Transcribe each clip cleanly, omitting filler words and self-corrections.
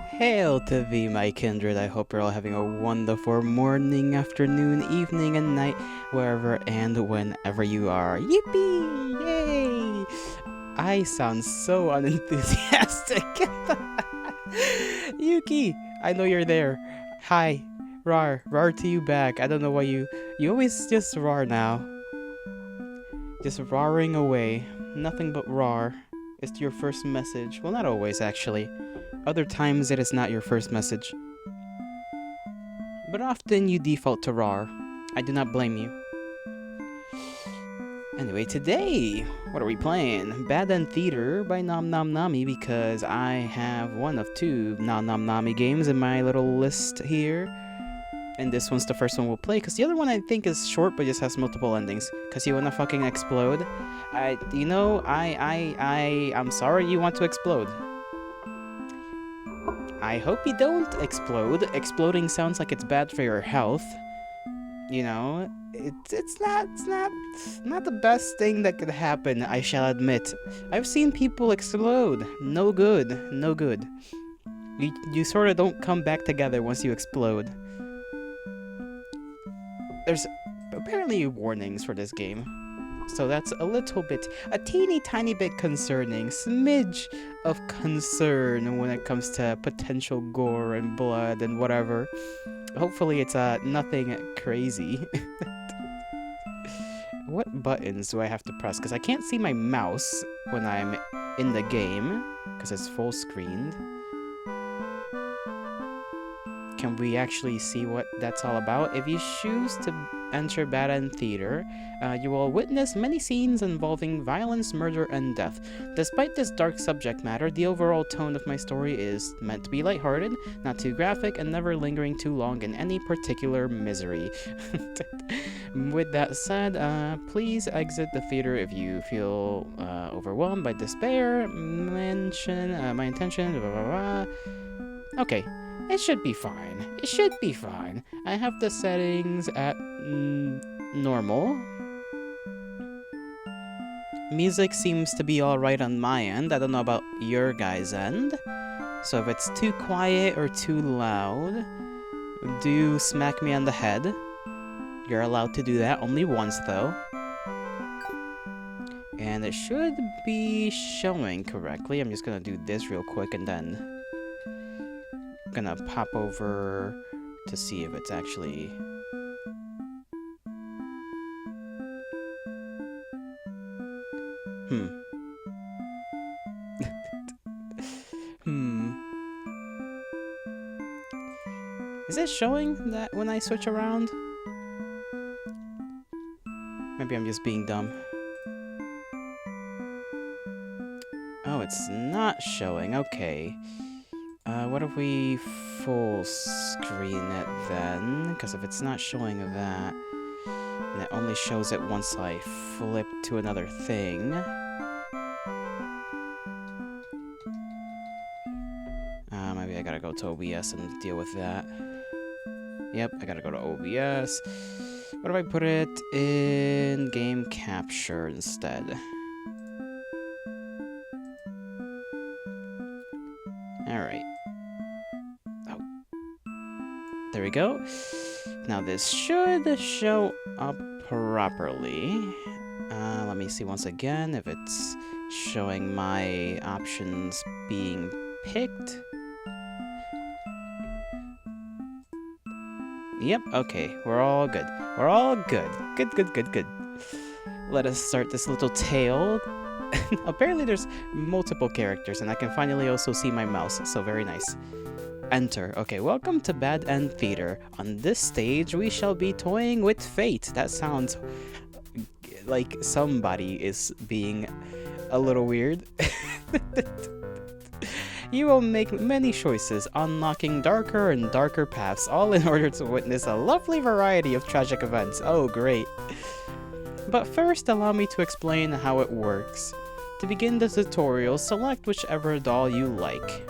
Hail to thee, my kindred. I hope you're all having a wonderful morning, afternoon, evening, and night, wherever and whenever you are. Yippee! Yay! I sound so unenthusiastic. Yuki, I know you're there. Hi. Rar. Rar to you back. I don't know why you always just rar now. Just roaring away. Nothing but rar. It's your first message. Well, not always, actually. Other times it is not your first message. But often you default to rar. I do not blame you. Anyway, today, what are we playing? Bad End Theater by Nom Nom Nami, because I have one of two Nom Nom Nami games in my little list here. And this one's the first one we'll play, because the other one I think is short but just has multiple endings. Because you wanna fucking explode? I'm sorry you want to explode. I hope you don't explode. Exploding sounds like it's bad for your health. You know, it's not the best thing that could happen, I shall admit. I've seen people explode. No good, no good. You sort of don't come back together once you explode. There's apparently warnings for this game. So that's a teeny tiny bit concerning, smidge of concern when it comes to potential gore and blood and whatever. Hopefully it's nothing crazy. What buttons do I have to press? Because I can't see my mouse when I'm in the game, because it's full screened. Can we actually see what that's all about? If you choose to enter Bad End Theater, you will witness many scenes involving violence, murder, and death. Despite this dark subject matter, the overall tone of my story is meant to be lighthearted, not too graphic, and never lingering too long in any particular misery. With that said, please exit the theater if you feel overwhelmed by despair. My intention, blah, blah, blah. Okay. It should be fine. It should be fine. I have the settings at normal. Music seems to be alright on my end. I don't know about your guys' end. So if it's too quiet or too loud, do smack me on the head. You're allowed to do that only once though. And it should be showing correctly. I'm just gonna do this real quick and then gonna pop over to see if it's actually Is it showing that when I switch around? Maybe I'm just being dumb. Oh, it's not showing. Okay. What if we full screen it then? Because if it's not showing that, and it only shows it once I flip to another thing. Maybe I gotta go to OBS and deal with that. Yep, I gotta go to OBS. What if I put it in game capture instead? Alright. There we go. Now this should show up properly. Let me see once again if it's showing my options being picked. Yep, okay, we're all good. We're all good. Good. Let us start this little tale. Apparently there's multiple characters and I can finally also see my mouse, so very nice. Enter. Okay, welcome to Bad End Theater. On this stage, we shall be toying with fate. That sounds like somebody is being a little weird. You will make many choices, unlocking darker and darker paths, all in order to witness a lovely variety of tragic events. Oh, great. But first, allow me to explain how it works. To begin the tutorial, select whichever doll you like.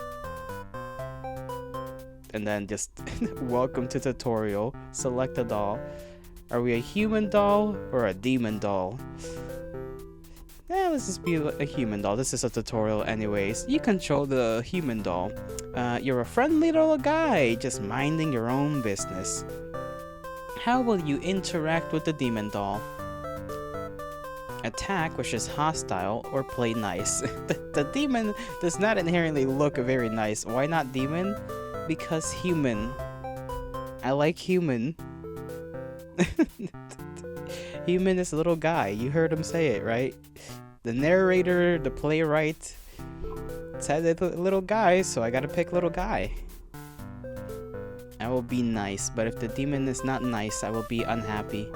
And then just welcome to tutorial. Select a doll. Are we a human doll or a demon doll? Let's just be a human doll. This is a tutorial anyways. You control the human doll. You're a friendly little guy, just minding your own business. How will you interact with the demon doll? Attack, which is hostile, or play nice. The demon does not inherently look very nice. Why not demon? Because human. I like human. Human is a little guy. You heard him say it, right? The narrator, the playwright, said it's a little guy, so I gotta pick little guy. I will be nice, but if the demon is not nice, I will be unhappy.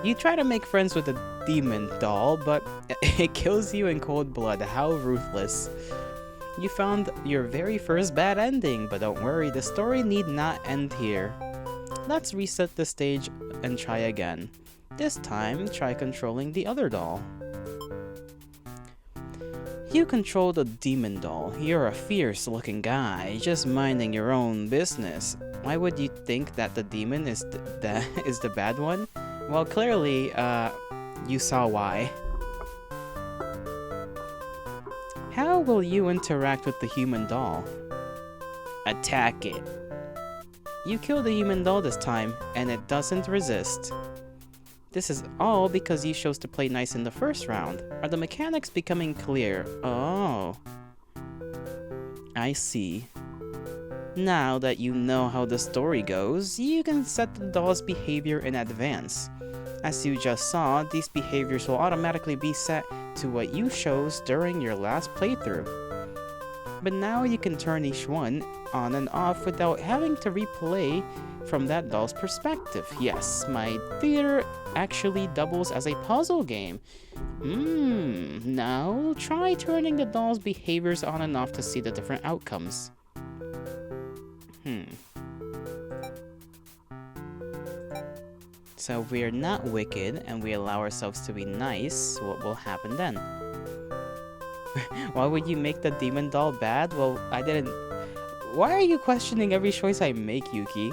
You try to make friends with the demon doll, but it kills you in cold blood. How ruthless. You found your very first bad ending, but don't worry, the story need not end here. Let's reset the stage and try again. This time, try controlling the other doll. You control the demon doll. You're a fierce-looking guy, just minding your own business. Why would you think that the demon is the bad one? Well, clearly, you saw why. How will you interact with the human doll? Attack it. You kill the human doll this time, and it doesn't resist. This is all because you chose to play nice in the first round. Are the mechanics becoming clear? Oh. I see. Now that you know how the story goes, you can set the doll's behavior in advance. As you just saw, these behaviors will automatically be set to what you chose during your last playthrough. But now you can turn each one on and off without having to replay from that doll's perspective. Yes, my theater actually doubles as a puzzle game. Now try turning the doll's behaviors on and off to see the different outcomes. So if we're not wicked and we allow ourselves to be nice, what will happen then? Why would you make the demon doll bad? Well, I didn't... Why are you questioning every choice I make, Yuki?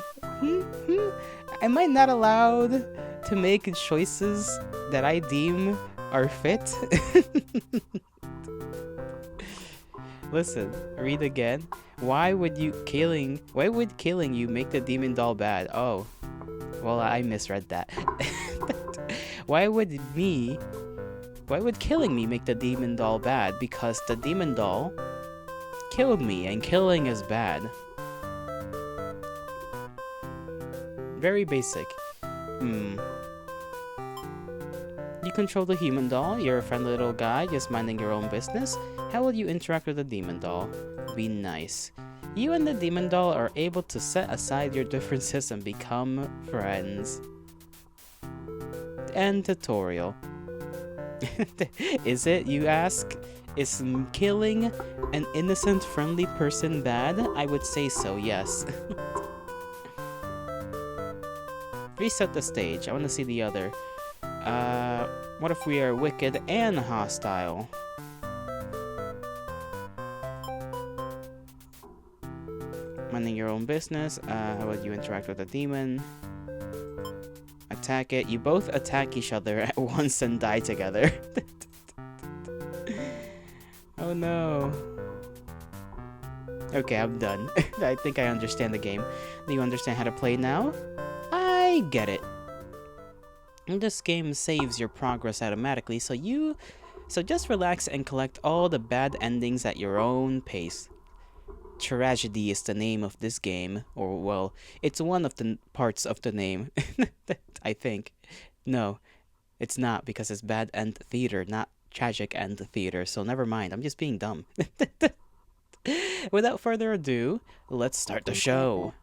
Am I not allowed to make choices that I deem are fit? Listen, read again. Why would killing you make the demon doll bad? Oh. Well, I misread that. Why would killing me make the demon doll bad? Because the demon doll killed me, and killing is bad. Very basic. You control the human doll. You're a friendly little guy, just minding your own business. How will you interact with the demon doll? Be nice. You and the demon doll are able to set aside your differences and become friends. End tutorial. Is it, you ask? Is killing an innocent, friendly person bad? I would say so, yes. Reset the stage. I want to see the other. What if we are wicked and hostile? Minding your own business. How would you interact with a demon? Attack it. You both attack each other at once and die together. Oh no. Okay, I'm done. I think I understand the game. Do you understand how to play now? I get it. This game saves your progress automatically, so just relax and collect all the bad endings at your own pace. Tragedy is the name of this game, or well, it's one of the parts of the name. I think. No, it's not, because it's bad end theater, not tragic end theater, so never mind, I'm just being dumb. Without further ado, let's start the show.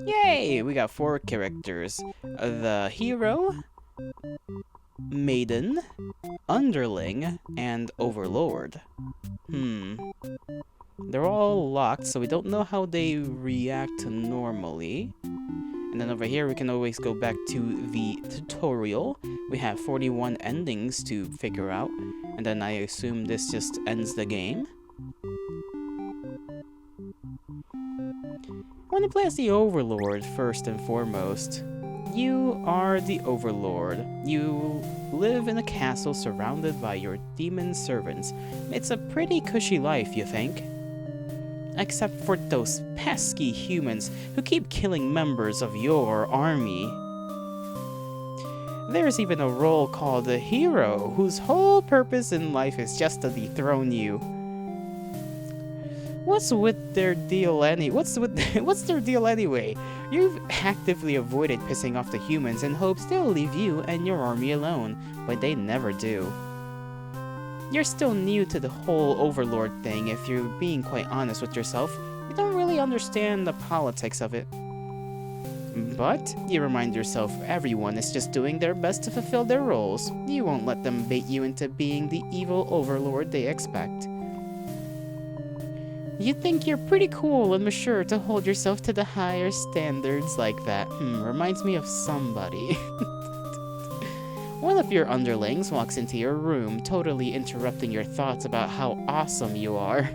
Yay! We got 4 characters. The hero, maiden, underling, and overlord. They're all locked, so we don't know how they react normally. And then over here, we can always go back to the tutorial. We have 41 endings to figure out. And then I assume this just ends the game. I want to play as the Overlord first and foremost. You are the Overlord. You live in a castle surrounded by your demon servants. It's a pretty cushy life, you think? Except for those pesky humans who keep killing members of your army. There's even a role called a hero, whose whole purpose in life is just to dethrone you. What's their deal anyway? You've actively avoided pissing off the humans in hopes they'll leave you and your army alone, but they never do. You're still new to the whole Overlord thing. If you're being quite honest with yourself, you don't really understand the politics of it. But you remind yourself everyone is just doing their best to fulfill their roles. You won't let them bait you into being the evil Overlord they expect. You think you're pretty cool and mature to hold yourself to the higher standards like that. Reminds me of somebody. One of your underlings walks into your room, totally interrupting your thoughts about how awesome you are.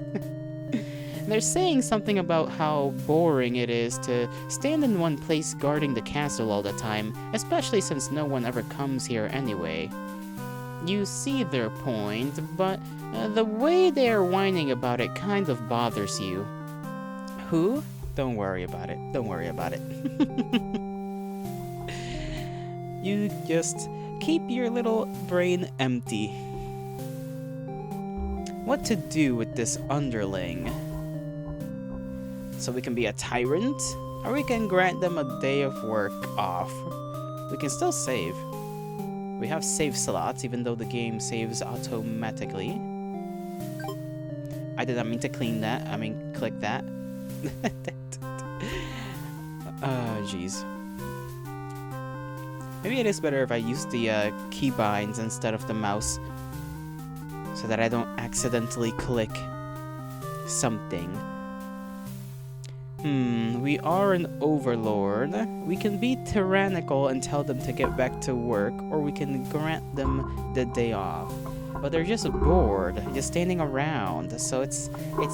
They're saying something about how boring it is to stand in one place guarding the castle all the time, especially since no one ever comes here anyway. You see their point, but the way they are whining about it kind of bothers you. Who? Don't worry about it. Don't worry about it. You just keep your little brain empty. What to do with this underling? So we can be a tyrant, or we can grant them a day of work off. We can still save. We have save slots, even though the game saves automatically. I did not mean to click that. Jeez. Maybe it is better if I use the keybinds instead of the mouse, so that I don't accidentally click something. We are an Overlord. We can be tyrannical and tell them to get back to work, or we can grant them the day off. But they're just bored, just standing around. So it's I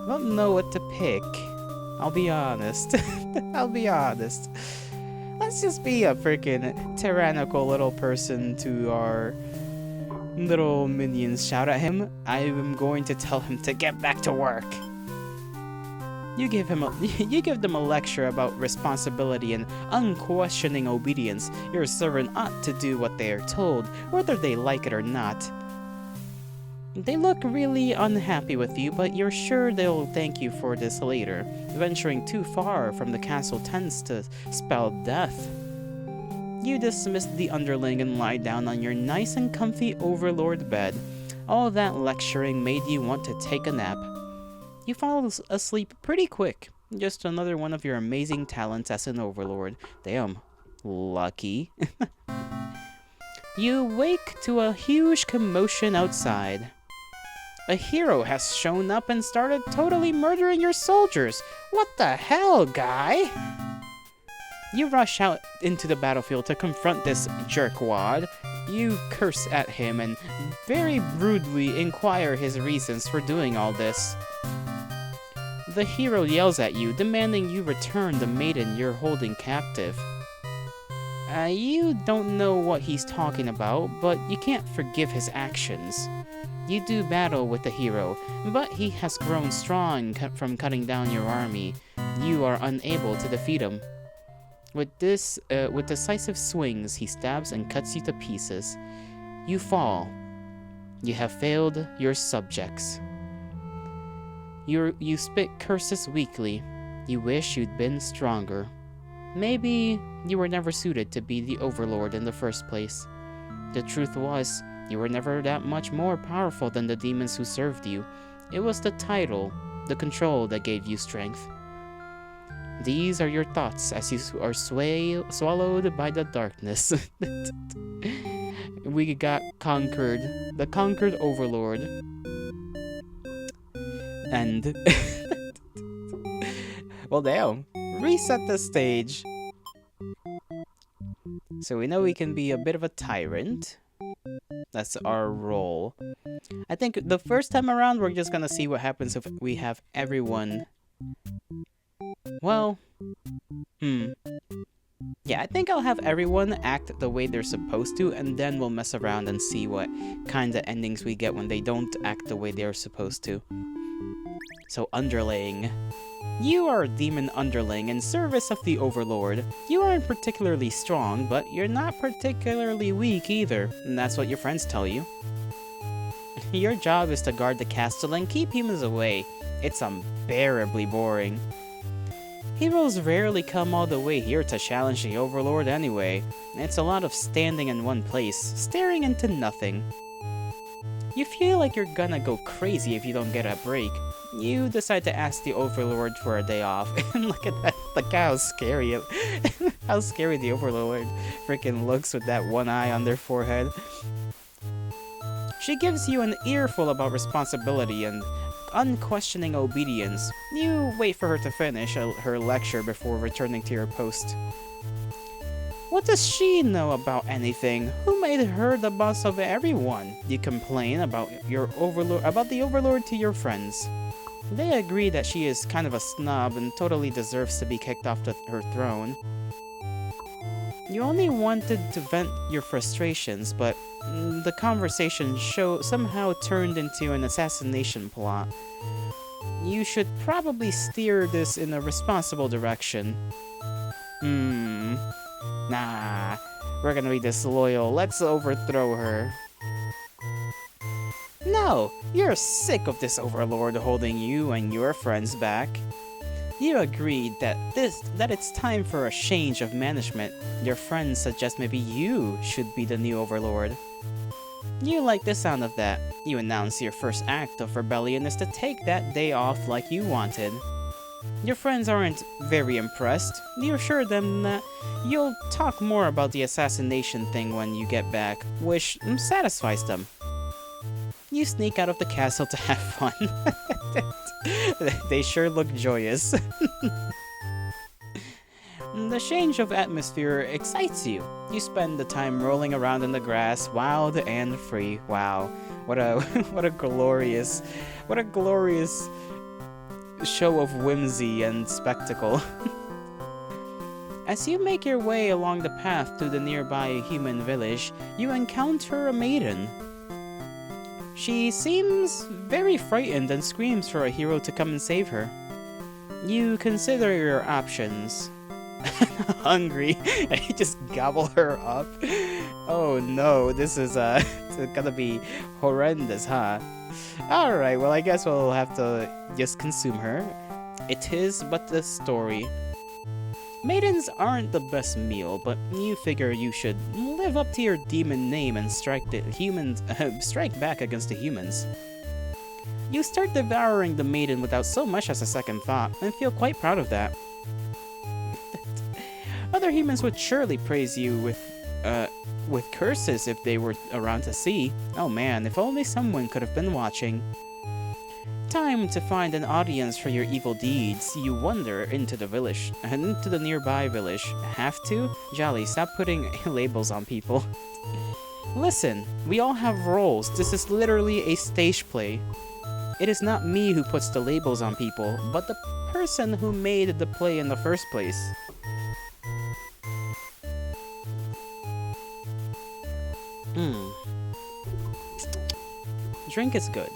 don't know what to pick. I'll be honest. Let's just be a freaking tyrannical little person to our little minions. Shout at him. I am going to tell him to get back to work. You give them a lecture about responsibility and unquestioning obedience. Your servant ought to do what they are told, whether they like it or not. They look really unhappy with you, but you're sure they'll thank you for this later. Venturing too far from the castle tends to spell death. You dismiss the underling and lie down on your nice and comfy Overlord bed. All that lecturing made you want to take a nap. You fall asleep pretty quick. Just another one of your amazing talents as an Overlord. Damn. Lucky. You wake to a huge commotion outside. A hero has shown up and started totally murdering your soldiers. What the hell, guy? You rush out into the battlefield to confront this jerkwad. You curse at him and very rudely inquire his reasons for doing all this. The hero yells at you, demanding you return the maiden you're holding captive. You don't know what he's talking about, but you can't forgive his actions. You do battle with the hero, but he has grown strong from cutting down your army. You are unable to defeat him. With decisive swings, he stabs and cuts you to pieces. You fall. You have failed your subjects. You spit curses weakly. You wish you'd been stronger. Maybe you were never suited to be the Overlord in the first place. The truth was, you were never that much more powerful than the demons who served you. It was the title, the control that gave you strength. These are your thoughts as you are swallowed by the darkness. We got conquered. The conquered Overlord. And... well, damn. Reset the stage. So we know we can be a bit of a tyrant. That's our role. I think the first time around, we're just gonna see what happens if we have everyone Well, yeah, I think I'll have everyone act the way they're supposed to, and then we'll mess around and see what kind of endings we get when they don't act the way they're supposed to. So, Underling. You are a demon underling in service of the Overlord. You aren't particularly strong, but you're not particularly weak either, and that's what your friends tell you. Your job is to guard the castle and keep humans away. It's unbearably boring. Heroes rarely come all the way here to challenge the Overlord anyway. It's a lot of standing in one place, staring into nothing. You feel like you're gonna go crazy if you don't get a break. You decide to ask the Overlord for a day off, and look at that, look how scary how scary the Overlord freaking looks with that one eye on their forehead. She gives you an earful about responsibility and unquestioning obedience. You wait for her to finish her lecture before returning to your post. What does she know about anything? Who made her the boss of everyone? You complain about the Overlord to your friends. They agree that she is kind of a snob and totally deserves to be kicked off her throne. You only wanted to vent your frustrations, but the conversation somehow turned into an assassination plot. You should probably steer this in a responsible direction. Nah, we're gonna be disloyal. Let's overthrow her. No, you're sick of this Overlord holding you and your friends back. You agreed that it's time for a change of management. Your friends suggest maybe you should be the new Overlord. You like the sound of that. You announce your first act of rebellion is to take that day off like you wanted. Your friends aren't very impressed. You assure them that you'll talk more about the assassination thing when you get back, which satisfies them. You sneak out of the castle to have fun. They sure look joyous. The change of atmosphere excites you. You spend the time rolling around in the grass, wild and free. Wow, what a glorious show of whimsy and spectacle. As you make your way along the path to the nearby human village, you encounter a maiden. She seems very frightened and screams for a hero to come and save her. You consider your options. Hungry, and you just gobble her up. Oh no, this is it's gonna be horrendous, huh? Alright, well I guess we'll have to just consume her. It is but the story. Maidens aren't the best meal, but you figure you should live up to your demon name and strike back against the humans. You start devouring the maiden without so much as a second thought, and feel quite proud of that. Other humans would surely praise you with curses if they were around to see. Oh man, if only someone could have been watching. Time to find an audience for your evil deeds. You wander into the village, into the nearby village. Have to? Jolly, stop putting labels on people. Listen, we all have roles. This is literally a stage play. It is not me who puts the labels on people, but the person who made the play in the first place. Drink is good.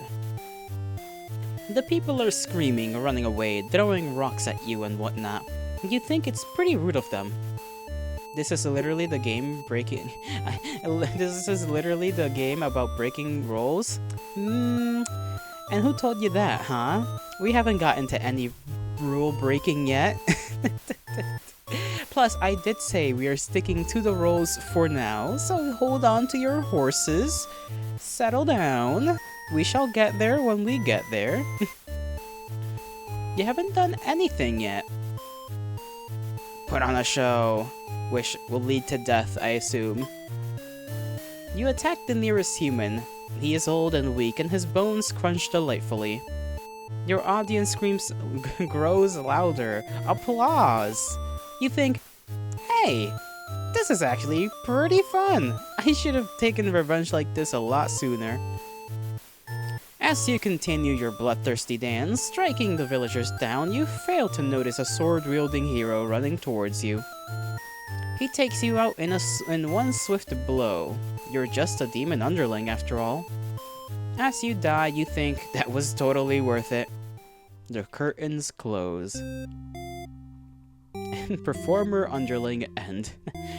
The people are screaming, running away, throwing rocks at you and whatnot. You think it's pretty rude of them. This is literally the game breaking... this is literally the game about breaking rules? And who told you that, huh? We haven't gotten to any rule breaking yet. Plus, I did say we are sticking to the rules for now, so hold on to your horses. Settle down. We shall get there when we get there. You haven't done anything yet. Put on a show, which will lead to death, I assume. You attack the nearest human. He is old and weak, and his bones crunch delightfully. Your audience screams grows louder. Applause! You think, hey, this is actually pretty fun. I should have taken revenge like this a lot sooner. As you continue your bloodthirsty dance, striking the villagers down, you fail to notice a sword-wielding hero running towards you. He takes you out in one swift blow. You're just a demon underling after all. As you die, you think that was totally worth it. The curtains close. And performer underling end.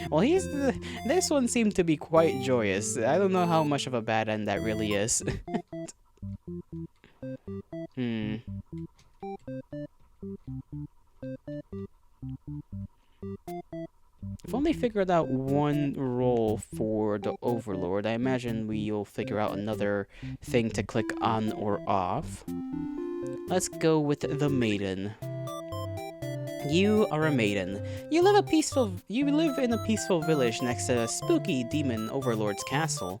Well, this one seemed to be quite joyous. I don't know how much of a bad end that really is. If only figured out one role for the Overlord, I imagine we'll figure out another thing to click on or off. Let's go with the Maiden. You are a maiden. You live in a peaceful village next to a spooky demon overlord's castle.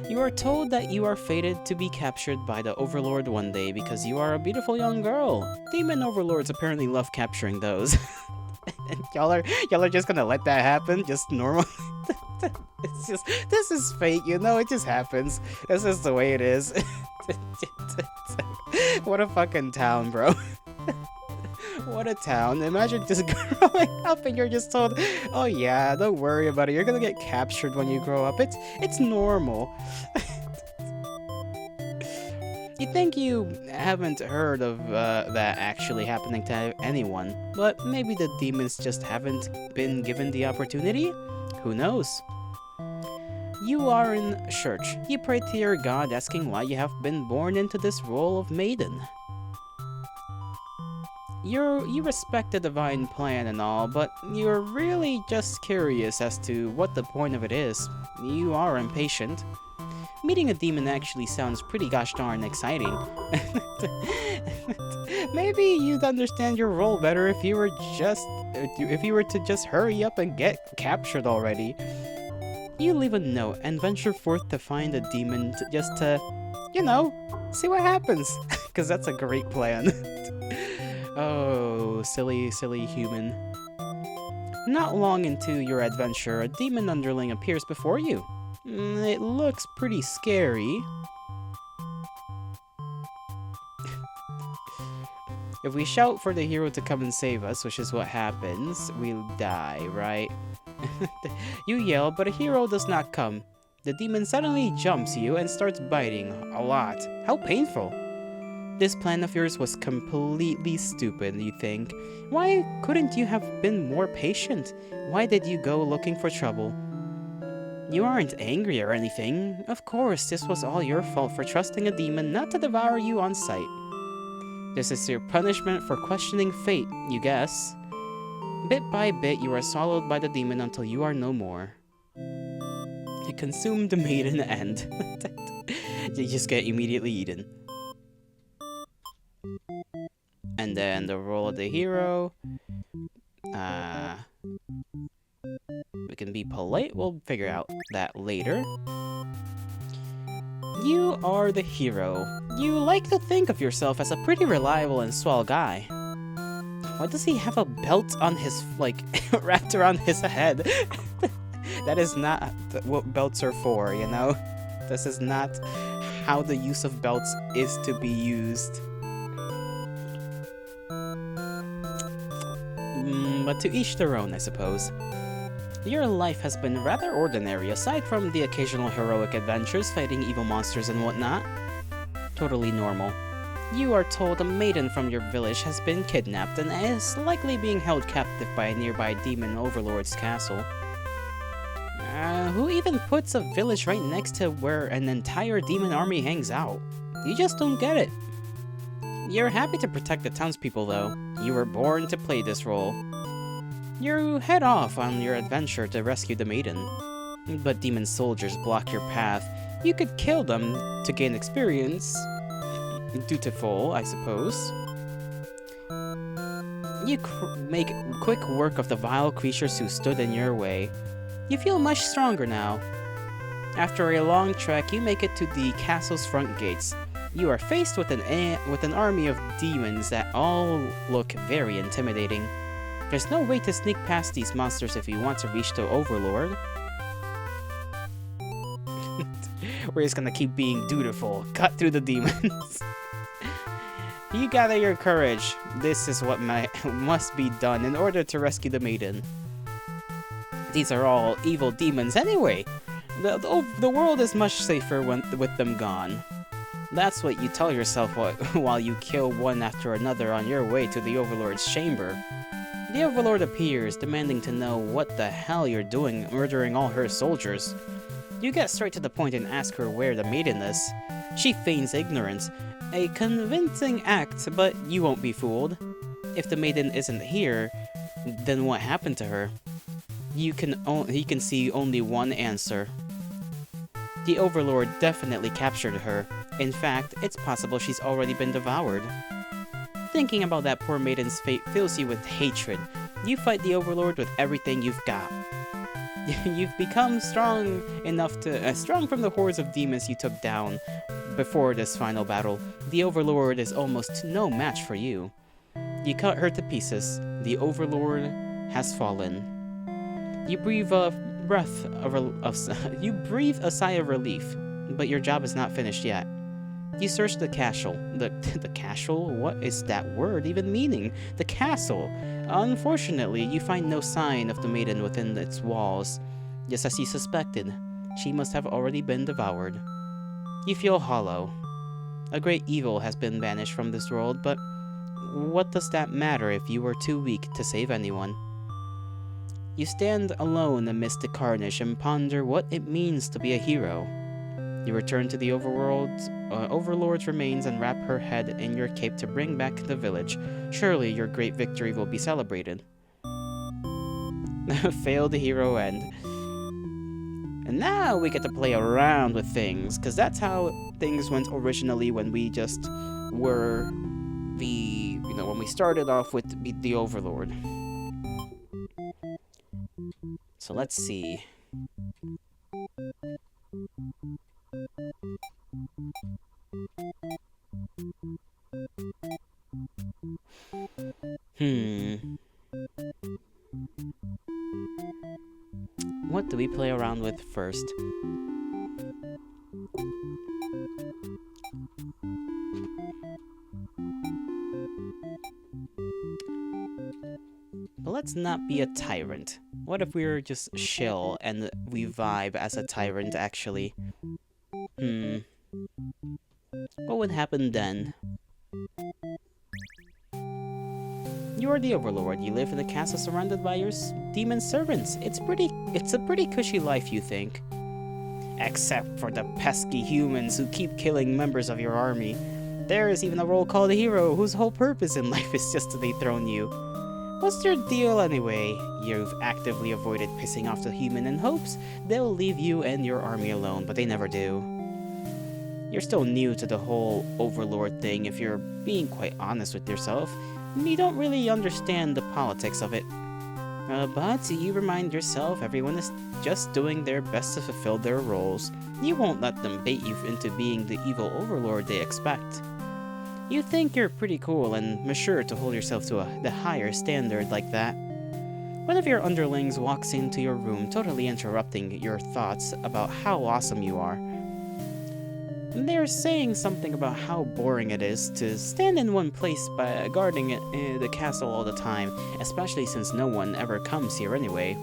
You are told that you are fated to be captured by the overlord one day because you are a beautiful young girl. Demon overlords apparently love capturing those. And y'all are just gonna let that happen? Just normal? This is fate, you know, it just happens. This is the way it is. What a fucking town, bro. What a town. Imagine just growing up and you're just told, oh yeah, don't worry about it, you're gonna get captured when you grow up. It's normal. You'd think you haven't heard of that actually happening to anyone, but maybe the demons just haven't been given the opportunity? Who knows? You are in church. You pray to your god asking why you have been born into this role of maiden. You respect the divine plan and all, but you're really just curious as to what the point of it is. You are impatient. Meeting a demon actually sounds pretty gosh darn exciting. Maybe you'd understand your role better if you were to just hurry up and get captured already. You leave a note and venture forth to find a demon just to, you know, see what happens. Because that's a great plan. Oh, silly human. Not long into your adventure, a demon underling appears before you. It looks pretty scary. If we shout for the hero to come and save us, which is what happens, we'll die, right? You yell, but a hero does not come. The demon suddenly jumps you and starts biting a lot. How painful. This plan of yours was completely stupid, you think. Why couldn't you have been more patient? Why did you go looking for trouble? You aren't angry or anything. Of course, this was all your fault for trusting a demon not to devour you on sight. This is your punishment for questioning fate, you guess. Bit by bit, you are swallowed by the demon until you are no more. You consume the maiden and you just get immediately eaten. And then the role of the hero. We can be polite. We'll figure out that later. You are the hero. You like to think of yourself as a pretty reliable and swell guy. Why does he have a belt on his, like, wrapped around his head? That is not what belts are for, you know? This is not how the use of belts is to be used. But to each their own, I suppose. Your life has been rather ordinary, aside from the occasional heroic adventures fighting evil monsters and whatnot. Totally normal. You are told a maiden from your village has been kidnapped and is likely being held captive by a nearby demon overlord's castle. Who even puts a village right next to where an entire demon army hangs out? You just don't get it. You're happy to protect the townspeople though. You were born to play this role. You head off on your adventure to rescue the maiden. But demon soldiers block your path. You could kill them to gain experience. Dutiful, I suppose. You make quick work of the vile creatures who stood in your way. You feel much stronger now. After a long trek, you make it to the castle's front gates. You are faced with an army of demons that all look very intimidating. There's no way to sneak past these monsters if you want to reach the Overlord. We're just gonna keep being dutiful. Cut through the demons. You gather your courage. This is what must be done in order to rescue the maiden. These are all evil demons anyway. The world is much safer with them gone. That's what you tell yourself while you kill one after another on your way to the Overlord's chamber. The Overlord appears, demanding to know what the hell you're doing murdering all her soldiers. You get straight to the point and ask her where the maiden is. She feigns ignorance. A convincing act, but you won't be fooled. If the maiden isn't here, then what happened to her? He can see only one answer. The Overlord definitely captured her. In fact, it's possible she's already been devoured. Thinking about that poor maiden's fate fills you with hatred. You fight the Overlord with everything you've got. You've become strong from the hordes of demons you took down. Before this final battle, the Overlord is almost no match for you. You cut her to pieces. The Overlord has fallen. You breathe a sigh of relief, but your job is not finished yet. You search the castle. The castle? What is that word even meaning? The castle! Unfortunately, you find no sign of the maiden within its walls. Just as you suspected, she must have already been devoured. You feel hollow. A great evil has been banished from this world, but what does that matter if you were too weak to save anyone? You stand alone amidst the carnage and ponder what it means to be a hero. You return to the Overlord's remains and wrap her head in your cape to bring back the village. Surely your great victory will be celebrated. Failed the hero end. And now we get to play around with things, because that's how things went originally when we just were when we started off with the Overlord. So let's see. What do we play around with first? But let's not be a tyrant. What if we were just chill and we vibe as a tyrant, actually? What would happen then? You are the Overlord. You live in a castle surrounded by your demon servants. It's a pretty cushy life, you think. Except for the pesky humans who keep killing members of your army. There is even a role called a hero whose whole purpose in life is just to dethrone you. What's your deal anyway? You've actively avoided pissing off the human in hopes they'll leave you and your army alone, but they never do. You're still new to the whole Overlord thing if you're being quite honest with yourself. You don't really understand the politics of it. But you remind yourself everyone is just doing their best to fulfill their roles. You won't let them bait you into being the evil Overlord they expect. You think you're pretty cool and mature to hold yourself to the higher standard like that. One of your underlings walks into your room, totally interrupting your thoughts about how awesome you are. They're saying something about how boring it is to stand in one place by guarding the castle all the time, especially since no one ever comes here anyway.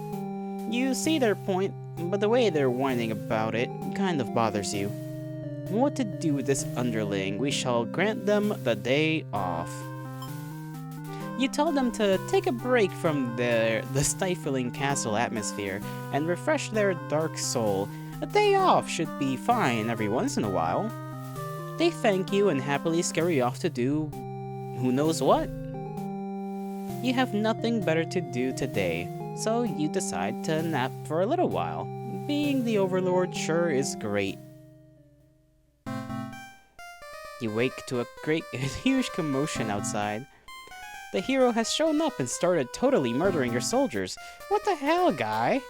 You see their point, but the way they're whining about it kind of bothers you. What to do with this underling? We shall grant them the day off. You tell them to take a break from the stifling castle atmosphere and refresh their dark soul. A day off should be fine every once in a while. They thank you and happily scurry off to do who knows what. You have nothing better to do today, so you decide to nap for a little while. Being the Overlord sure is great. You wake to a huge commotion outside. The hero has shown up and started totally murdering your soldiers. What the hell, guy?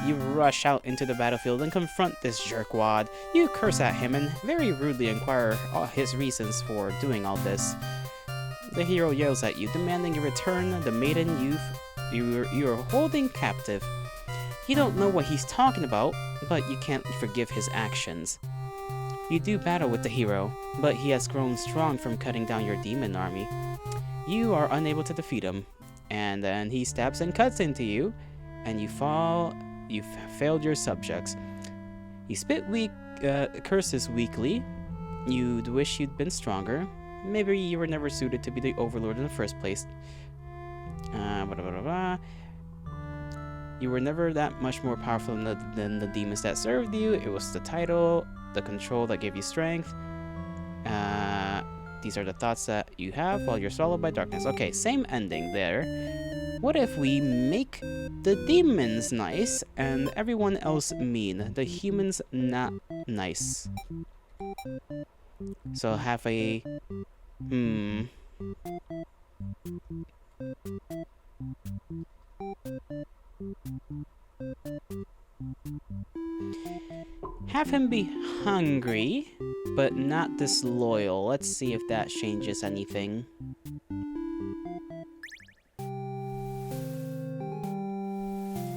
You rush out into the battlefield and confront this jerkwad. You curse at him and very rudely inquire his reasons for doing all this. The hero yells at you, demanding you return the maiden you're holding captive. You don't know what he's talking about, but you can't forgive his actions. You do battle with the hero, but he has grown strong from cutting down your demon army. You are unable to defeat him, and then he stabs and cuts into you, and you fall. You've failed your subjects. You spit curses weakly. You'd wish you'd been stronger. Maybe you were never suited to be the overlord in the first place. Blah, blah, blah, blah. You were never that much more powerful than the demons that served you. It was the title, the control that gave you strength. These are the thoughts that you have while you're swallowed by darkness. Okay, same ending there. What if we make the demons nice and everyone else mean? The humans not nice. So have a... Have him be hungry, but not disloyal. Let's see if that changes anything.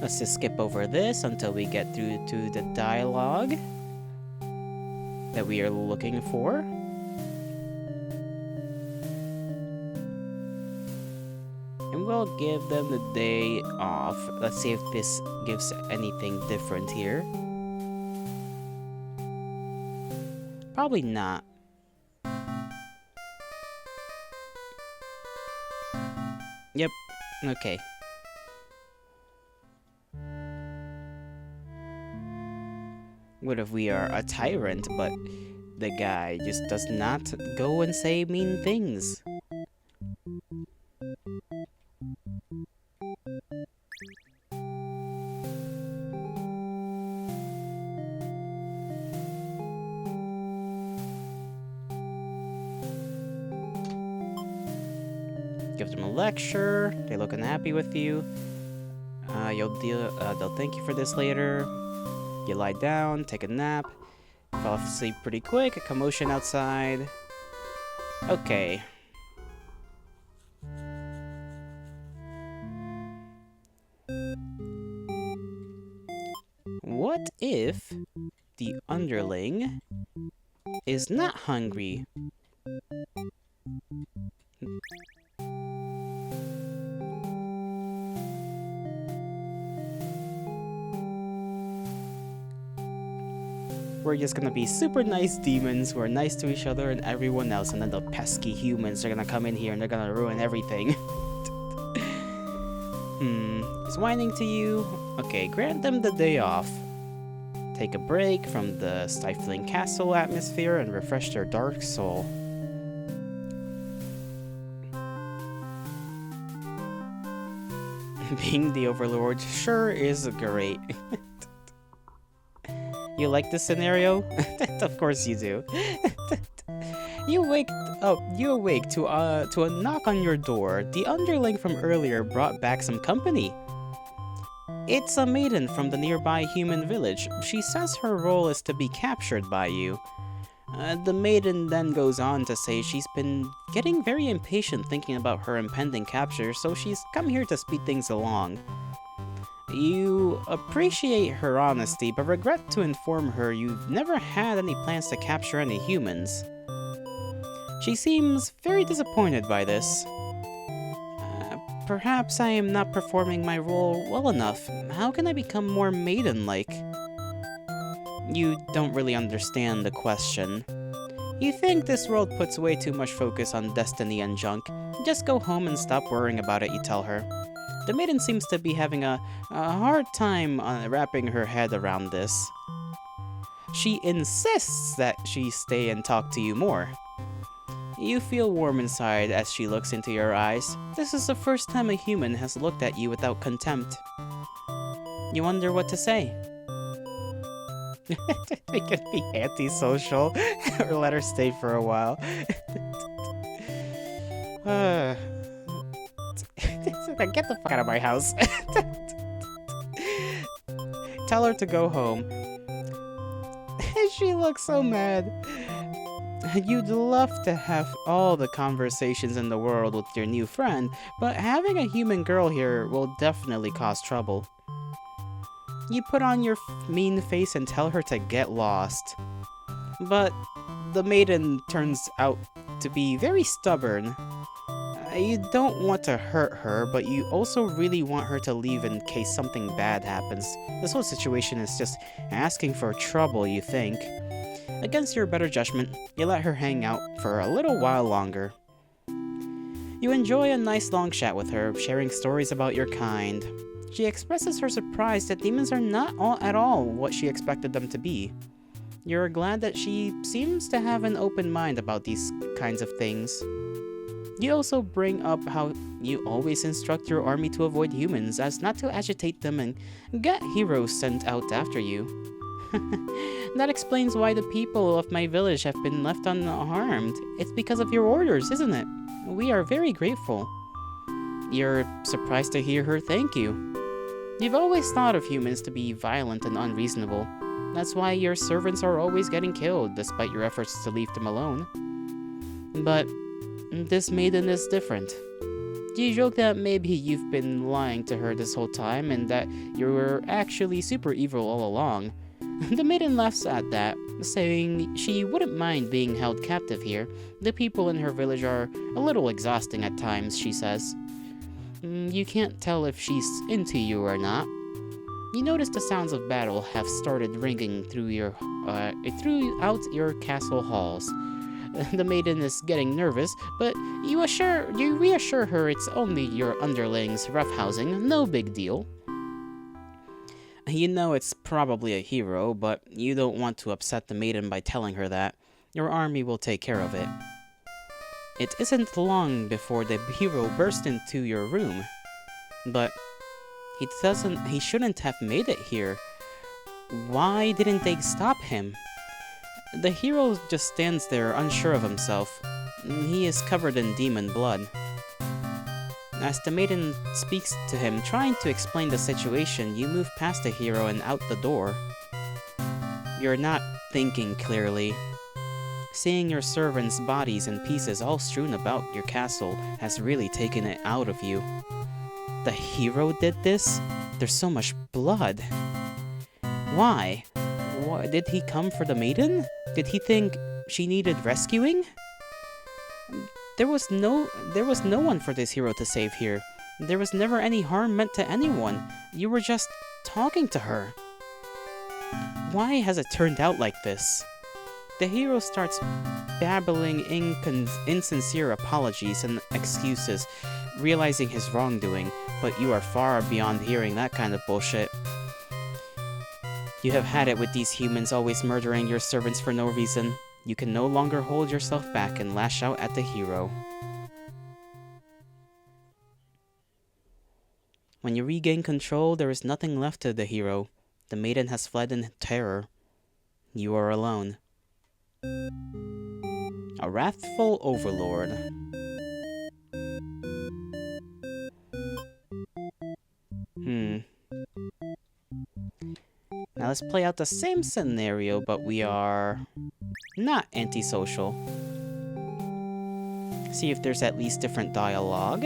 Let's just skip over this until we get through to the dialogue that we are looking for. And we'll give them the day off. Let's see if this gives anything different here. Probably not. Yep. Okay. What if we are a tyrant, but the guy just does not go and say mean things? Give them a lecture. They look unhappy with you. They'll thank you for this later. You lie down, take a nap. Fall asleep pretty quick. A commotion outside. Okay. What if the underling is not hungry? We're just gonna be super nice demons who are nice to each other and everyone else, and then the pesky humans are gonna come in here and they're gonna ruin everything. He's whining to you. Okay, grant them the day off. Take a break from the stifling castle atmosphere and refresh their dark soul. Being the overlord sure is great. You like this scenario? Of course you do. You awake to a knock on your door. The underling from earlier brought back some company. It's a maiden from the nearby human village. She says her role is to be captured by you. The maiden then goes on to say she's been getting very impatient thinking about her impending capture, so she's come here to speed things along. You appreciate her honesty, but regret to inform her you've never had any plans to capture any humans. She seems very disappointed by this. Perhaps I am not performing my role well enough. How can I become more maiden-like? You don't really understand the question. You think this world puts way too much focus on destiny and junk. Just go home and stop worrying about it, you tell her. The maiden seems to be having a hard time wrapping her head around this. She insists that she stay and talk to you more. You feel warm inside as she looks into your eyes. This is the first time a human has looked at you without contempt. You wonder what to say. We could be antisocial or let her stay for a while. Get the fuck out of my house. Tell her to go home. She looks so mad. You'd love to have all the conversations in the world with your new friend, but having a human girl here will definitely cause trouble. You put on your mean face and tell her to get lost. But the maiden turns out to be very stubborn. You don't want to hurt her, but you also really want her to leave in case something bad happens. This whole situation is just asking for trouble, you think. Against your better judgment, you let her hang out for a little while longer. You enjoy a nice long chat with her, sharing stories about your kind. She expresses her surprise that demons are not at all what she expected them to be. You're glad that she seems to have an open mind about these kinds of things. You also bring up how you always instruct your army to avoid humans as not to agitate them and get heroes sent out after you. That explains why the people of my village have been left unharmed. It's because of your orders, isn't it? We are very grateful. You're surprised to hear her thank you. You've always thought of humans to be violent and unreasonable. That's why your servants are always getting killed, despite your efforts to leave them alone. But this maiden is different. You joke that maybe you've been lying to her this whole time and that you were actually super evil all along. The maiden laughs at that, saying she wouldn't mind being held captive here. The people in her village are a little exhausting at times, she says. You can't tell if she's into you or not. You notice the sounds of battle have started ringing throughout your castle halls. The maiden is getting nervous, but you reassure her it's only your underlings roughhousing, no big deal. You know it's probably a hero, but you don't want to upset the maiden by telling her that. Your army will take care of it. It isn't long before the hero bursts into your room. But he shouldn't have made it here. Why didn't they stop him? The hero just stands there unsure of himself. He is covered in demon blood. As the maiden speaks to him, trying to explain the situation, you move past the hero and out the door. You're not thinking clearly. Seeing your servants' bodies in pieces all strewn about your castle has really taken it out of you. The hero did this? There's so much blood. Why? Did he come for the maiden? Did he think she needed rescuing? There was no one for this hero to save here. There was never any harm meant to anyone. You were just talking to her. Why has it turned out like this? The hero starts babbling insincere apologies and excuses, realizing his wrongdoing, but you are far beyond hearing that kind of bullshit. You have had it with these humans always murdering your servants for no reason. You can no longer hold yourself back and lash out at the hero. When you regain control, there is nothing left of the hero. The maiden has fled in terror. You are alone. A wrathful overlord. Now let's play out the same scenario, but we are not antisocial. See if there's at least different dialogue.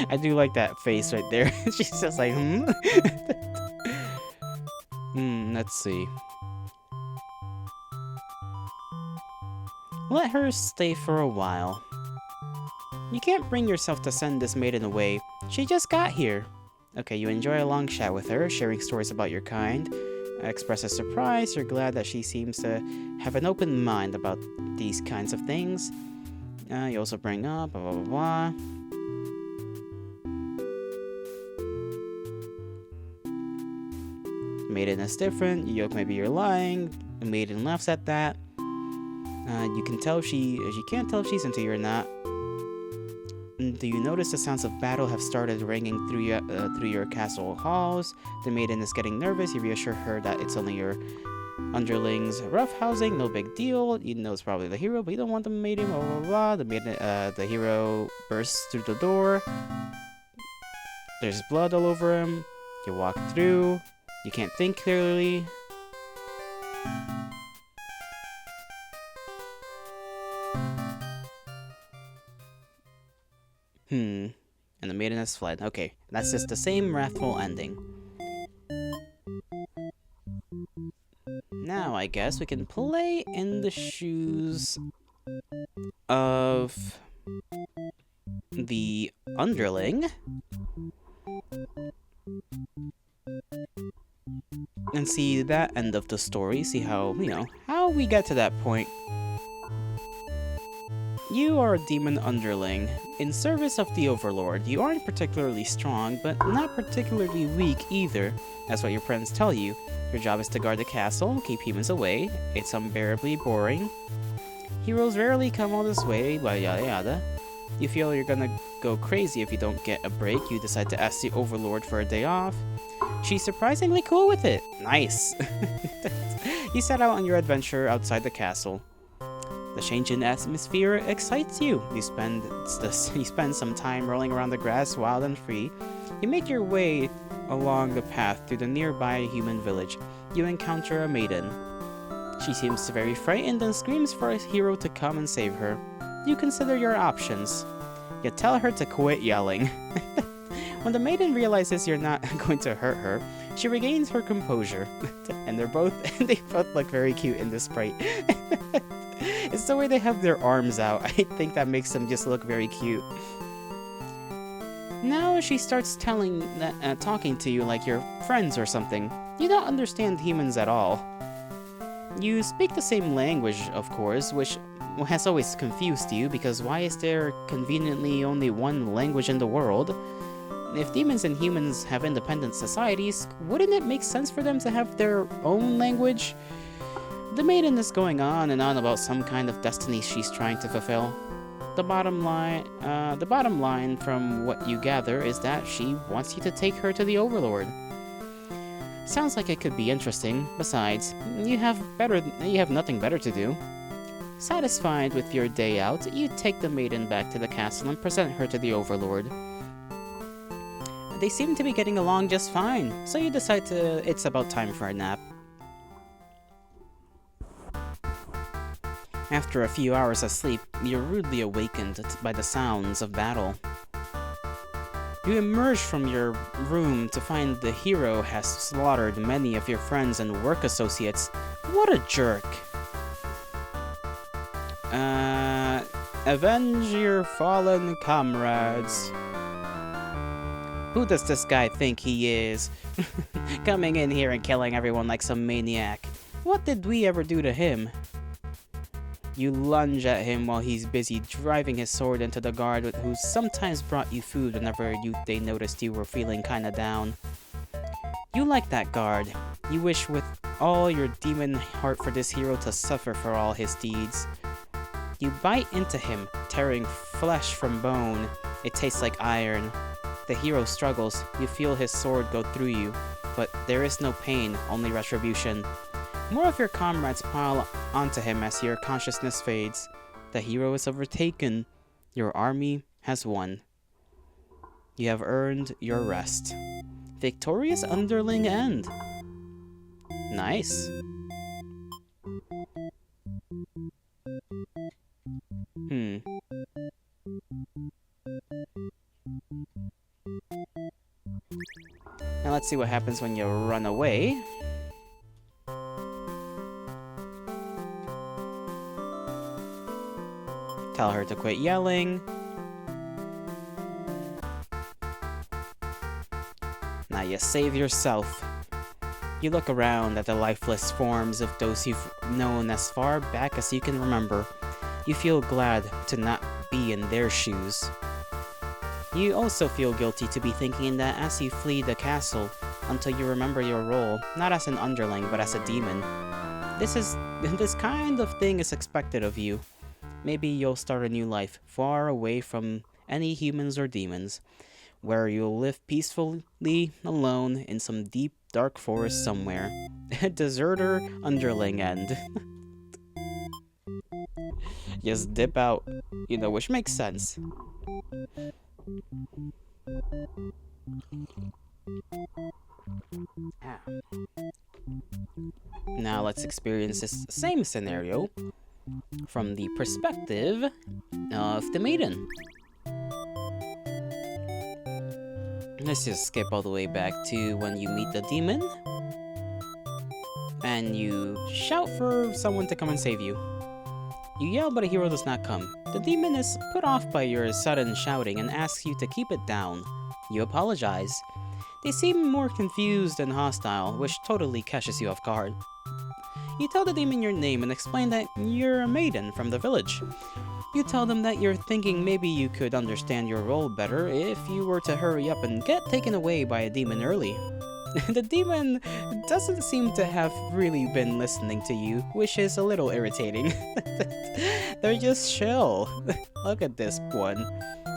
I do like that face right there. She's just like, let's see. Let her stay for a while. You can't bring yourself to send this maiden away. She just got here. Okay, you enjoy a long chat with her, sharing stories about your kind. Express a surprise, you're glad that she seems to have an open mind about these kinds of things. You also bring up blah blah blah blah. Maiden is different. You joke maybe you're lying. The maiden laughs at that. You can tell she can't tell if she's into you or not. Do you notice the sounds of battle have started ringing through your castle halls? The maiden is getting nervous. You reassure her that it's only your Underlings, rough housing, no big deal. You know it's probably the hero, but you don't want the maiden, blah blah blah. The hero bursts through the door. There's blood all over him. You walk through. You can't think clearly. And the maiden has fled. Okay, that's just the same wrathful ending. Now, I guess we can play in the shoes of the underling and see that end of the story, see how, how we get to that point. You are a demon underling. In service of the Overlord, you aren't particularly strong, but not particularly weak either. That's what your friends tell you. Your job is to guard the castle, keep humans away. It's unbearably boring. Heroes rarely come all this way, yada yada yada. You feel you're gonna go crazy if you don't get a break. You decide to ask the Overlord for a day off. She's surprisingly cool with it. Nice. You set out on your adventure outside the castle. The change in atmosphere excites you. You spend some time rolling around the grass, wild and free. You make your way along the path to the nearby human village. You encounter a maiden. She seems very frightened and screams for a hero to come and save her. You consider your options. You tell her to quit yelling. When the maiden realizes you're not going to hurt her, she regains her composure. And they both look very cute in this sprite. It's the way they have their arms out. I think that makes them just look very cute. Now she starts talking to you like you're friends or something. You don't understand humans at all. You speak the same language, of course, which has always confused you, because why is there conveniently only one language in the world? If demons and humans have independent societies, wouldn't it make sense for them to have their own language? The maiden is going on and on about some kind of destiny she's trying to fulfill. The bottom line from what you gather is that she wants you to take her to the Overlord. Sounds like it could be interesting. Besides, you have nothing better to do. Satisfied with your day out, you take the maiden back to the castle and present her to the Overlord. They seem to be getting along just fine, so you decide it's about time for a nap. After a few hours of sleep, you're rudely awakened by the sounds of battle. You emerge from your room to find the hero has slaughtered many of your friends and work associates. What a jerk! Avenge your fallen comrades. Who does this guy think he is? Coming in here and killing everyone like some maniac. What did we ever do to him? You lunge at him while he's busy driving his sword into the guard who sometimes brought you food whenever they noticed you were feeling kinda down. You like that guard. You wish with all your demon heart for this hero to suffer for all his deeds. You bite into him, tearing flesh from bone. It tastes like iron. The hero struggles. You feel his sword go through you, but there is no pain, only retribution. More of your comrades pile onto him as your consciousness fades. The hero is overtaken. Your army has won. You have earned your rest. Victorious underling end. Nice. Now let's see what happens when you run away. Tell her to quit yelling. Now you save yourself. You look around at the lifeless forms of those you've known as far back as you can remember. You feel glad to not be in their shoes. You also feel guilty to be thinking that as you flee the castle, until you remember your role, not as an underling, but as a demon. This kind of thing is expected of you. Maybe you'll start a new life, far away from any humans or demons, where you'll live peacefully alone in some deep, dark forest somewhere. Deserter underling and just dip out, which makes sense. Ah. Now let's experience this same scenario from the perspective of the maiden. Let's just skip all the way back to when you meet the demon and you shout for someone to come and save you. You yell, but a hero does not come. The demon is put off by your sudden shouting and asks you to keep it down. You apologize. They seem more confused and hostile, which totally catches you off guard. You tell the demon your name and explain that you're a maiden from the village. You tell them that you're thinking maybe you could understand your role better if you were to hurry up and get taken away by a demon early. The demon doesn't seem to have really been listening to you, which is a little irritating. They're just chill. Look at this one.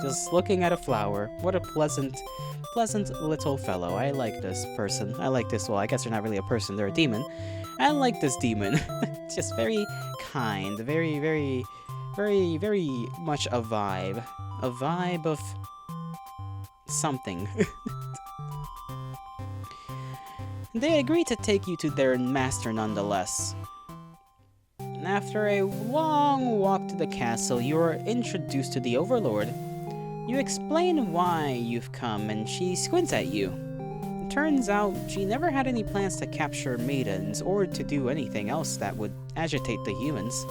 Just looking at a flower. What a pleasant little fellow. I like this person. Well, I guess they're not really a person, they're a demon. I like this demon. Just very kind. Very, very, very, very much a vibe. A vibe of something. They agree to take you to their master nonetheless. After a long walk to the castle, you are introduced to the Overlord. You explain why you've come, and she squints at you. It turns out she never had any plans to capture maidens or to do anything else that would agitate the humans.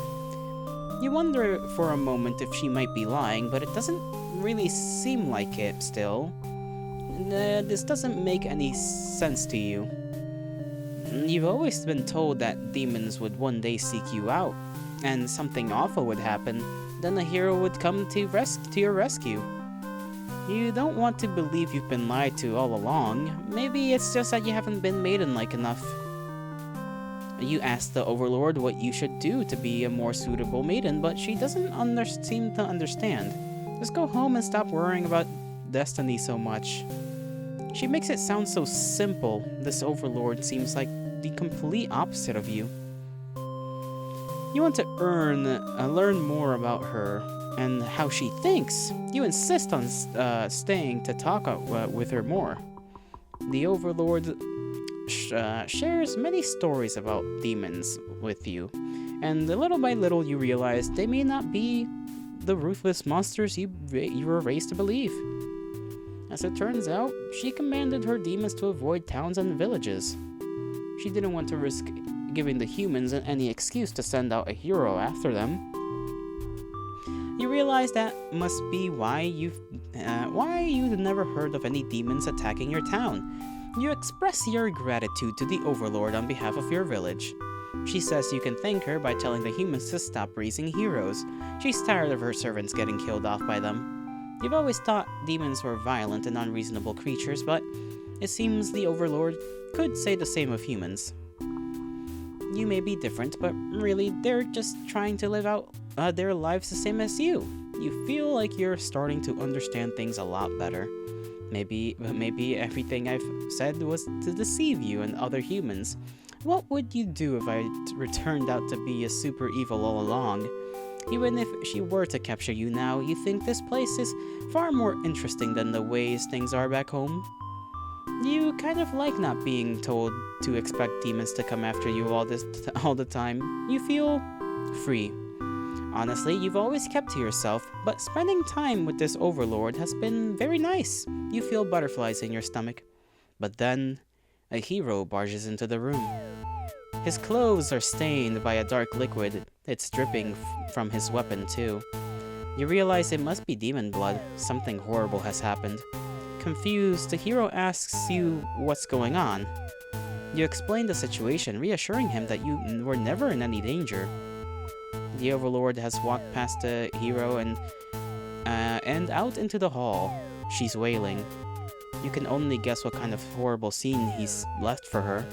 You wonder for a moment if she might be lying, but it doesn't really seem like it still. This doesn't make any sense to you. You've always been told that demons would one day seek you out, and something awful would happen. Then a hero would come to your rescue. You don't want to believe you've been lied to all along. Maybe it's just that you haven't been maiden-like enough. You ask the Overlord what you should do to be a more suitable maiden, but she doesn't seem to understand. Just go home and stop worrying about destiny so much. She makes it sound so simple. This Overlord seems like the complete opposite of you. You want to learn more about her and how she thinks. You insist on staying to talk with her more. The Overlord shares many stories about demons with you, and little by little you realize they may not be the ruthless monsters you were raised to believe. As it turns out, she commanded her demons to avoid towns and villages. She didn't want to risk giving the humans any excuse to send out a hero after them. You realize that must be why you've never heard of any demons attacking your town. You express your gratitude to the Overlord on behalf of your village. She says you can thank her by telling the humans to stop raising heroes. She's tired of her servants getting killed off by them. You've always thought demons were violent and unreasonable creatures, but it seems the Overlord could say the same of humans. You may be different, but really, they're just trying to live out their lives the same as you. You feel like you're starting to understand things a lot better. Maybe everything I've said was to deceive you and other humans. What would you do if I turned out to be a super evil all along? Even if she were to capture you now, you think this place is far more interesting than the ways things are back home? You kind of like not being told to expect demons to come after you all the time. You feel free. Honestly, you've always kept to yourself, but spending time with this Overlord has been very nice. You feel butterflies in your stomach. But then, a hero barges into the room. His clothes are stained by a dark liquid. It's dripping from his weapon, too. You realize it must be demon blood. Something horrible has happened. Confused, the hero asks you what's going on. You explain the situation, reassuring him that you were never in any danger. The Overlord has walked past the hero and out into the hall. She's wailing. You can only guess what kind of horrible scene he's left for her.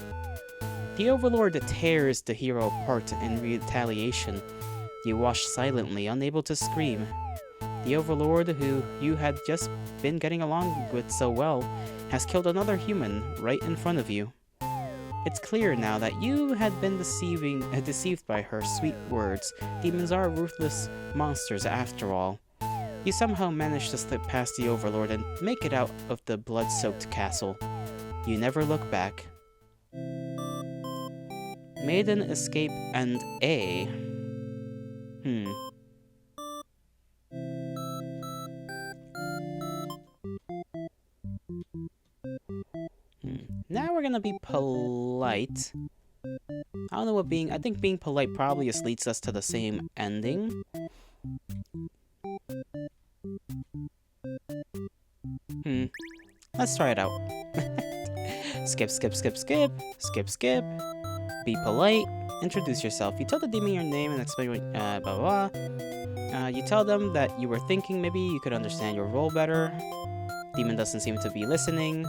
The Overlord tears the hero apart in retaliation. You watch silently, unable to scream. The Overlord, who you had just been getting along with so well, has killed another human right in front of you. It's clear now that you had been deceived by her sweet words. Demons are ruthless monsters after all. You somehow managed to slip past the Overlord and make it out of the blood-soaked castle. You never look back. Maiden escape and A. Now we're gonna be polite. I don't know what I think being polite probably just leads us to the same ending. Let's try it out. Skip, skip, skip, skip. Skip, skip. Be polite. Introduce yourself. You tell the demon your name and explain what, blah, blah. You tell them that you were thinking maybe you could understand your role better. Demon doesn't seem to be listening.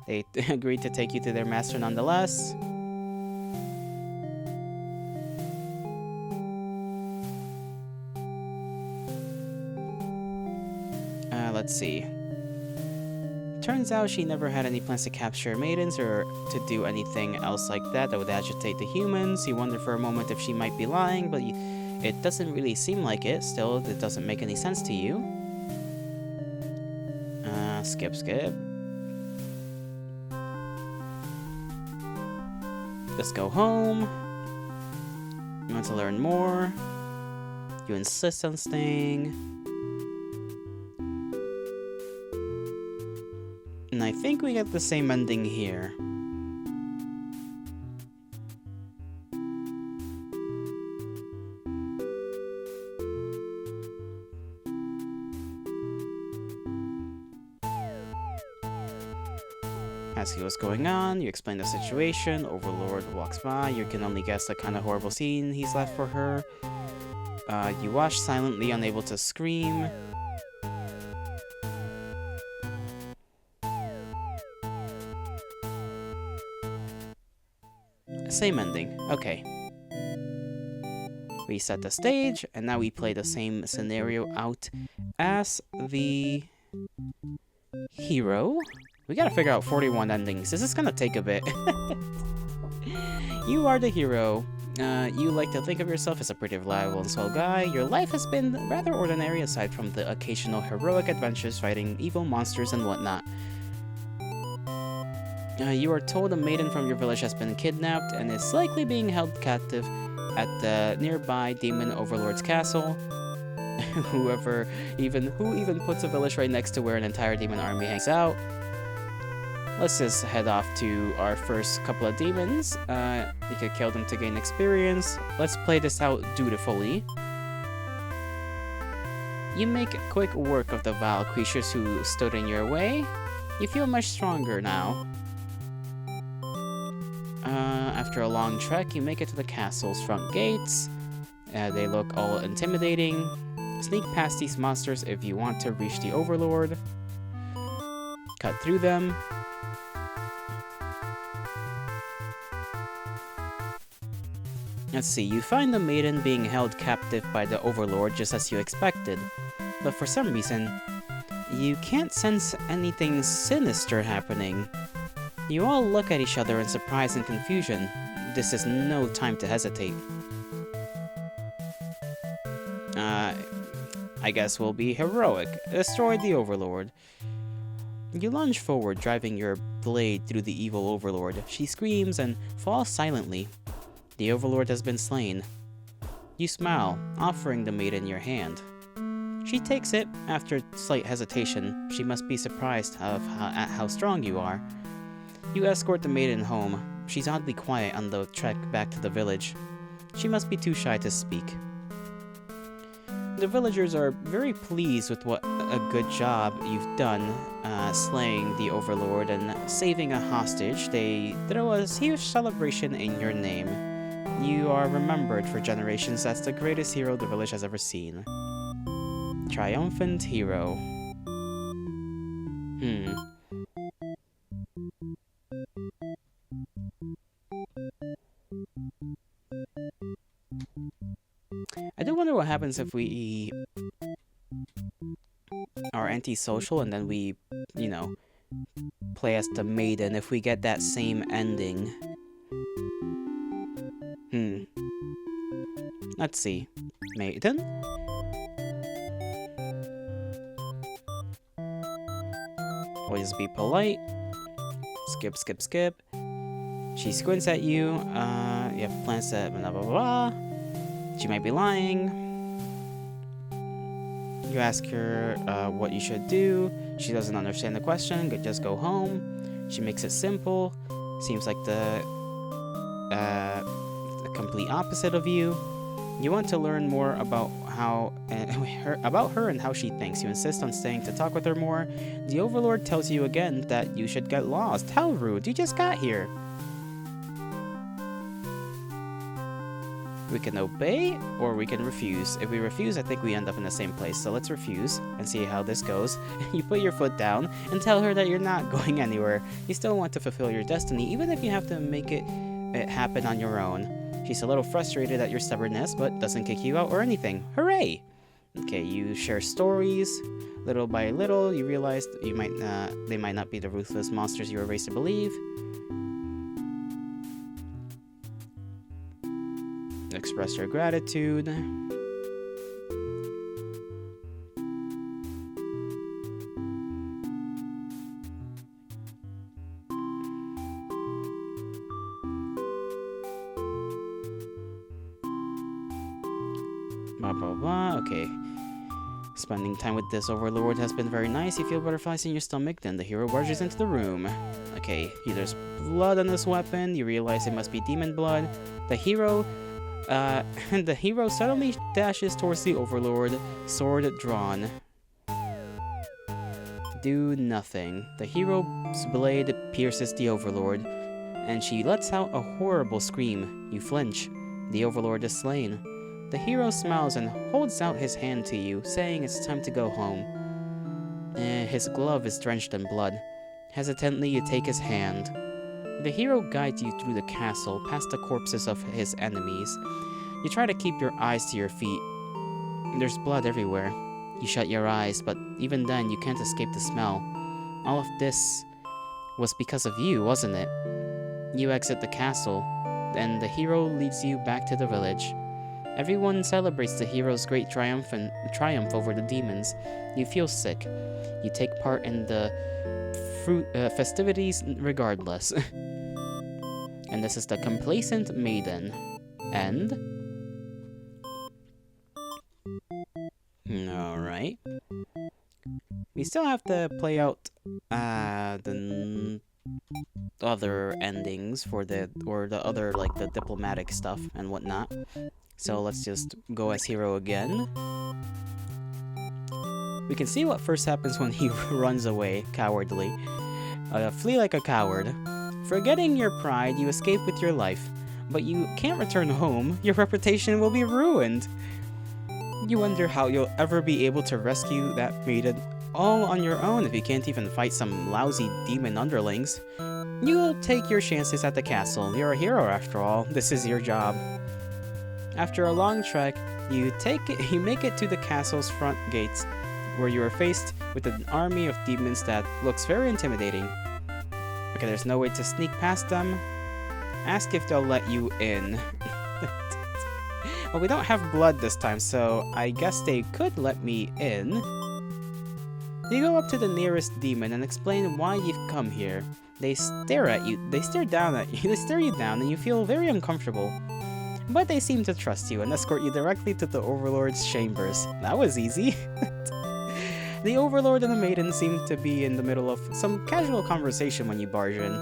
They agreed to take you to their master nonetheless. Let's see. Turns out she never had any plans to capture maidens or to do anything else like that would agitate the humans. You wonder for a moment if she might be lying, but it doesn't really seem like it. Still, it doesn't make any sense to you. Skip, skip. Let's go home. You want to learn more. You insist on staying. And I think we get the same ending here. Ask you what's going on, you explain the situation, Overlord walks by, you can only guess the kind of horrible scene he's left for her. You watch silently, unable to scream. Same ending, okay. We set the stage, and now we play the same scenario out as the hero. We gotta figure out 41 endings. This is gonna take a bit. You are the hero. You like to think of yourself as a pretty reliable and swell guy. Your life has been rather ordinary aside from the occasional heroic adventures fighting evil monsters and whatnot. You are told a maiden from your village has been kidnapped and is likely being held captive at the nearby demon overlord's castle. Who even puts a village right next to where an entire demon army hangs out? Let's just head off to our first couple of demons. We could kill them to gain experience. Let's play this out dutifully. You make quick work of the vile creatures who stood in your way. You feel much stronger now. After a long trek, you make it to the castle's front gates. They look all intimidating. Sneak past these monsters if you want to reach the Overlord. Cut through them. Let's see, you find the maiden being held captive by the Overlord just as you expected. But for some reason, you can't sense anything sinister happening. You all look at each other in surprise and confusion. This is no time to hesitate. I guess we'll be heroic. Destroy the Overlord. You lunge forward, driving your blade through the evil Overlord. She screams and falls silently. The Overlord has been slain. You smile, offering the maiden your hand. She takes it after slight hesitation. She must be surprised at how strong you are. You escort the maiden home. She's oddly quiet on the trek back to the village. She must be too shy to speak. The villagers are very pleased with what a good job you've done slaying the Overlord and saving a hostage. They throw a huge celebration in your name. You are remembered for generations as the greatest hero the village has ever seen. Triumphant hero. I do wonder what happens if we are antisocial and then we, play as the maiden, if we get that same ending. Let's see. Maiden? Always be polite. Skip, skip, skip. She squints at you. You have plans to blah blah blah. She might be lying. You ask her what you should do. She doesn't understand the question. Just go home. She makes it simple. Seems like the complete opposite of you. You want to learn more about her and how she thinks. You insist on staying to talk with her more. The Overlord tells you again that you should get lost. How rude! You just got here. We can obey, or we can refuse. If we refuse, I think we end up in the same place. So let's refuse and see how this goes. You put your foot down and tell her that you're not going anywhere. You still want to fulfill your destiny, even if you have to make it happen on your own. She's a little frustrated at your stubbornness, but doesn't kick you out or anything. Hooray! Okay, you share stories. Little by little, you realize they might not be the ruthless monsters you were raised to believe. Express your gratitude. Blah blah blah. Okay. Spending time with this Overlord has been very nice. You feel butterflies in your stomach, then the hero rushes into the room. Okay, there's blood on this weapon. You realize it must be demon blood. The hero suddenly dashes towards the Overlord, sword drawn. Do nothing. The hero's blade pierces the Overlord, and she lets out a horrible scream. You flinch. The Overlord is slain. The hero smiles and holds out his hand to you, saying it's time to go home. His glove is drenched in blood. Hesitantly, you take his hand. The hero guides you through the castle, past the corpses of his enemies. You try to keep your eyes to your feet. There's blood everywhere. You shut your eyes, but even then, you can't escape the smell. All of this was because of you, wasn't it? You exit the castle, and the hero leads you back to the village. Everyone celebrates the hero's great triumph over the demons. You feel sick. You take part in the festivities regardless. And this is the Complacent Maiden. End. Alright. We still have to play out the other endings for the other, like, the diplomatic stuff and whatnot. So let's just go as hero again. We can see what first happens when he runs away, cowardly. Flee like a coward. Forgetting your pride, you escape with your life. But you can't return home. Your reputation will be ruined. You wonder how you'll ever be able to rescue that maiden all on your own if you can't even fight some lousy demon underlings. You'll take your chances at the castle. You're a hero after all. This is your job. After a long trek, you make it to the castle's front gates, where you are faced with an army of demons that looks very intimidating. Okay, there's no way to sneak past them. Ask if they'll let you in. Well, we don't have blood this time, so I guess they could let me in. You go up to the nearest demon and explain why you've come here. They stare at you. They stare down at you. They stare you down, and you feel very uncomfortable. But they seem to trust you and escort you directly to the Overlord's chambers. That was easy. The Overlord and the maiden seem to be in the middle of some casual conversation when you barge in.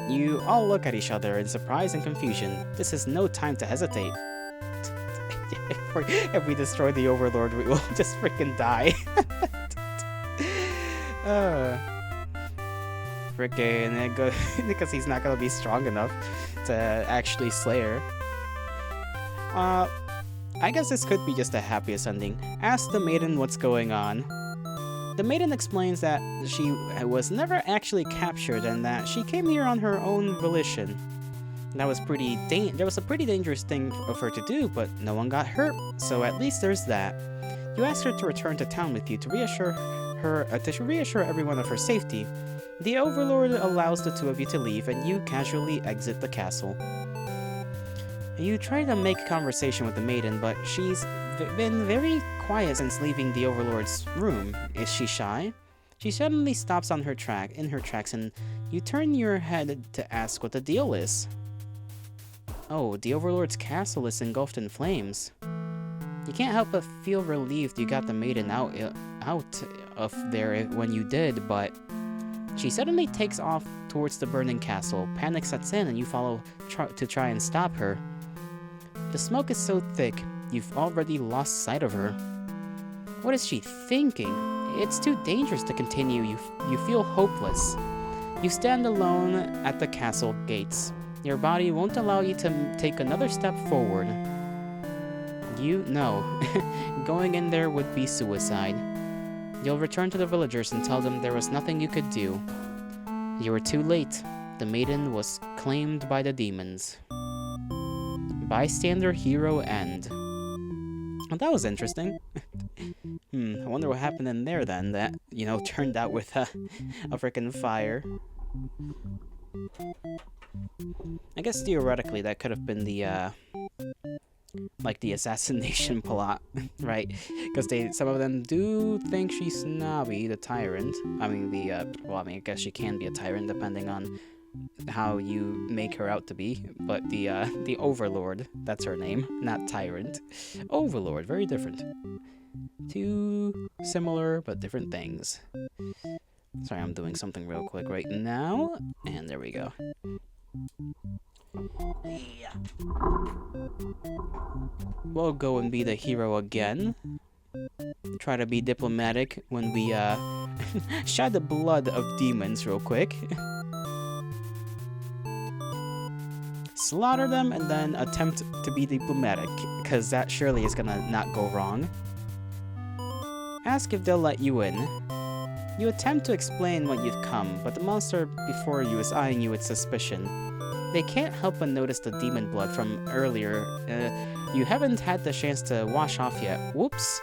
You all look at each other in surprise and confusion. This is no time to hesitate. If we destroy the Overlord, we will just freaking die. Because he's not gonna be strong enough to actually slay her. I guess this could be just the happiest ending. Ask the maiden what's going on. The maiden explains that she was never actually captured and that she came here on her own volition. That was a pretty dangerous thing of her to do, but no one got hurt, so at least there's that. You ask her to return to town with you to reassure everyone of her safety. The Overlord allows the two of you to leave, and you casually exit the castle. You try to make conversation with the maiden, but she's been very quiet since leaving the Overlord's room. Is she shy? She suddenly stops in her tracks, and you turn your head to ask what the deal is. Oh, the Overlord's castle is engulfed in flames. You can't help but feel relieved you got the maiden out of there when you did, but she suddenly takes off towards the burning castle. Panic sets in, and you follow to try and stop her. The smoke is so thick, you've already lost sight of her. What is she thinking? It's too dangerous to continue. You feel hopeless. You stand alone at the castle gates. Your body won't allow you to take another step forward. You know, going in there would be suicide. You'll return to the villagers and tell them there was nothing you could do. You were too late. The maiden was claimed by the demons. Bystander hero end. Well, that was interesting. I wonder what happened in there then that, turned out with a freaking fire. I guess theoretically that could have been the the assassination plot, right? Because some of them do think she's Navi, the tyrant. I guess she can be a tyrant depending on how you make her out to be. But the Overlord, that's her name, not tyrant. Overlord, very different. Two similar but different things. Sorry, I'm doing something real quick right now, and there we go. Yeah. We'll go and be the hero again. Try to be diplomatic when we shed the blood of demons real quick. Slaughter them and then attempt to be diplomatic, because that surely is gonna not go wrong. Ask if they'll let you in. You attempt to explain what you've come, but the monster before you is eyeing you with suspicion. They can't help but notice the demon blood from earlier. You haven't had the chance to wash off yet. Whoops.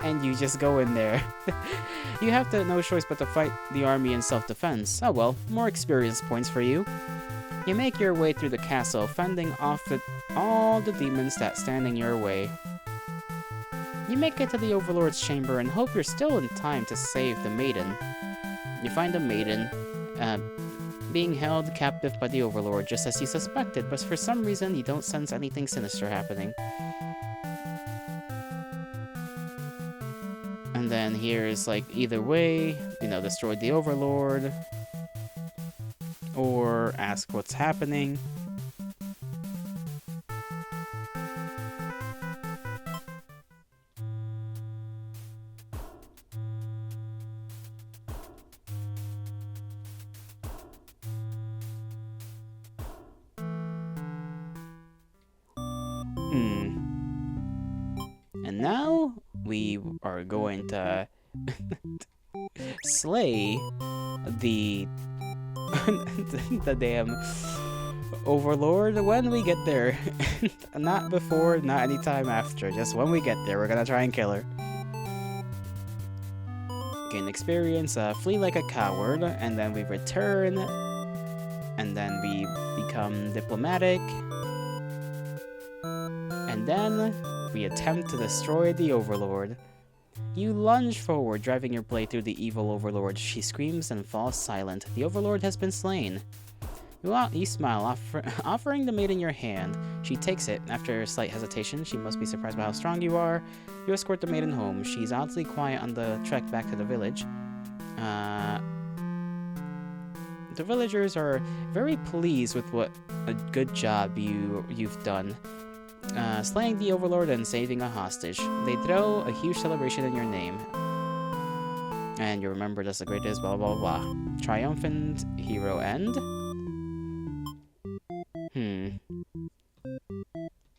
And you just go in there. You have no choice but to fight the army in self-defense. Oh well, more experience points for you. You make your way through the castle, fending off all the demons that stand in your way. You make it to the Overlord's chamber and hope you're still in time to save the maiden. You find the maiden being held captive by the Overlord, just as you suspected, but for some reason you don't sense anything sinister happening. And then here's either way, destroy the Overlord, or ask what's happening. And now we are going to slay the the damn Overlord when we get there. Not before, not anytime after. Just when we get there, we're gonna try and kill her. Gain experience, flee like a coward, and then we return, and then we become diplomatic, and then we attempt to destroy the Overlord. You lunge forward, driving your blade through the evil Overlord. She screams and falls silent. The Overlord has been slain. You smile, offering the maiden your hand. She takes it. After a slight hesitation, she must be surprised by how strong you are. You escort the maiden home. She's oddly quiet on the trek back to the village. The villagers are very pleased with what a good job you've done. Slaying the Overlord and saving a hostage. They throw a huge celebration in your name. And you're remembered as the greatest, blah blah blah. Triumphant hero end.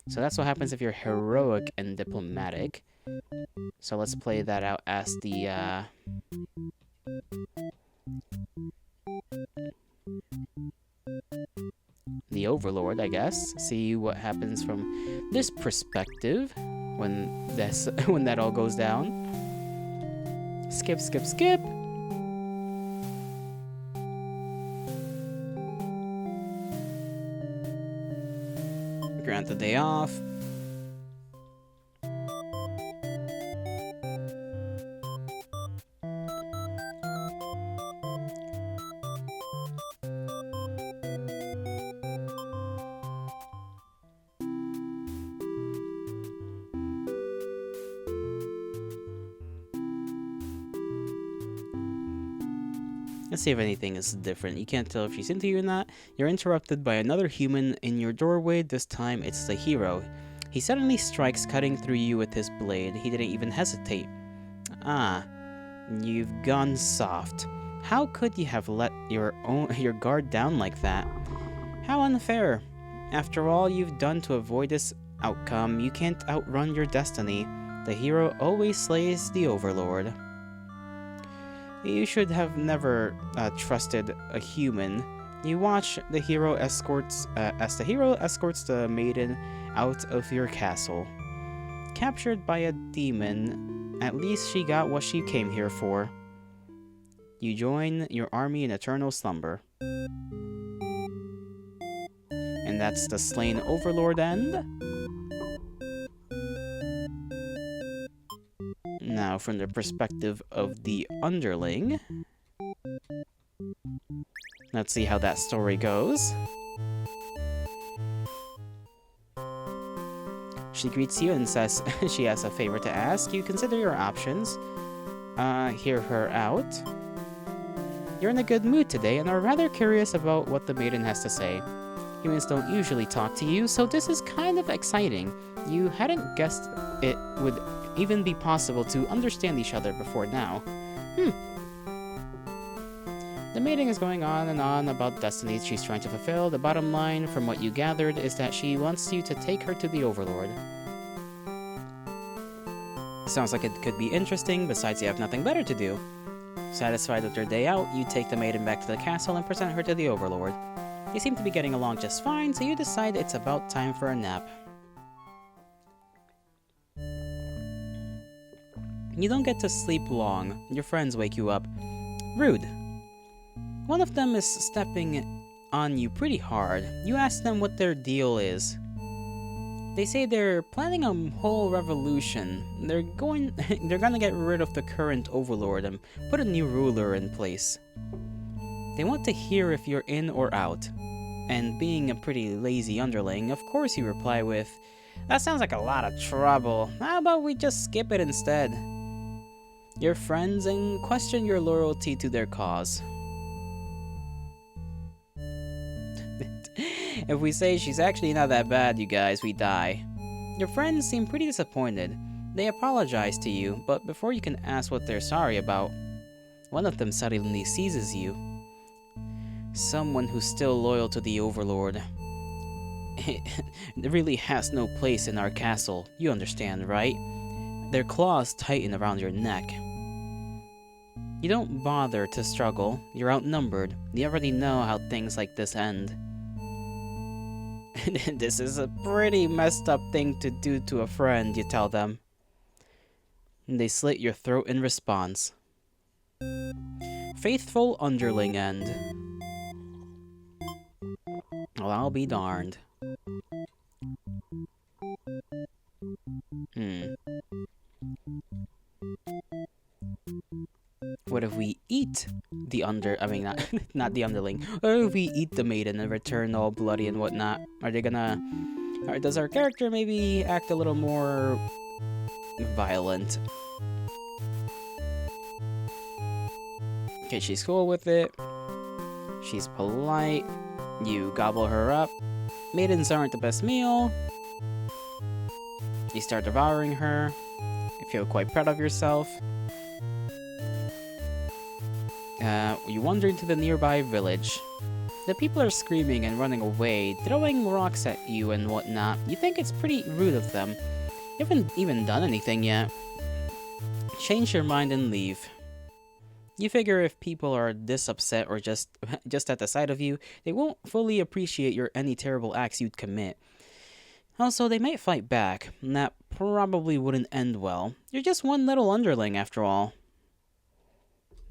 So that's what happens if you're heroic and diplomatic. So let's play that out as the Overlord, I guess. See what happens from this perspective when that all goes down. Skip, skip, skip. Grant the day off. Let's see if anything is different. You can't tell if she's into you or not. You're interrupted by another human in your doorway. This time, it's the hero. He suddenly strikes, cutting through you with his blade. He didn't even hesitate. Ah, you've gone soft. How could you have let your guard down like that? How unfair. After all you've done to avoid this outcome, you can't outrun your destiny. The hero always slays the overlord. You should have never trusted a human. You watch the hero escorts as the hero escorts the maiden out of your castle. Captured by a demon, at least she got what she came here for. You join your army in eternal slumber. And that's the slain overlord end. Now, from the perspective of the underling, let's see how that story goes. She greets you and says she has a favor to ask. You consider your options. Hear her out. You're in a good mood today and are rather curious about what the maiden has to say. Humans don't usually talk to you, so this is kind of exciting. You hadn't guessed it would even be possible to understand each other before now. The maiden is going on and on about destinies she's trying to fulfill. The bottom line, from what you gathered, is that she wants you to take her to the Overlord. Sounds like it could be interesting, besides you have nothing better to do. Satisfied with your day out, you take the maiden back to the castle and present her to the Overlord. You seem to be getting along just fine, so you decide it's about time for a nap. You don't get to sleep long. Your friends wake you up. Rude. One of them is stepping on you pretty hard. You ask them what their deal is. They say they're planning a whole revolution. They're gonna get rid of the current overlord and put a new ruler in place. They want to hear if you're in or out. And being a pretty lazy underling, of course you reply with, "That sounds like a lot of trouble. How about we just skip it instead?" Your friends and question your loyalty to their cause. If we say she's actually not that bad, you guys, we die. Your friends seem pretty disappointed. They apologize to you, but before you can ask what they're sorry about, one of them suddenly seizes you. Someone who's still loyal to the Overlord. It really has no place in our castle, you understand, right? Their claws tighten around your neck. You don't bother to struggle. You're outnumbered. You already know how things like this end. This is a pretty messed up thing to do to a friend, you tell them. And they slit your throat in response. Faithful underling end. Well, I'll be darned. What if we eat the not the underling. What if we eat the maiden and return all bloody and whatnot? Are they gonna... Or does our character maybe act a little more violent? Okay, she's cool with it. She's polite. You gobble her up. Maidens aren't the best meal. You start devouring her. You feel quite proud of yourself. You wander into the nearby village. The people are screaming and running away, throwing rocks at you and whatnot. You think it's pretty rude of them. You haven't even done anything yet. Change your mind and leave. You figure if people are this upset or just at the sight of you, they won't fully appreciate any terrible acts you'd commit. Also, they might fight back, and that probably wouldn't end well. You're just one little underling after all.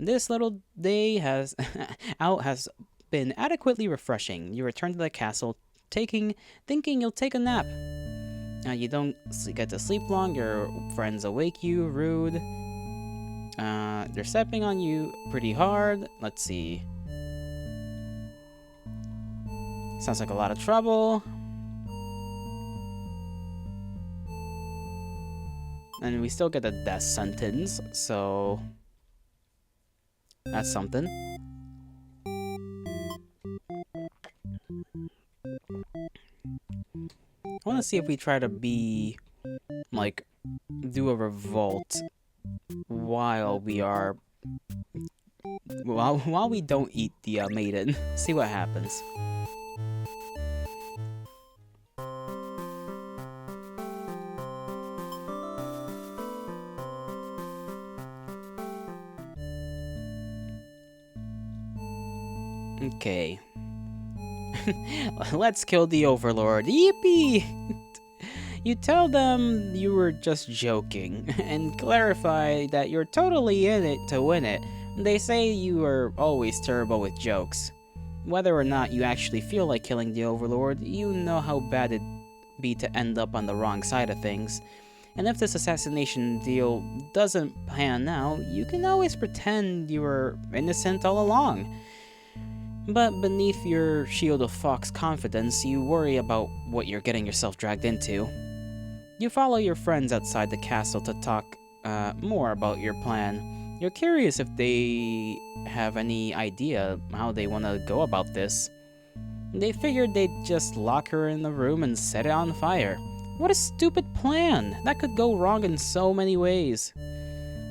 This little day has been adequately refreshing. You return to the castle thinking you'll take a nap. You don't get to sleep long, your friends awake you, rude. They're stepping on you pretty hard. Let's see. Sounds like a lot of trouble. And we still get a death sentence, so that's something. I want to see if we try to be, like, do a revolt while we are, while we don't eat the maiden. See what happens. Okay. Let's kill the Overlord. Yippee! You tell them you were just joking, and clarify that you're totally in it to win it. They say you are always terrible with jokes. Whether or not you actually feel like killing the Overlord, you know how bad it'd be to end up on the wrong side of things. And if this assassination deal doesn't pan out, you can always pretend you were innocent all along. But beneath your shield of fox confidence, you worry about what you're getting yourself dragged into. You follow your friends outside the castle to talk more about your plan. You're curious if they have any idea how they want to go about this. They figured they'd just lock her in the room and set it on fire. What a stupid plan! That could go wrong in so many ways.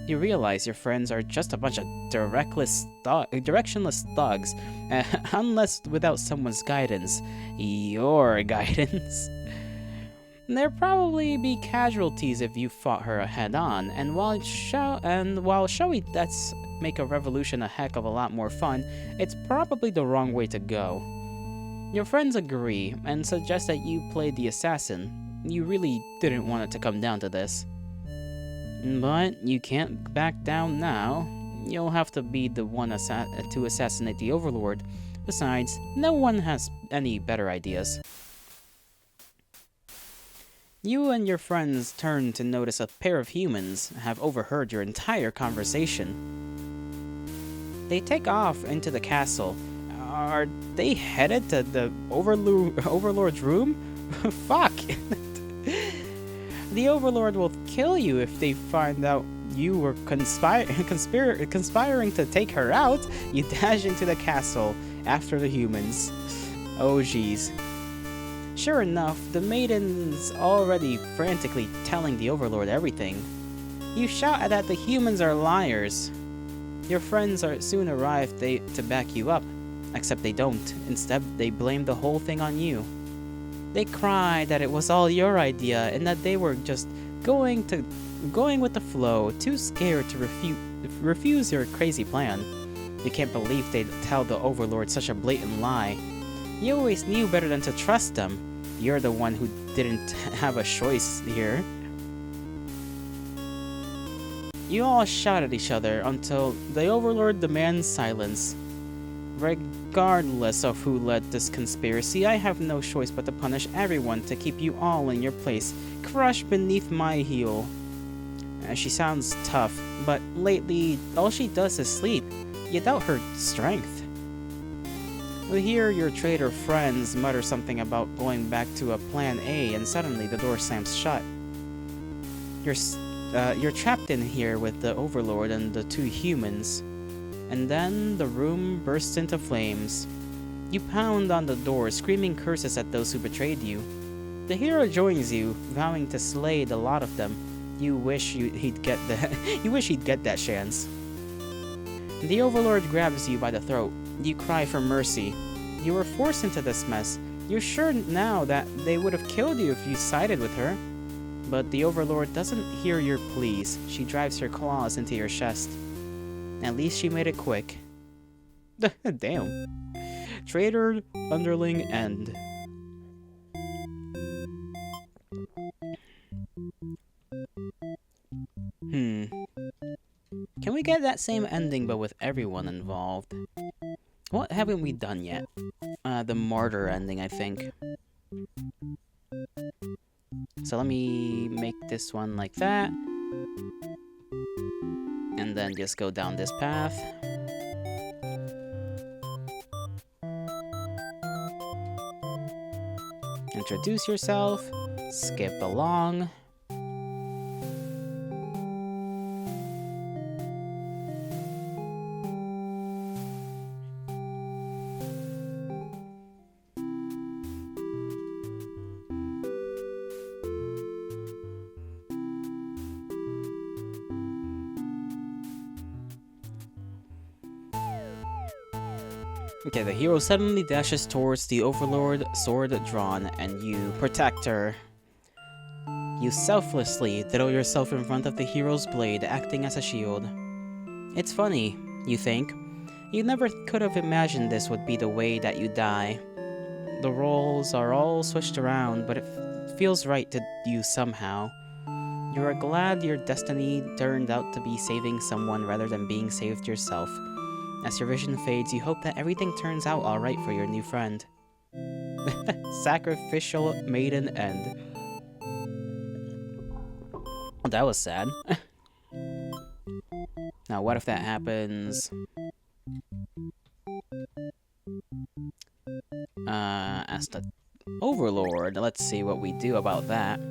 You realize your friends are just a bunch of directionless thugs, unless without someone's guidance. Your guidance. There'd probably be casualties if you fought her head-on, and while showy deaths make a revolution a heck of a lot more fun, it's probably the wrong way to go. Your friends agree, and suggest that you play the assassin. You really didn't want it to come down to this. But you can't back down now. You'll have to be the one to assassinate the Overlord. Besides, no one has any better ideas. You and your friends turn to notice a pair of humans have overheard your entire conversation. They take off into the castle. Are they headed to the Overlord's room? Fuck! The Overlord will kill you if they find out you were conspiring to take her out. You dash into the castle after the humans. Oh jeez. Sure enough, the maiden's already frantically telling the Overlord everything. You shout that the humans are liars. Your friends soon arrive to back you up, except they don't. Instead, they blame the whole thing on you. They cry that it was all your idea and that they were just going with the flow, too scared to refuse your crazy plan. You can't believe they'd tell the Overlord such a blatant lie. You always knew better than to trust them. You're the one who didn't have a choice here. You all shout at each other until the Overlord demands silence. Regardless of who led this conspiracy, I have no choice but to punish everyone to keep you all in your place, crushed beneath my heel. She sounds tough, but lately, all she does is sleep. You doubt her strength. We hear your traitor friends mutter something about going back to a plan A, and suddenly the door slams shut. You're trapped in here with the Overlord and the two humans. And then the room bursts into flames. You pound on the door, screaming curses at those who betrayed you. The hero joins you, vowing to slay the lot of them. You wish he'd get that chance. The Overlord grabs you by the throat. You cry for mercy. You were forced into this mess. You're sure now that they would have killed you if you sided with her. But the Overlord doesn't hear your pleas. She drives her claws into your chest. At least she made it quick. Damn. Traitor, underling, end. Can we get that same ending but with everyone involved? What haven't we done yet? The martyr ending, I think. So let me make this one like that. And then just go down this path. Introduce yourself. Skip along. Okay, the hero suddenly dashes towards the Overlord, sword drawn, and you protect her. You selflessly throw yourself in front of the hero's blade, acting as a shield. It's funny, you think. You never could have imagined this would be the way that you die. The roles are all switched around, but it feels right to you somehow. You are glad your destiny turned out to be saving someone rather than being saved yourself. As your vision fades, you hope that everything turns out alright for your new friend. Sacrificial maiden end. Oh, that was sad. Now, what if that happens? As the Overlord, let's see what we do about that.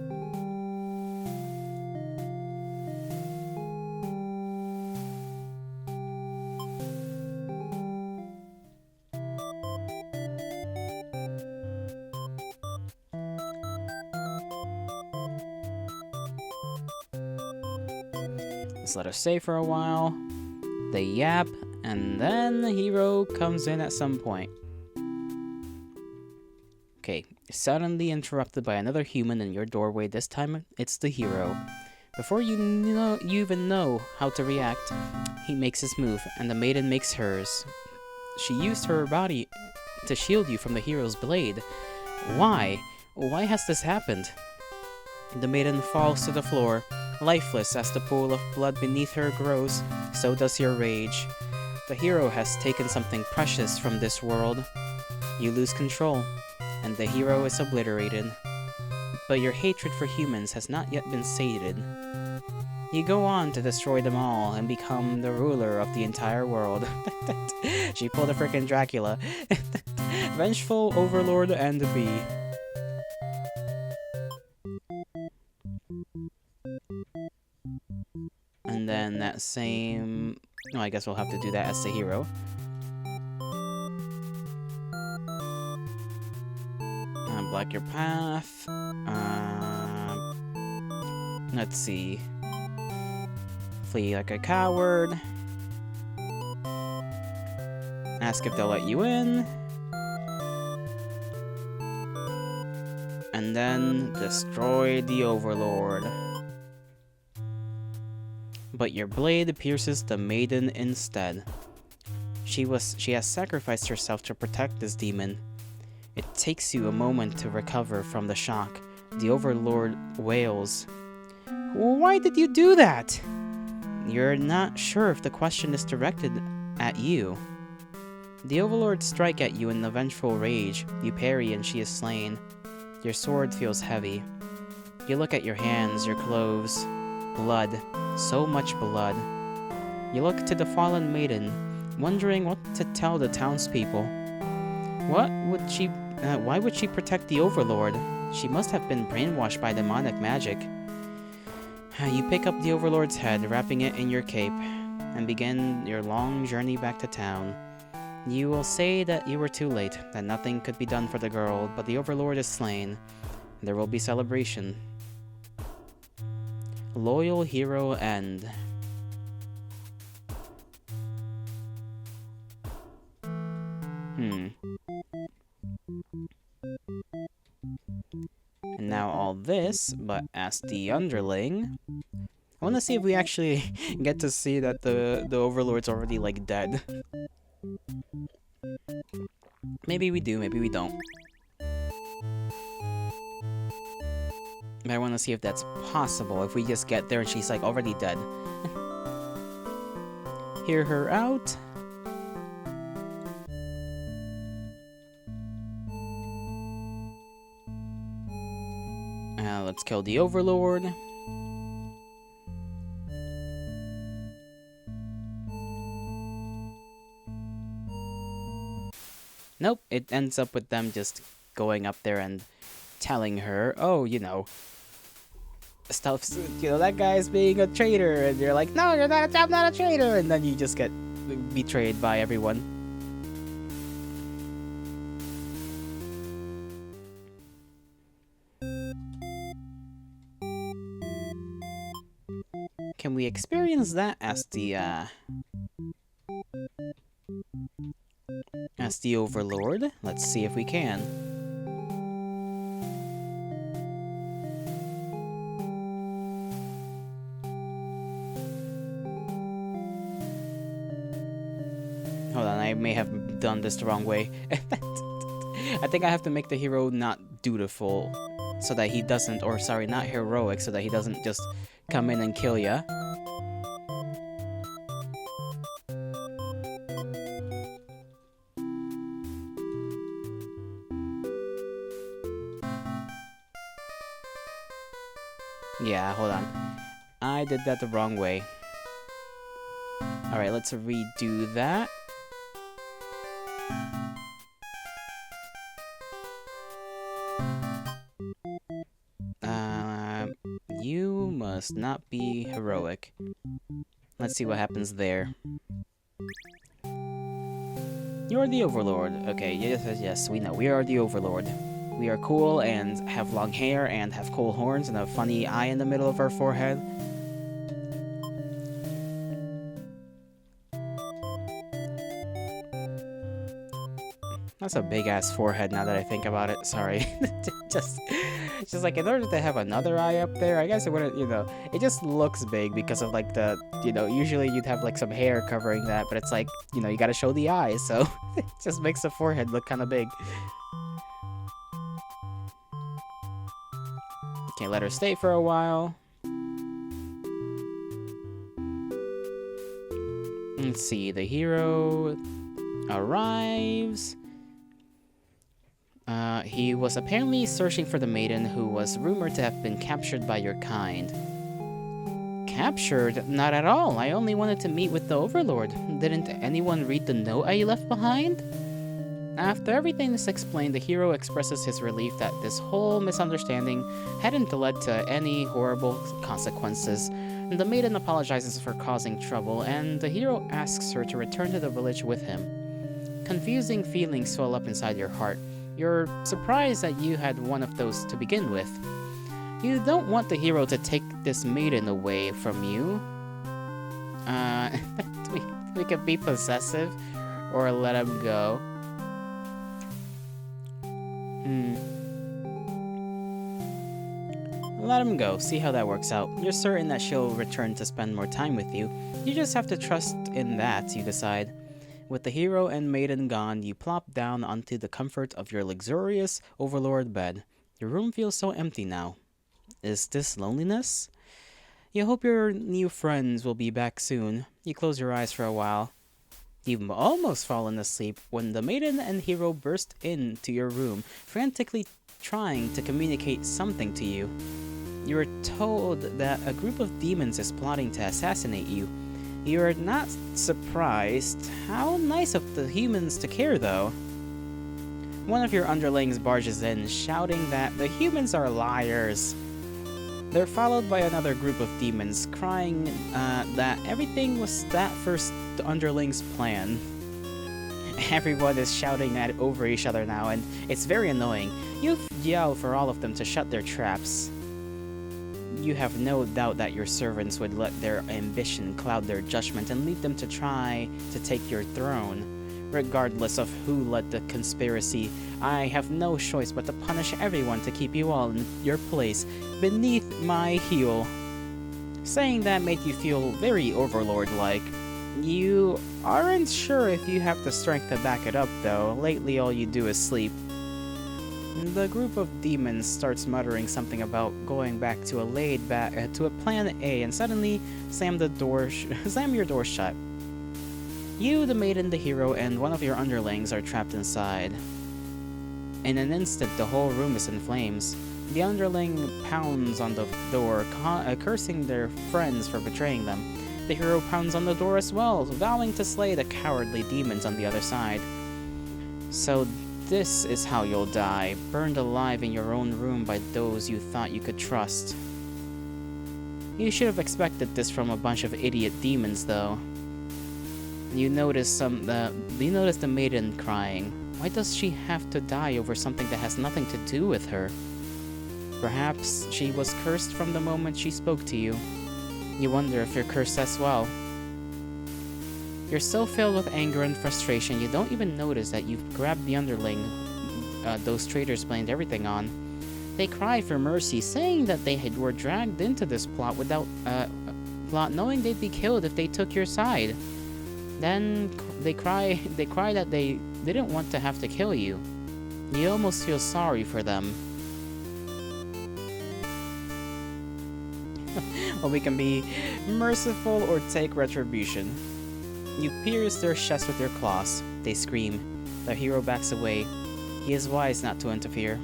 Let's let her stay for a while. They yap, and then the hero comes in at some point. Okay, suddenly interrupted by another human in your doorway. This time, it's the hero. Before you even know how to react, he makes his move, and the maiden makes hers. She used her body to shield you from the hero's blade. Why? Why has this happened? The maiden falls to the floor, lifeless as the pool of blood beneath her grows, so does your rage. The hero has taken something precious from this world. You lose control, and the hero is obliterated. But your hatred for humans has not yet been sated. You go on to destroy them all and become the ruler of the entire world. She pulled a frickin' Dracula. Vengeful Overlord and Bee. And then that same... Oh, I guess we'll have to do that as the hero. Block your path. Let's see. Flee like a coward. Ask if they'll let you in. And then destroy the Overlord. But your blade pierces the maiden instead. She has sacrificed herself to protect this demon. It takes you a moment to recover from the shock. The Overlord wails. Why did you do that? You're not sure if the question is directed at you. The Overlord strike at you in a vengeful rage. You parry and she is slain. Your sword feels heavy. You look at your hands, your clothes. Blood. So much blood. You look to the fallen maiden, wondering what to tell the townspeople. Why would she protect the Overlord? She must have been brainwashed by demonic magic. You pick up the Overlord's head, wrapping it in your cape, and begin your long journey back to town. You will say that you were too late, that nothing could be done for the girl, but the Overlord is slain. There will be celebration. Loyal hero end. And now all this, but as the underling, I want to see if we actually get to see that the Overlord's already, like, dead. Maybe we do, maybe we don't. But I want to see if that's possible, if we just get there and she's, like, already dead. Hear her out. Let's kill the Overlord. Nope, it ends up with them just going up there and telling her, oh, stuff, that guy's being a traitor, and you're like, no, I'm not a traitor, and then you just get betrayed by everyone. Can we experience that as the Overlord? Let's see if we can. Hold on, I may have done this the wrong way. I think I have to make the hero not dutiful, so that he doesn't, or sorry, not heroic, so that he doesn't just come in and kill ya. Yeah, hold on. I did that the wrong way. Alright, let's redo that. You must not be heroic. Let's see what happens there. You're the Overlord. Okay, yes, we know. We are the Overlord. We are cool and have long hair and have cool horns and a funny eye in the middle of our forehead. That's a big-ass forehead now that I think about it. Sorry. just like, in order to have another eye up there, I guess it wouldn't, it just looks big because of, like, the, usually you'd have, like, some hair covering that, but it's like, you gotta show the eyes, so it just makes the forehead look kind of big. Okay, let her stay for a while. Let's see, the hero arrives. He was apparently searching for the maiden who was rumored to have been captured by your kind. Captured? Not at all. I only wanted to meet with the Overlord. Didn't anyone read the note I left behind? After everything is explained, the hero expresses his relief that this whole misunderstanding hadn't led to any horrible consequences. The maiden apologizes for causing trouble, and the hero asks her to return to the village with him. Confusing feelings swell up inside your heart. You're surprised that you had one of those to begin with. You don't want the hero to take this maiden away from you. We could be possessive, or let him go. Let him go, see how that works out. You're certain that she'll return to spend more time with you. You just have to trust in that, you decide. With the hero and maiden gone, you plop down onto the comfort of your luxurious Overlord bed. Your room feels so empty now. Is this loneliness? You hope your new friends will be back soon. You close your eyes for a while. You've almost fallen asleep when the maiden and hero burst into your room, frantically trying to communicate something to you. You are told that a group of demons is plotting to assassinate you. You are not surprised. How nice of the humans to care, though. One of your underlings barges in, shouting that the humans are liars. They're followed by another group of demons, crying that everything was that first underling's plan. Everyone is shouting over each other now, and it's very annoying. You yell for all of them to shut their traps. You have no doubt that your servants would let their ambition cloud their judgment and lead them to try to take your throne. Regardless of who led the conspiracy, I have no choice but to punish everyone to keep you all in your place beneath my heel. Saying that made you feel very Overlord-like. You aren't sure if you have the strength to back it up, though. Lately all you do is sleep. The group of demons starts muttering something about going back to a plan A, and suddenly slam your door shut. You, the maiden, the hero, and one of your underlings are trapped inside. In an instant, the whole room is in flames. The underling pounds on the door, cursing their friends for betraying them. The hero pounds on the door as well, vowing to slay the cowardly demons on the other side. So this is how you'll die, burned alive in your own room by those you thought you could trust. You should have expected this from a bunch of idiot demons, though. You notice the maiden crying. Why does she have to die over something that has nothing to do with her? Perhaps she was cursed from the moment she spoke to you. You wonder if you're cursed as well. You're so filled with anger and frustration, you don't even notice that you've grabbed the underling those traitors blamed everything on. They cry for mercy, saying that were dragged into this plot knowing they'd be killed if they took your side. Then they cry that they didn't want to have to kill you. You almost feel sorry for them. Well, we can be merciful or take retribution. You pierce their chest with your claws. They scream. The hero backs away. He is wise not to interfere.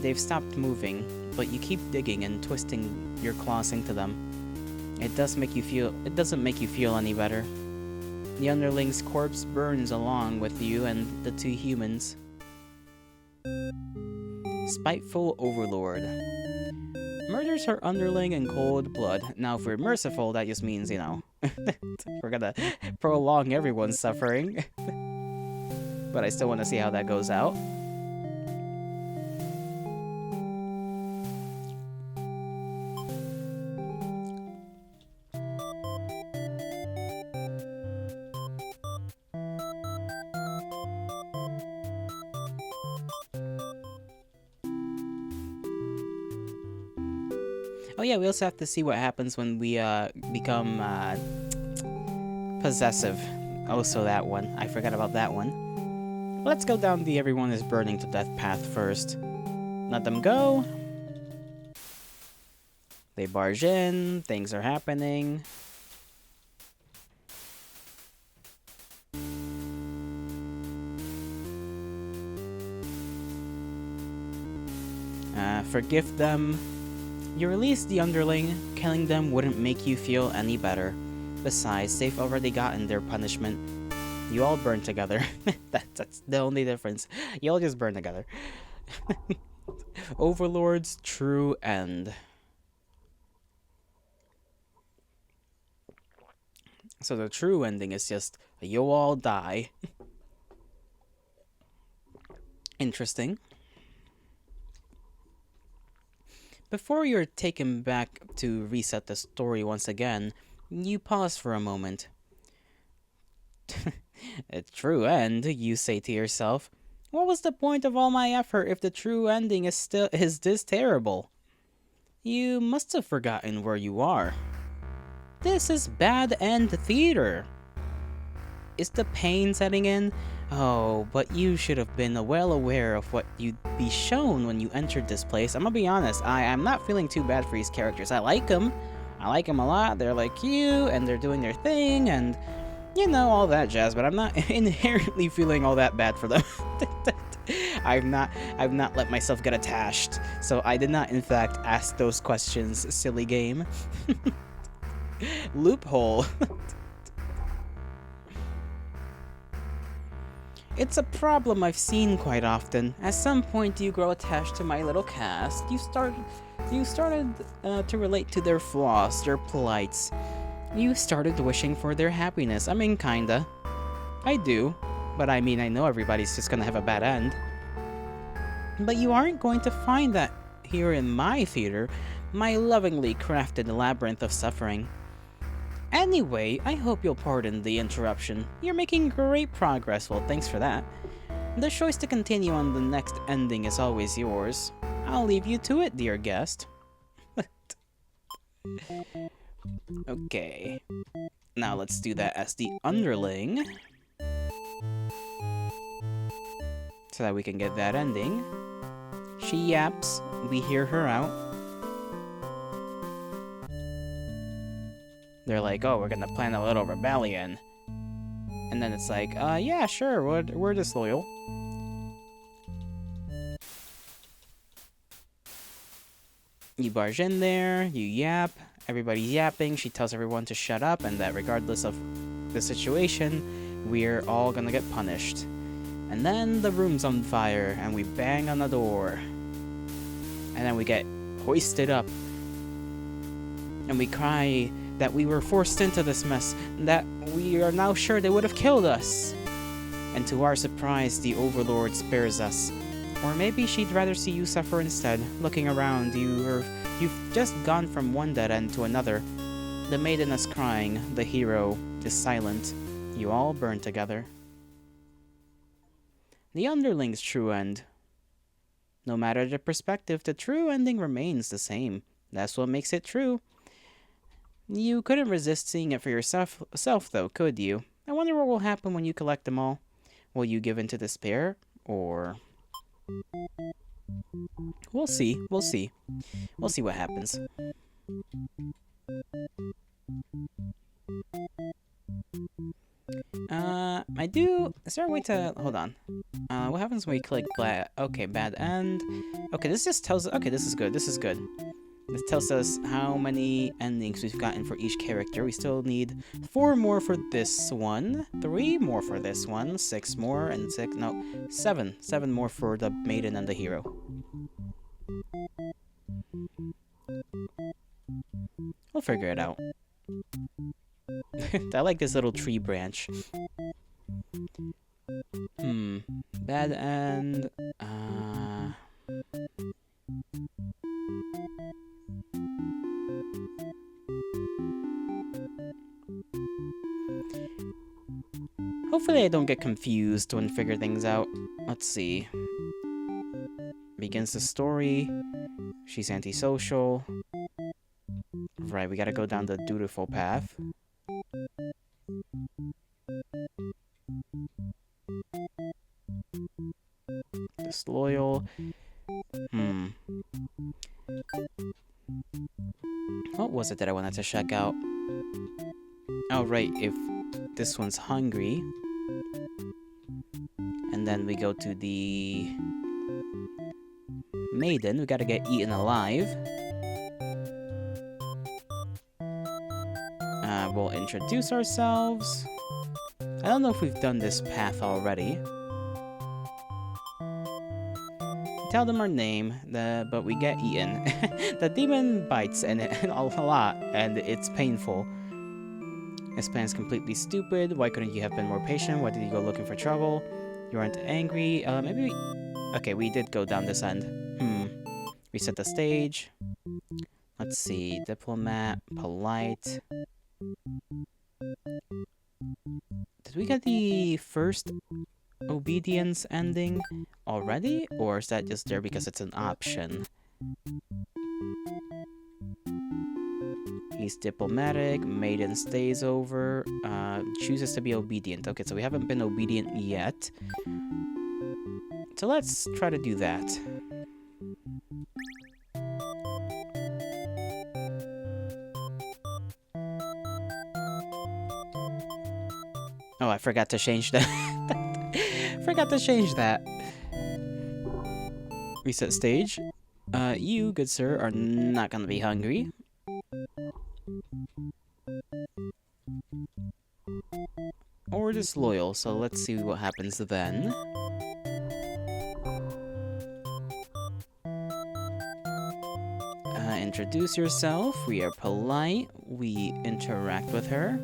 They've stopped moving, but you keep digging and twisting your claws into them. It doesn't make you feel any better. The underling's corpse burns along with you and the two humans. Spiteful Overlord. Murders her underling in cold blood. Now, if we're merciful, that just means, we're gonna prolong everyone's suffering. But I still want to see how that goes out. Oh yeah, we also have to see what happens when we become possessive. Also that one. I forgot about that one. Let's go down the everyone is burning to death path first. Let them go. They barge in. Things are happening. Forgive them. You release the underling. Killing them wouldn't make you feel any better. Besides, they've already gotten their punishment. You all burn together. That's the only difference. You all just burn together. Overlord's true end. So the true ending is just, you all die. Interesting. Before you're taken back to reset the story once again, you pause for a moment. A true end, you say to yourself. What was the point of all my effort if the true ending is this terrible? You must have forgotten where you are. This is bad end theater. Is the pain setting in? Oh, but you should have been well aware of what you'd be shown when you entered this place. I'm gonna be honest, I'm not feeling too bad for these characters. I like them. I like them a lot. They're like cute, and they're doing their thing, and all that jazz, but I'm not inherently feeling all that bad for them. I've not let myself get attached, so I did not in fact ask those questions, silly game. Loophole. It's a problem I've seen quite often. At some point you grow attached to my little cast. You started to relate to their flaws, their plights. You started wishing for their happiness. I mean, kinda. I do. But I mean, I know everybody's just gonna have a bad end. But you aren't going to find that here in my theater, my lovingly crafted labyrinth of suffering. Anyway, I hope you'll pardon the interruption. You're making great progress, well, thanks for that. The choice to continue on the next ending is always yours. I'll leave you to it, dear guest. Okay. Now let's do that as the underling. So that we can get that ending. She yaps, we hear her out. They're like, oh, we're gonna plan a little rebellion. And then it's like, yeah, sure, we're disloyal. You barge in there, you yap, everybody's yapping, she tells everyone to shut up and that regardless of the situation, we're all gonna get punished. And then the room's on fire and we bang on the door. And then we get hoisted up. And we cry that we were forced into this mess, that we are now sure they would have killed us. And to our surprise, the Overlord spares us. Or maybe she'd rather see you suffer instead. Looking around, you've just gone from one dead end to another. The maiden is crying, the hero is silent. You all burn together. The underling's true end. No matter the perspective, the true ending remains the same. That's what makes it true. You couldn't resist seeing it for yourself though, could you? I wonder what will happen when you collect them all. Will you give in to despair? Or... We'll see. We'll see what happens. Is there a way to... Hold on. What happens when we click okay, bad end. Okay, this just tells... Okay, this is good. This tells us how many endings we've gotten for each character. We still need 4 more for this one, 3 more for this one, 6 more, and 7 more for the maiden and the hero. We'll figure it out. I like this little tree branch. Bad end. Hopefully I don't get confused when figure things out. Let's see. Begins the story. She's antisocial. Right, we gotta go down the dutiful path. Disloyal. What was it that I wanted to check out? Oh, right, if this one's hungry. And then we go to the maiden. We gotta get eaten alive. We'll introduce ourselves. I don't know if we've done this path already. Tell them our name, but we get eaten. The demon bites and a lot, and it's painful. This plan's completely stupid. Why couldn't you have been more patient? Why did you go looking for trouble? You aren't angry. Maybe okay, we did go down this end. Reset the stage. Let's see. Diplomat, polite. Did we get the first obedience ending already? Or is that just there because it's an option? He's diplomatic, maiden stays over, chooses to be obedient. Okay, so we haven't been obedient yet. So let's try to do that. Oh, I forgot to change that. Forgot to change that. Reset stage. You, good sir, are not gonna be hungry. Or disloyal, so let's see what happens then. Introduce yourself. We are polite. We interact with her.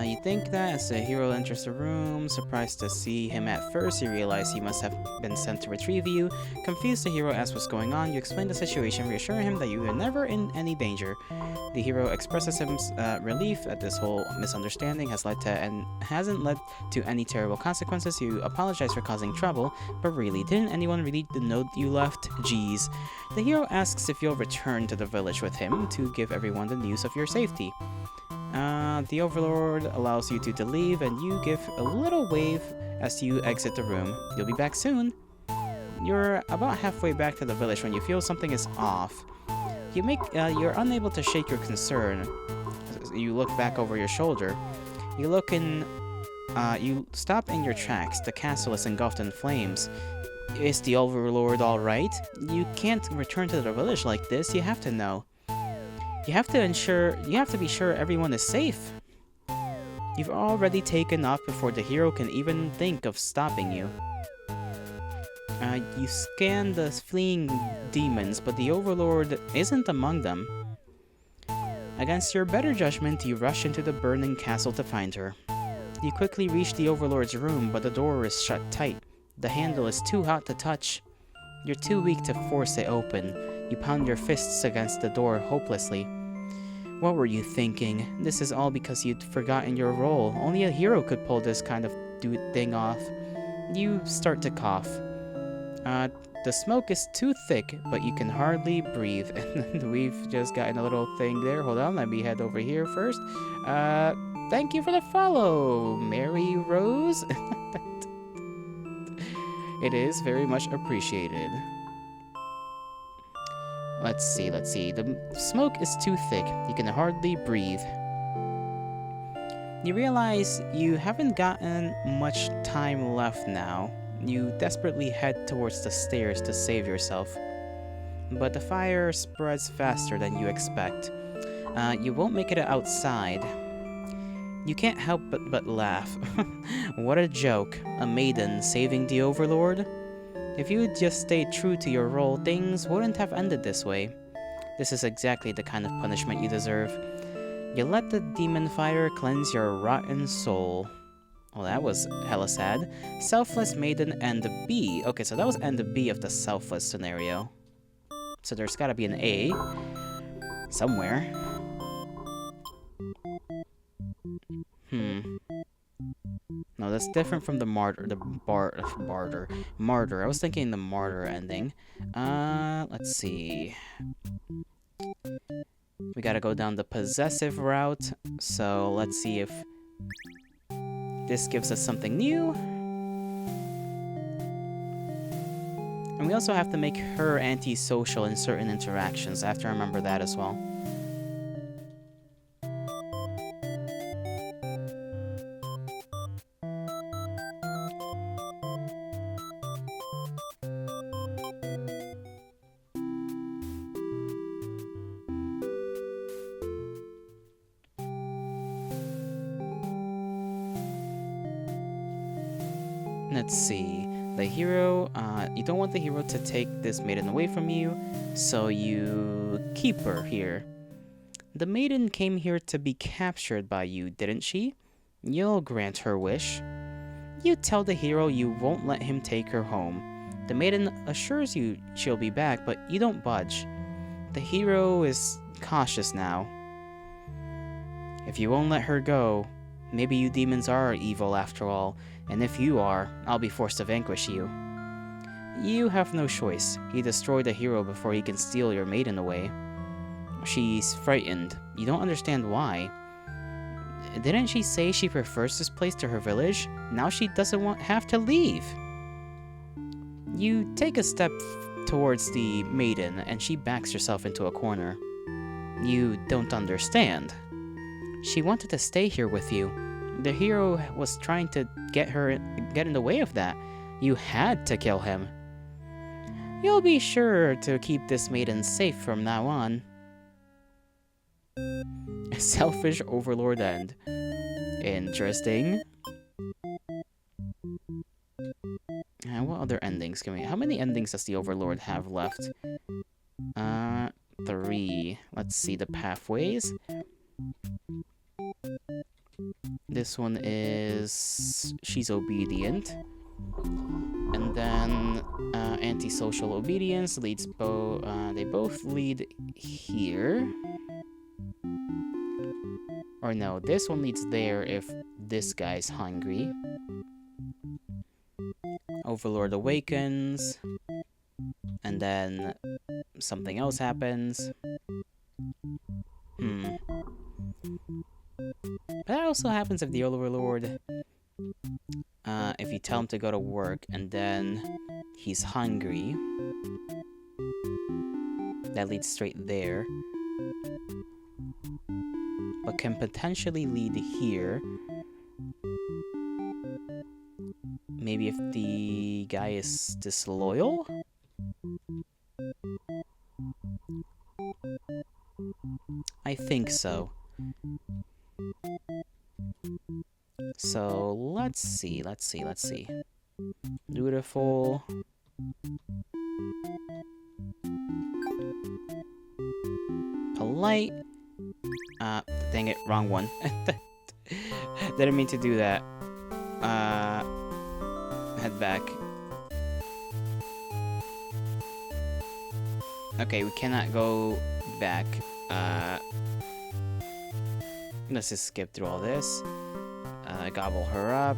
You think that as the hero enters the room, surprised to see him at first, you realize he must have been sent to retrieve you. Confused, the hero asks what's going on. You explain the situation, reassure him that you are never in any danger. The hero expresses his relief that this whole misunderstanding hasn't led to any terrible consequences. You apologize for causing trouble, but really, didn't anyone read the note you left? Jeez. The hero asks if you'll return to the village with him to give everyone the news of your safety. The Overlord allows you to leave, and you give a little wave as you exit the room. You'll be back soon. You're about halfway back to the village when you feel something is off. You're unable to shake your concern. You look back over your shoulder. You stop in your tracks. The castle is engulfed in flames. Is the Overlord alright? You can't return to the village like this. You have to know. You have to be sure everyone is safe. You've already taken off before the hero can even think of stopping you. You scan the fleeing demons, but the Overlord isn't among them. Against your better judgment, you rush into the burning castle to find her. You quickly reach the Overlord's room, but the door is shut tight. The handle is too hot to touch. You're too weak to force it open. You pound your fists against the door hopelessly. What were you thinking? This is all because you'd forgotten your role. Only a hero could pull this kind of thing off. You start to cough. The smoke is too thick, but you can hardly breathe. And we've just gotten a little thing there. Hold on, let me head over here first. Thank you for the follow, Mary Rose. It is very much appreciated. Let's see. The smoke is too thick. You can hardly breathe. You realize you haven't gotten much time left now. You desperately head towards the stairs to save yourself. But the fire spreads faster than you expect. You won't make it outside. You can't help but laugh. What a joke. A maiden saving the Overlord? If you had just stayed true to your role, things wouldn't have ended this way. This is exactly the kind of punishment you deserve. You let the demon fire cleanse your rotten soul. Well, that was hella sad. Selfless Maiden and the B. Okay, so that was and the B of the selfless scenario. So there's gotta be an A somewhere. No, that's different from the martyr. Martyr. I was thinking the martyr ending. Let's see. We gotta go down the possessive route. So let's see if this gives us something new. And we also have to make her antisocial in certain interactions. I have to remember that as well. Let's see. The hero, you don't want the hero to take this maiden away from you, so you keep her here. The maiden came here to be captured by you, didn't she? You'll grant her wish. You tell the hero you won't let him take her home. The maiden assures you she'll be back, but you don't budge. The hero is cautious now. If you won't let her go, maybe you demons are evil after all, and if you are, I'll be forced to vanquish you. You have no choice. He destroyed the hero before he can steal your maiden away. She's frightened. You don't understand why. Didn't she say she prefers this place to her village? Now she doesn't have to leave. You take a step towards the maiden, and she backs herself into a corner. You don't understand. She wanted to stay here with you. The hero was trying to get in the way of that. You had to kill him. You'll be sure to keep this maiden safe from now on. A selfish overlord end. Interesting. And what other endings can we... How many endings does the overlord have left? 3. Let's see the pathways. This one is she's obedient, and then antisocial obedience leads they both lead here, or no, this one leads there if this guy's hungry. Overlord awakens, and then something else happens. But that also happens if the Overlord, if you tell him to go to work and then he's hungry. that leads straight there. But can potentially lead here. Maybe if the guy is disloyal? I think so. So, let's see. Dutiful. Polite. Dang it, wrong one. Didn't mean to do that. Head back. Okay, we cannot go back. Let's just skip through all this. Gobble her up.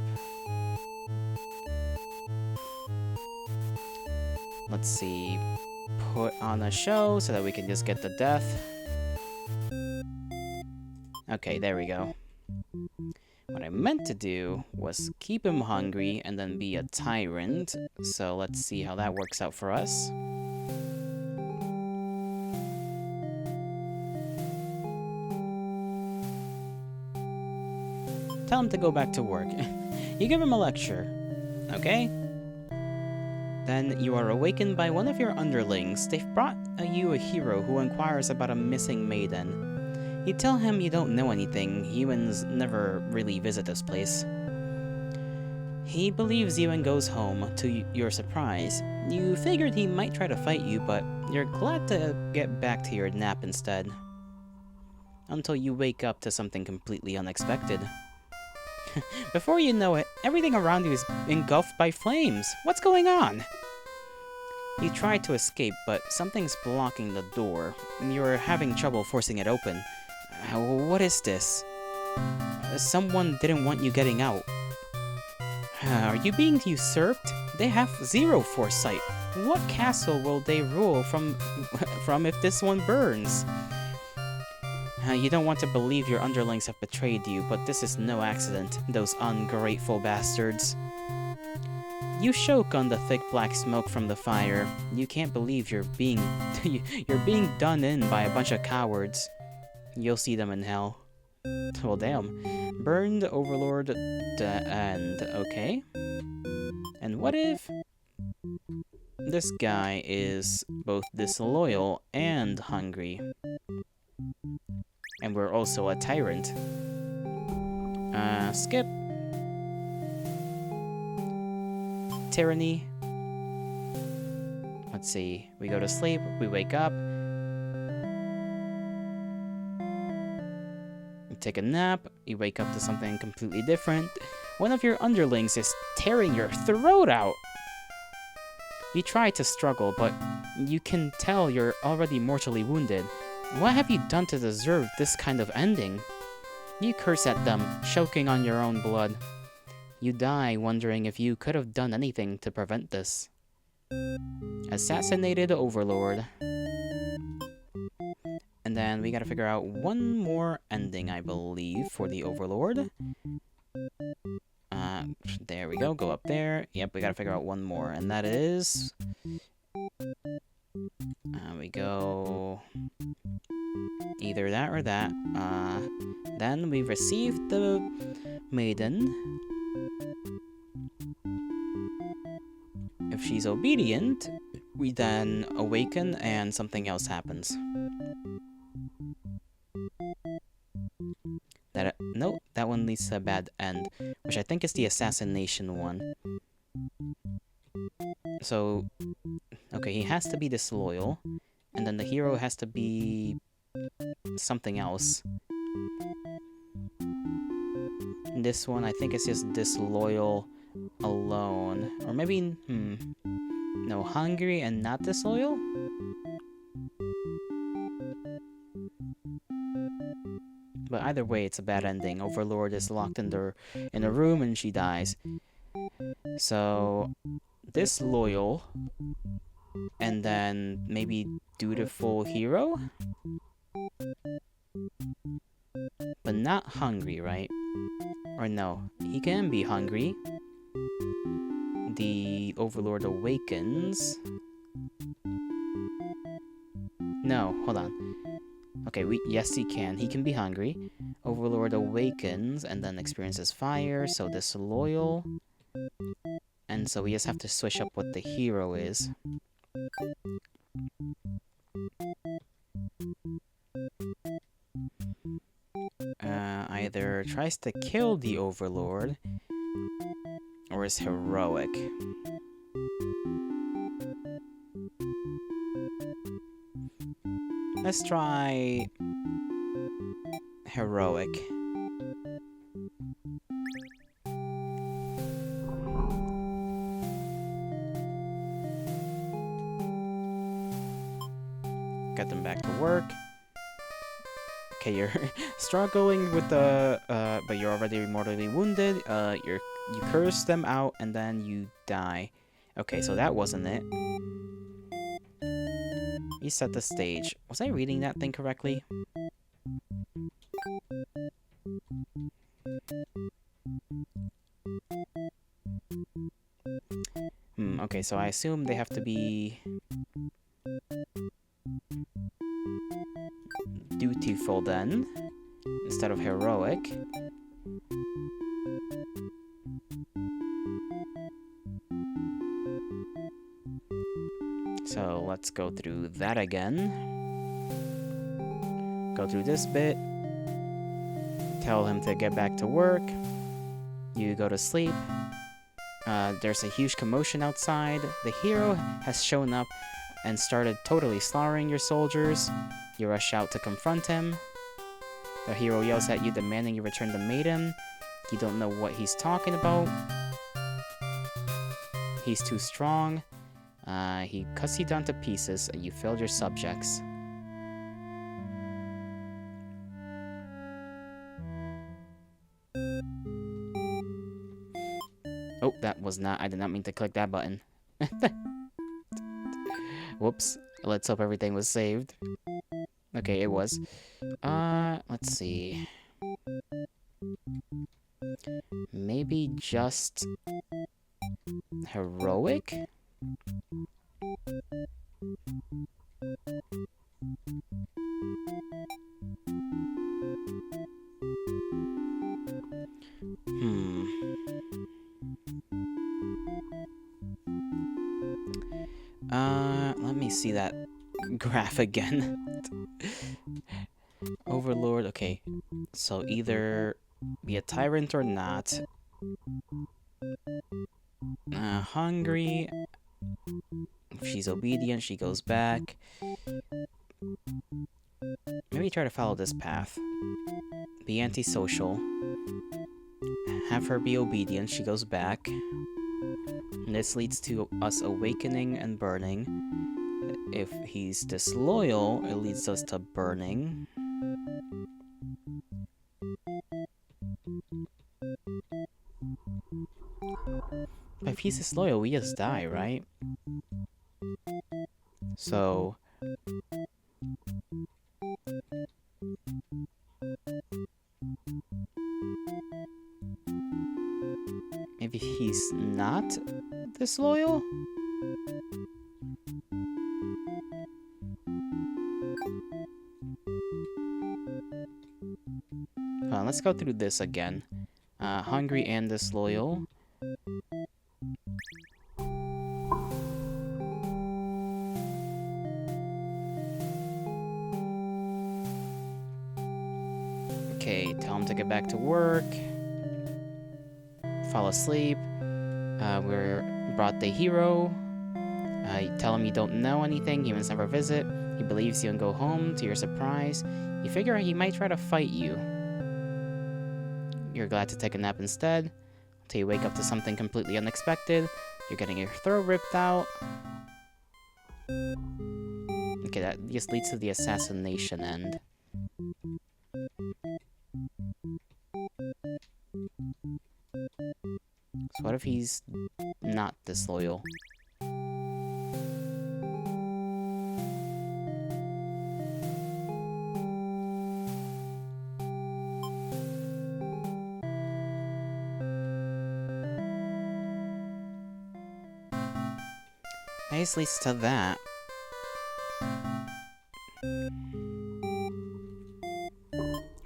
Let's see. Put on a show so that we can just get the death. Okay, there we go. What I meant to do was keep him hungry and then be a tyrant. So let's see how that works out for us. Tell him to go back to work. You give him a lecture, okay? Then you are awakened by one of your underlings. They've brought you a hero who inquires about a missing maiden. You tell him you don't know anything. Humans never really visit this place. He believes you and goes home, to your surprise. You figured he might try to fight you, but you're glad to get back to your nap instead. Until you wake up to something completely unexpected. Before you know it, everything around you is engulfed by flames. What's going on? You try to escape, but something's blocking the door. You're having trouble forcing it open. What is this? Someone didn't want you getting out. Are you being usurped? They have zero foresight. What castle will they rule from if this one burns? You don't want to believe your underlings have betrayed you, but this is no accident, those ungrateful bastards. You choke on the thick black smoke from the fire. You can't believe you're being done in by a bunch of cowards. You'll see them in hell. Well, damn. Burned Overlord the end. Okay. And what if this guy is both disloyal and hungry? And we're also a tyrant. Skip. Tyranny. Let's see. We go to sleep, we wake up. You take a nap, you wake up to something completely different. One of your underlings is tearing your throat out. You try to struggle, but you can tell you're already mortally wounded. What have you done to deserve this kind of ending? You curse at them, choking on your own blood. You die wondering if you could have done anything to prevent this. Assassinated Overlord. And then we gotta figure out one more ending, I believe, for the Overlord. There we go, go up there. Yep, we gotta figure out one more, and that is... we go... either that or that. Then we received the maiden. If she's obedient, we then awaken and something else happens. Nope, that one leads to a bad end, which I think is the assassination one. So, okay, he has to be disloyal, and then the hero has to be something else. This one, I think it's just disloyal alone. Or maybe, no, hungry and not disloyal? But either way, it's a bad ending. Overlord is locked in a room and she dies. So, disloyal, and then maybe dutiful hero? But not hungry, right? Or no, he can be hungry. The Overlord awakens. No, hold on. Okay, yes, he can. He can be hungry. Overlord awakens and then experiences fire, so disloyal. And so we just have to switch up what the hero is. Either tries to kill the Overlord or is heroic. Let's try heroic. Get them back to work. Okay, you're struggling with the, but you're already mortally wounded. You curse them out and then you die. Okay, so that wasn't it. You set the stage. Was I reading that thing correctly? Okay, so I assume they have to be dutiful then, instead of heroic. So let's go through that again. Go through this bit. Tell him to get back to work. You go to sleep. There's a huge commotion outside. The hero has shown up and started totally slaughtering your soldiers. You rush out to confront him. The hero yells at you, demanding you return the maiden. You don't know what he's talking about. He's too strong. He cuts you down to pieces, and you failed your subjects. Oh, that was not... I did not mean to click that button. Whoops. Let's hope everything was saved. Okay, it was. Let's see. Maybe just... heroic? Let me see that graph again. Overlord, okay. So either be a tyrant or not. Hungry. If she's obedient, she goes back. Maybe try to follow this path. Be antisocial. Have her be obedient, she goes back. And this leads to us awakening and burning. If he's disloyal, it leads us to burning. But if he's disloyal, we just die, right? So... maybe he's not disloyal? Let's go through this again. Hungry and disloyal. Okay, tell him to get back to work. Fall asleep. We're brought the hero. Tell him you don't know anything, humans never visit. He believes you and go home, to your surprise. You figure he might try to fight you. You're glad to take a nap instead, until you wake up to something completely unexpected. You're getting your throat ripped out. Okay, that just leads to the assassination end. So what if he's not disloyal? That just leads to that.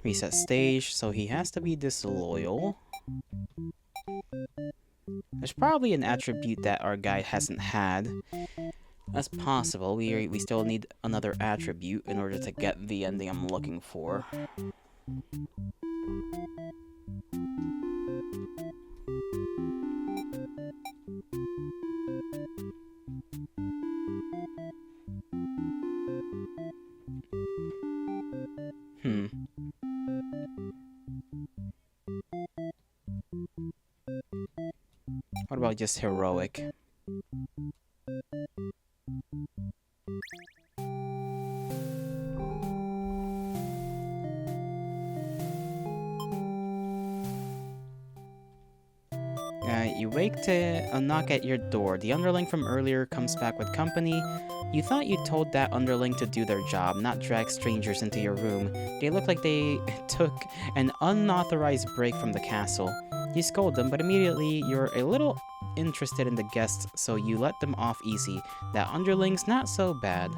Reset stage, so he has to be disloyal. There's probably an attribute that our guy hasn't had. That's possible. We still need another attribute in order to get the ending I'm looking for. Hmm. What about just heroic? You wake to a knock at your door. The underling from earlier comes back with company. You thought you told that underling to do their job, not drag strangers into your room. They look like they took an unauthorized break from the castle. You scold them, but immediately you're a little interested in the guests, so you let them off easy. That underling's not so bad.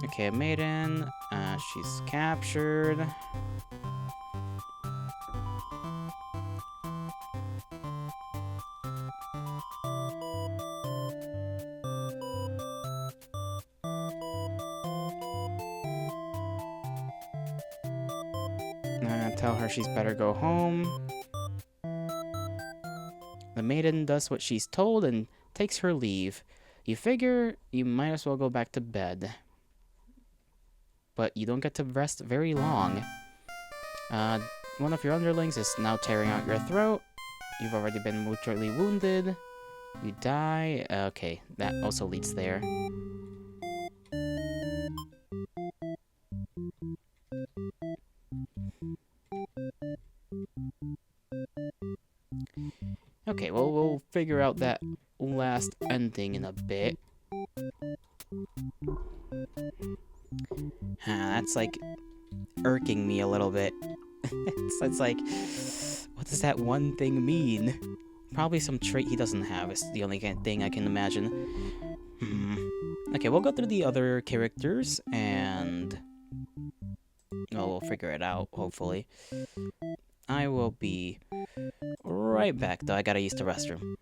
Okay, maiden. She's captured. Tell her she's better go home. The maiden does what she's told and takes her leave. You figure you might as well go back to bed. But you don't get to rest very long. One of your underlings is now tearing out your throat. You've already been mortally wounded. You die. Okay, that also leads there. Okay, well, we'll figure out that last ending in a bit. That's like irking me a little bit. it's like, what does that one thing mean? Probably some trait he doesn't have is the only thing I can imagine. Okay, we'll go through the other characters and well, we'll figure it out, hopefully. I will be right back, though. I gotta use the restroom.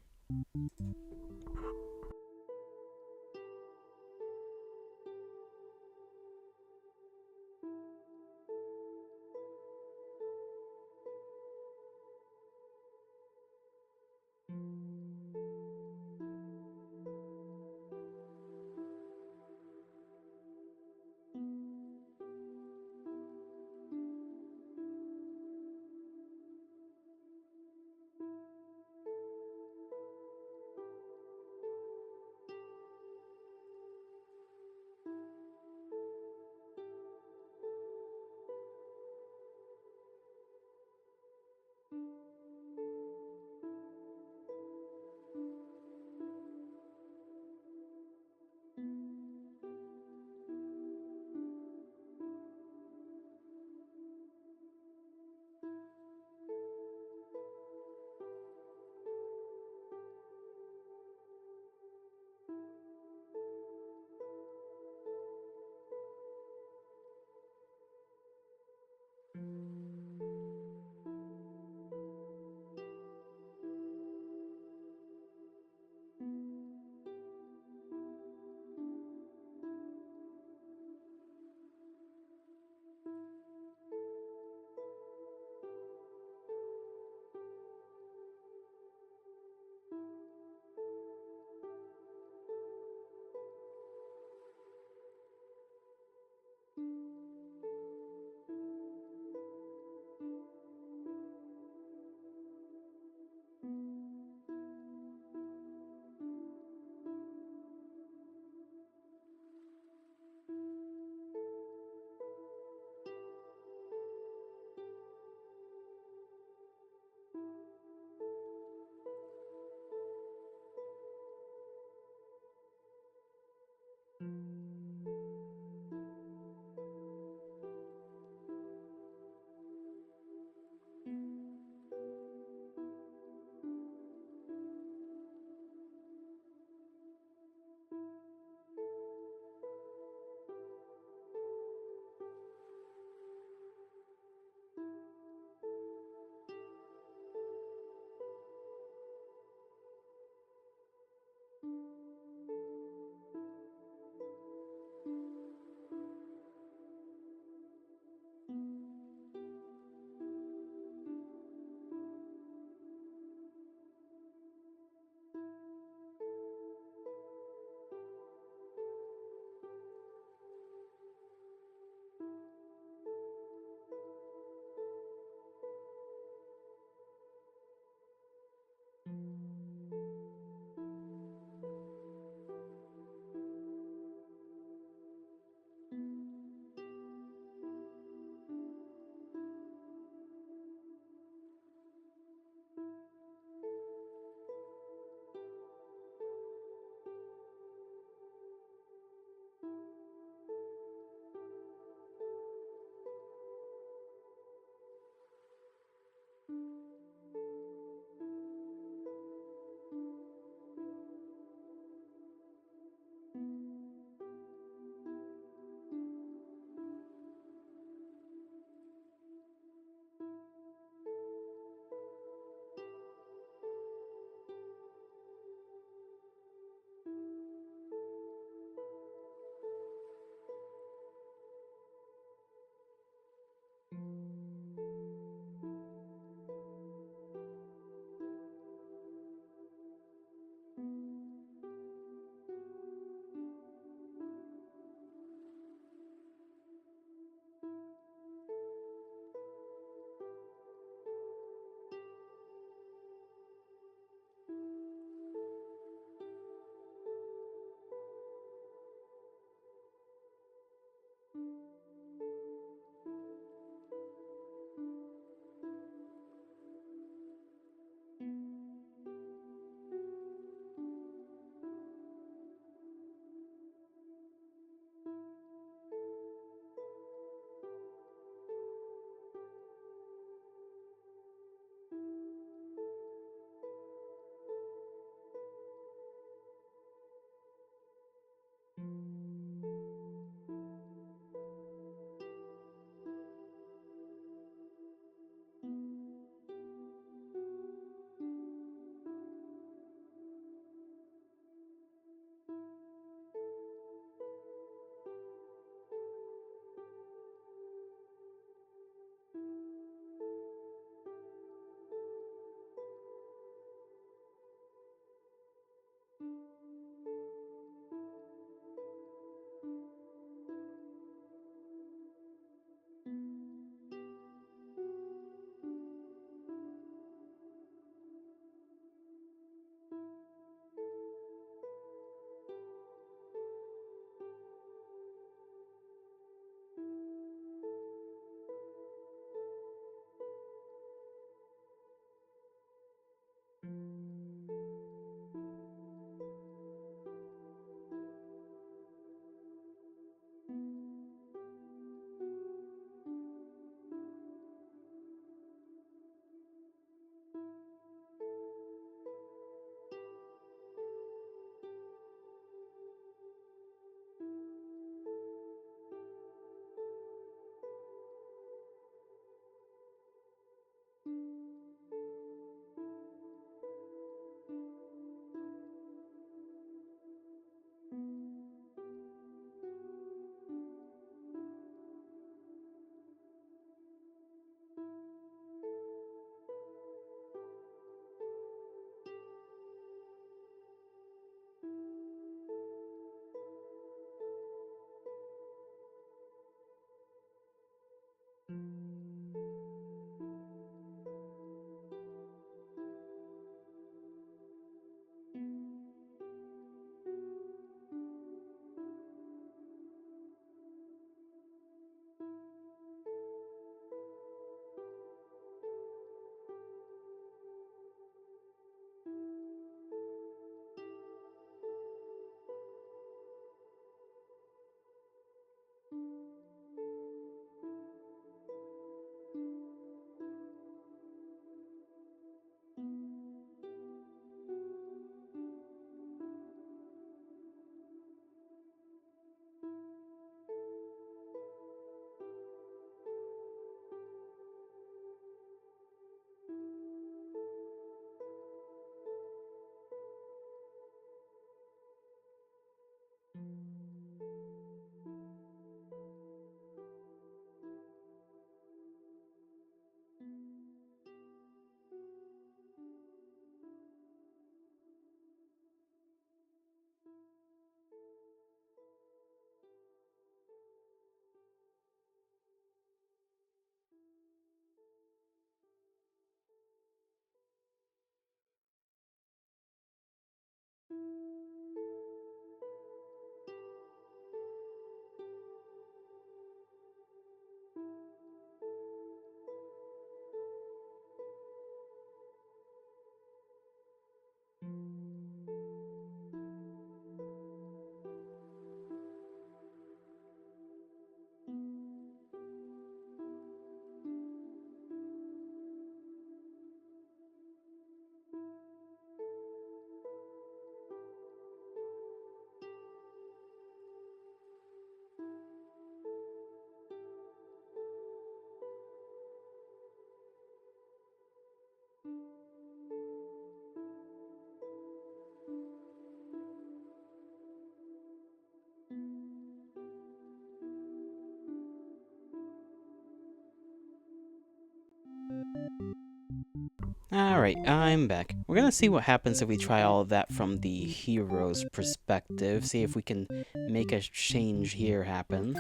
Alright, I'm back. We're gonna see what happens if we try all of that from the hero's perspective. See if we can make a change here happen.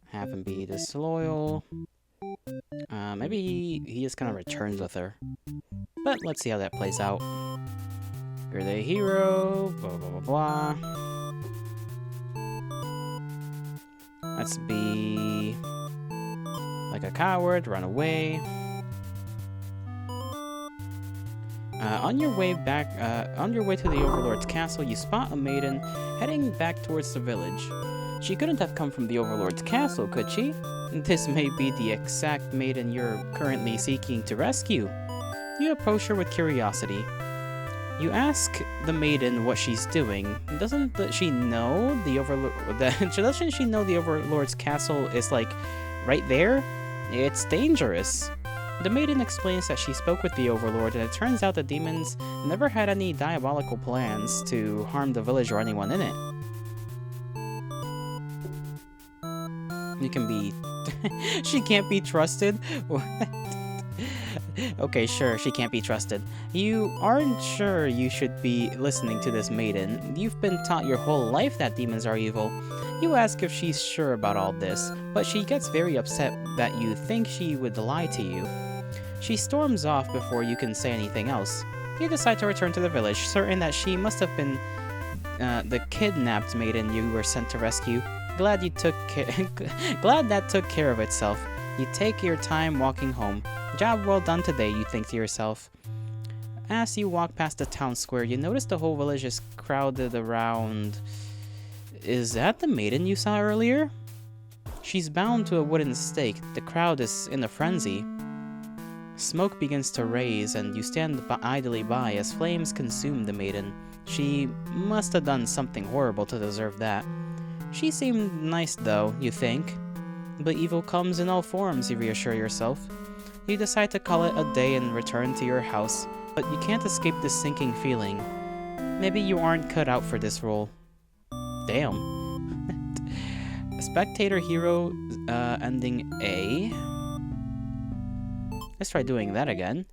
Have him be disloyal. Maybe he just kind of returns with her. But let's see how that plays out. You're the hero, blah blah blah blah. Let's be like a coward, run away. On your way to the Overlord's castle, you spot a maiden heading back towards the village. She couldn't have come from the Overlord's castle, could she? This may be the exact maiden you're currently seeking to rescue. You approach her with curiosity. You ask the maiden what she's doing. Doesn't she know the Doesn't she know the Overlord's castle is like right there? It's dangerous. The maiden explains that she spoke with the Overlord, and it turns out the demons never had any diabolical plans to harm the village or anyone in it. You can be... She can't be trusted? What? Okay, sure, she can't be trusted. You aren't sure you should be listening to this maiden. You've been taught your whole life that demons are evil. You ask if she's sure about all this, but she gets very upset that you think she would lie to you. She storms off before you can say anything else. You decide to return to the village, certain that she must have been the kidnapped maiden you were sent to rescue. Glad that took care of itself. You take your time walking home. Job well done today, you think to yourself. As you walk past the town square, you notice the whole village is crowded around... Is that the maiden you saw earlier? She's bound to a wooden stake. The crowd is in a frenzy. Smoke begins to raise, and you stand idly by as flames consume the maiden. She must have done something horrible to deserve that. She seemed nice though, you think. But evil comes in all forms, you reassure yourself. You decide to call it a day and return to your house, but you can't escape this sinking feeling. Maybe you aren't cut out for this role. Damn. Spectator hero ending A. Let's try doing that again.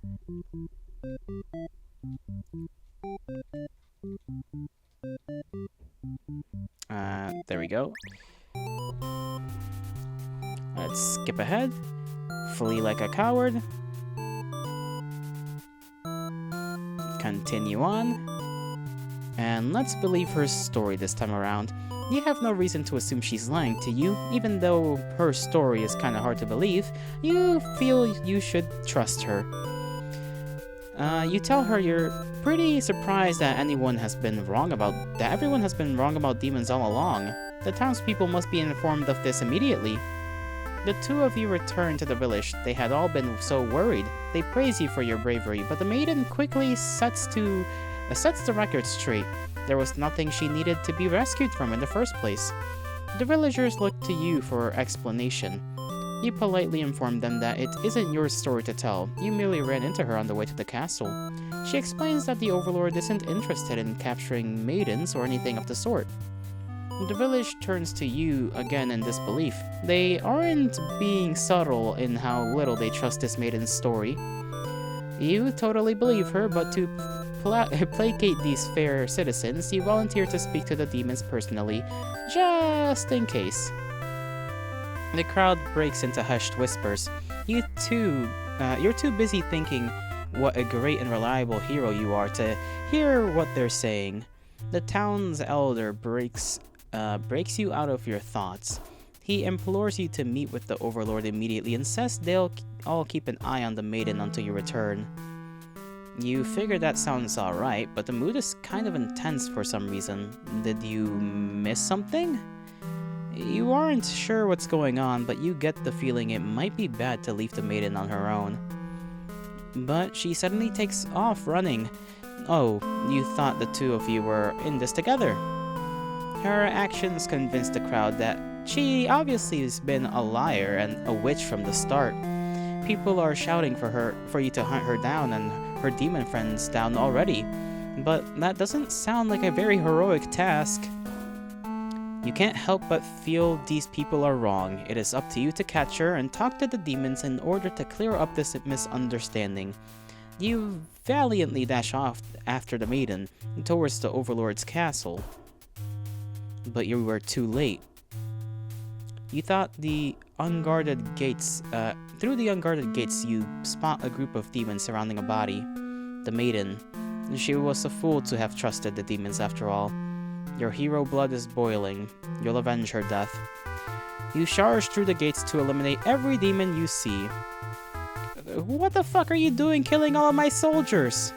There we go. Let's skip ahead. Flee like a coward. Continue on. And let's believe her story this time around. You have no reason to assume she's lying to you, even though her story is kinda hard to believe. You feel you should trust her. You tell her you're pretty surprised that everyone has been wrong about demons all along. The townspeople must be informed of this immediately. The two of you return to the village. They had all been so worried. They praise you for your bravery, but the maiden quickly sets the record straight. There was nothing she needed to be rescued from in the first place. The villagers look to you for explanation. You politely inform them that it isn't your story to tell. You merely ran into her on the way to the castle. She explains that the Overlord isn't interested in capturing maidens or anything of the sort. The village turns to you again in disbelief. They aren't being subtle in how little they trust this maiden's story. You totally believe her, but to placate these fair citizens, you volunteer to speak to the demons personally, just in case. The crowd breaks into hushed whispers. You're too busy thinking what a great and reliable hero you are to hear what they're saying. The town's elder breaks you out of your thoughts. He implores you to meet with the Overlord immediately and says they'll all keep an eye on the maiden until you return. You figure that sounds alright, but the mood is kind of intense for some reason. Did you miss something? You aren't sure what's going on, but you get the feeling it might be bad to leave the maiden on her own. But she suddenly takes off running. Oh, you thought the two of you were in this together. Her actions convince the crowd that she obviously has been a liar and a witch from the start. People are shouting for you to hunt her down and her demon friends down already, but that doesn't sound like a very heroic task. You can't help but feel these people are wrong. It is up to you to catch her and talk to the demons in order to clear up this misunderstanding. You valiantly dash off after the maiden towards the Overlord's castle, but you were too late. You thought the unguarded gates, through the unguarded gates, you spot a group of demons surrounding a body. The maiden. She was a fool to have trusted the demons after all. Your hero blood is boiling. You'll avenge her death. You charge through the gates to eliminate every demon you see. What the fuck are you doing killing all of my soldiers?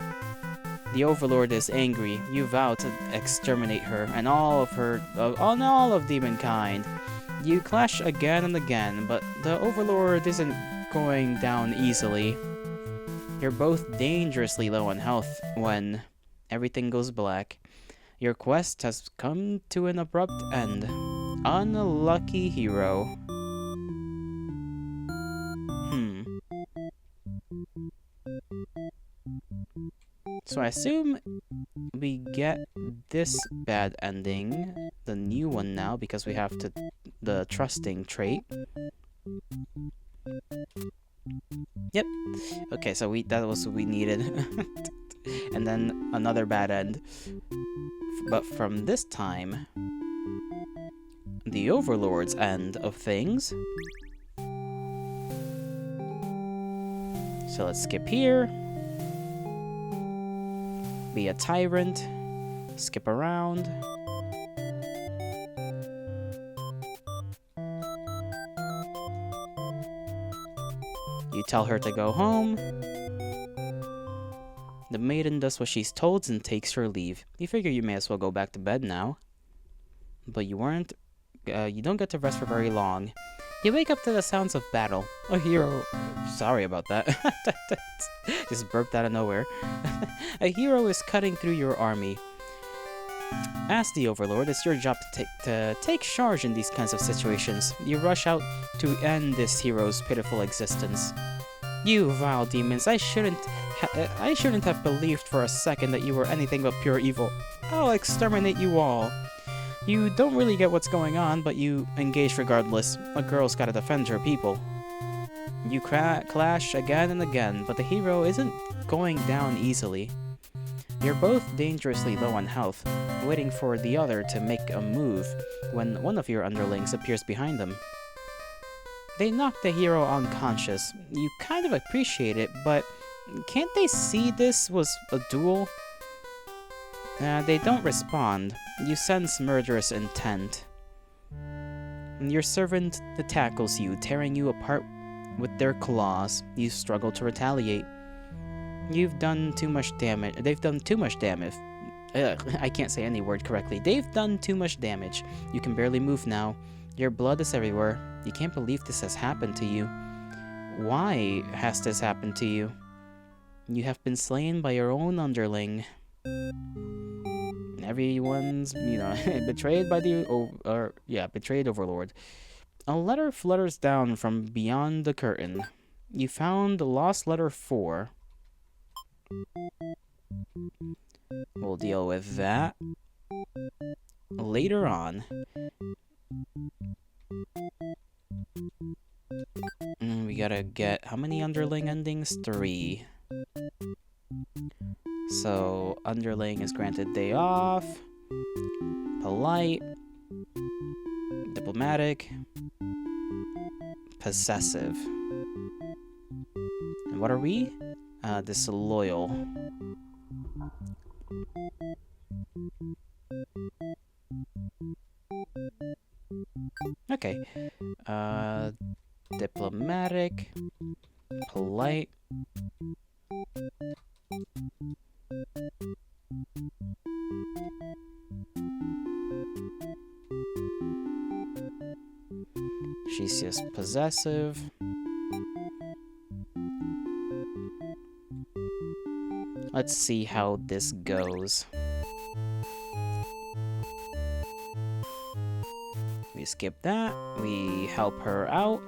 The Overlord is angry. You vow to exterminate her and all of demonkind. You clash again and again, but the Overlord isn't going down easily. You're both dangerously low on health when everything goes black. Your quest has come to an abrupt end. Unlucky hero. So I assume we get this bad ending, the new one now, because we have the trusting trait. Yep. Okay, so that was what we needed. And then another bad end. But from this time, the Overlord's end of things. So let's skip here. Be a tyrant. Skip around. You tell her to go home. The maiden does what she's told and takes her leave. You figure you may as well go back to bed now. But you don't get to rest for very long. You wake up to the sounds of battle. A hero... Sorry about that. Just burped out of nowhere. A hero is cutting through your army. As the Overlord, it's your job to take charge in these kinds of situations. You rush out to end this hero's pitiful existence. You vile demons, I shouldn't have believed for a second that you were anything but pure evil. I'll exterminate you all. You don't really get what's going on, but you engage regardless. A girl's gotta defend her people. You clash again and again, but the hero isn't going down easily. You're both dangerously low on health, waiting for the other to make a move when one of your underlings appears behind them. They knock the hero unconscious. You kind of appreciate it, but can't they see this was a duel? They don't respond. You sense murderous intent. Your servant tackles you, tearing you apart with their claws. You struggle to retaliate. You've done too much damage. They've done too much damage. I can't say any word correctly. They've done too much damage. You can barely move now. Your blood is everywhere. You can't believe this has happened to you. Why has this happened to you? You have been slain by your own underling. Everyone's, betrayed by betrayed Overlord. A letter flutters down from beyond the curtain. You found the lost letter 4. We'll deal with that later on. We gotta get how many underling endings? 3. So underling is granted day off, polite, diplomatic, possessive. And what are we? Disloyal. Okay. Diplomatic, polite. She's just possessive. Let's see how this goes. We skip that. We help her out.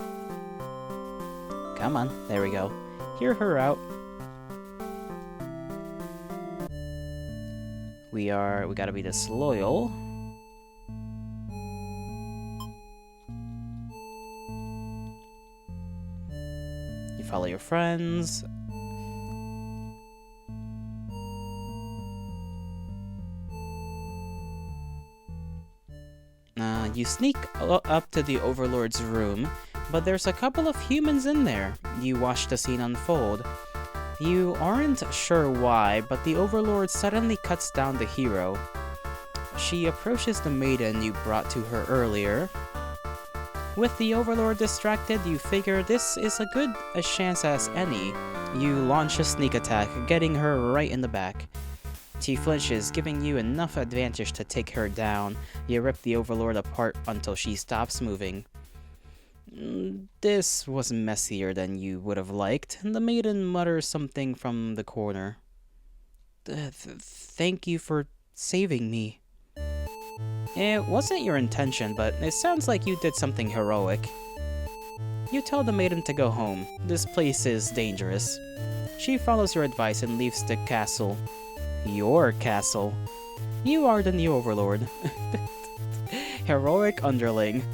Come on, there we go. Hear her out. We gotta be disloyal. You follow your friends. You sneak up to the Overlord's room, but there's a couple of humans in there. You watch the scene unfold. You aren't sure why, but the Overlord suddenly cuts down the hero. She approaches the maiden you brought to her earlier. With the Overlord distracted, you figure this is a chance as any. You launch a sneak attack, getting her right in the back. She flinches, giving you enough advantage to take her down. You rip the Overlord apart until she stops moving. This was messier than you would have liked. The maiden mutters something from the corner. Thank you for saving me. It wasn't your intention, but it sounds like you did something heroic. You tell the maiden to go home. This place is dangerous. She follows your advice and leaves the castle. Your castle. You are the new Overlord. Heroic underling.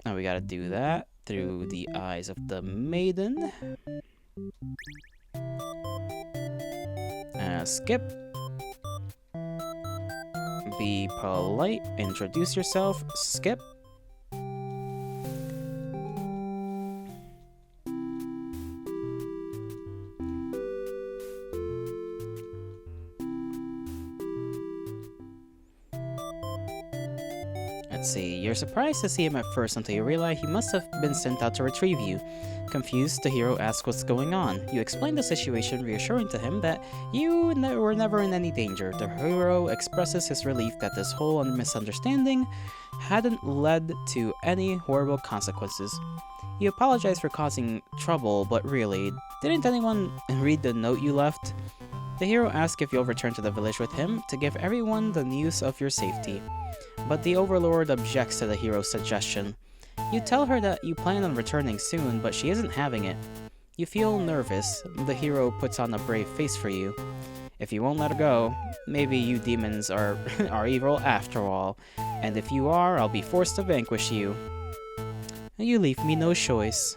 Now we gotta do that through the eyes of the maiden. Skip. Be polite. Introduce yourself. Skip. Let's see, you're surprised to see him at first until you realize he must have been sent out to retrieve you. Confused, the hero asks what's going on. You explain the situation, reassuring to him that you were never in any danger. The hero expresses his relief that this whole misunderstanding hadn't led to any horrible consequences. You apologize for causing trouble, but really, didn't anyone read the note you left? The hero asks if you'll return to the village with him to give everyone the news of your safety. But the Overlord objects to the hero's suggestion. You tell her that you plan on returning soon, but she isn't having it. You feel nervous. The hero puts on a brave face for you. If you won't let her go, maybe you demons are evil after all, and if you are, I'll be forced to vanquish you. You leave me no choice.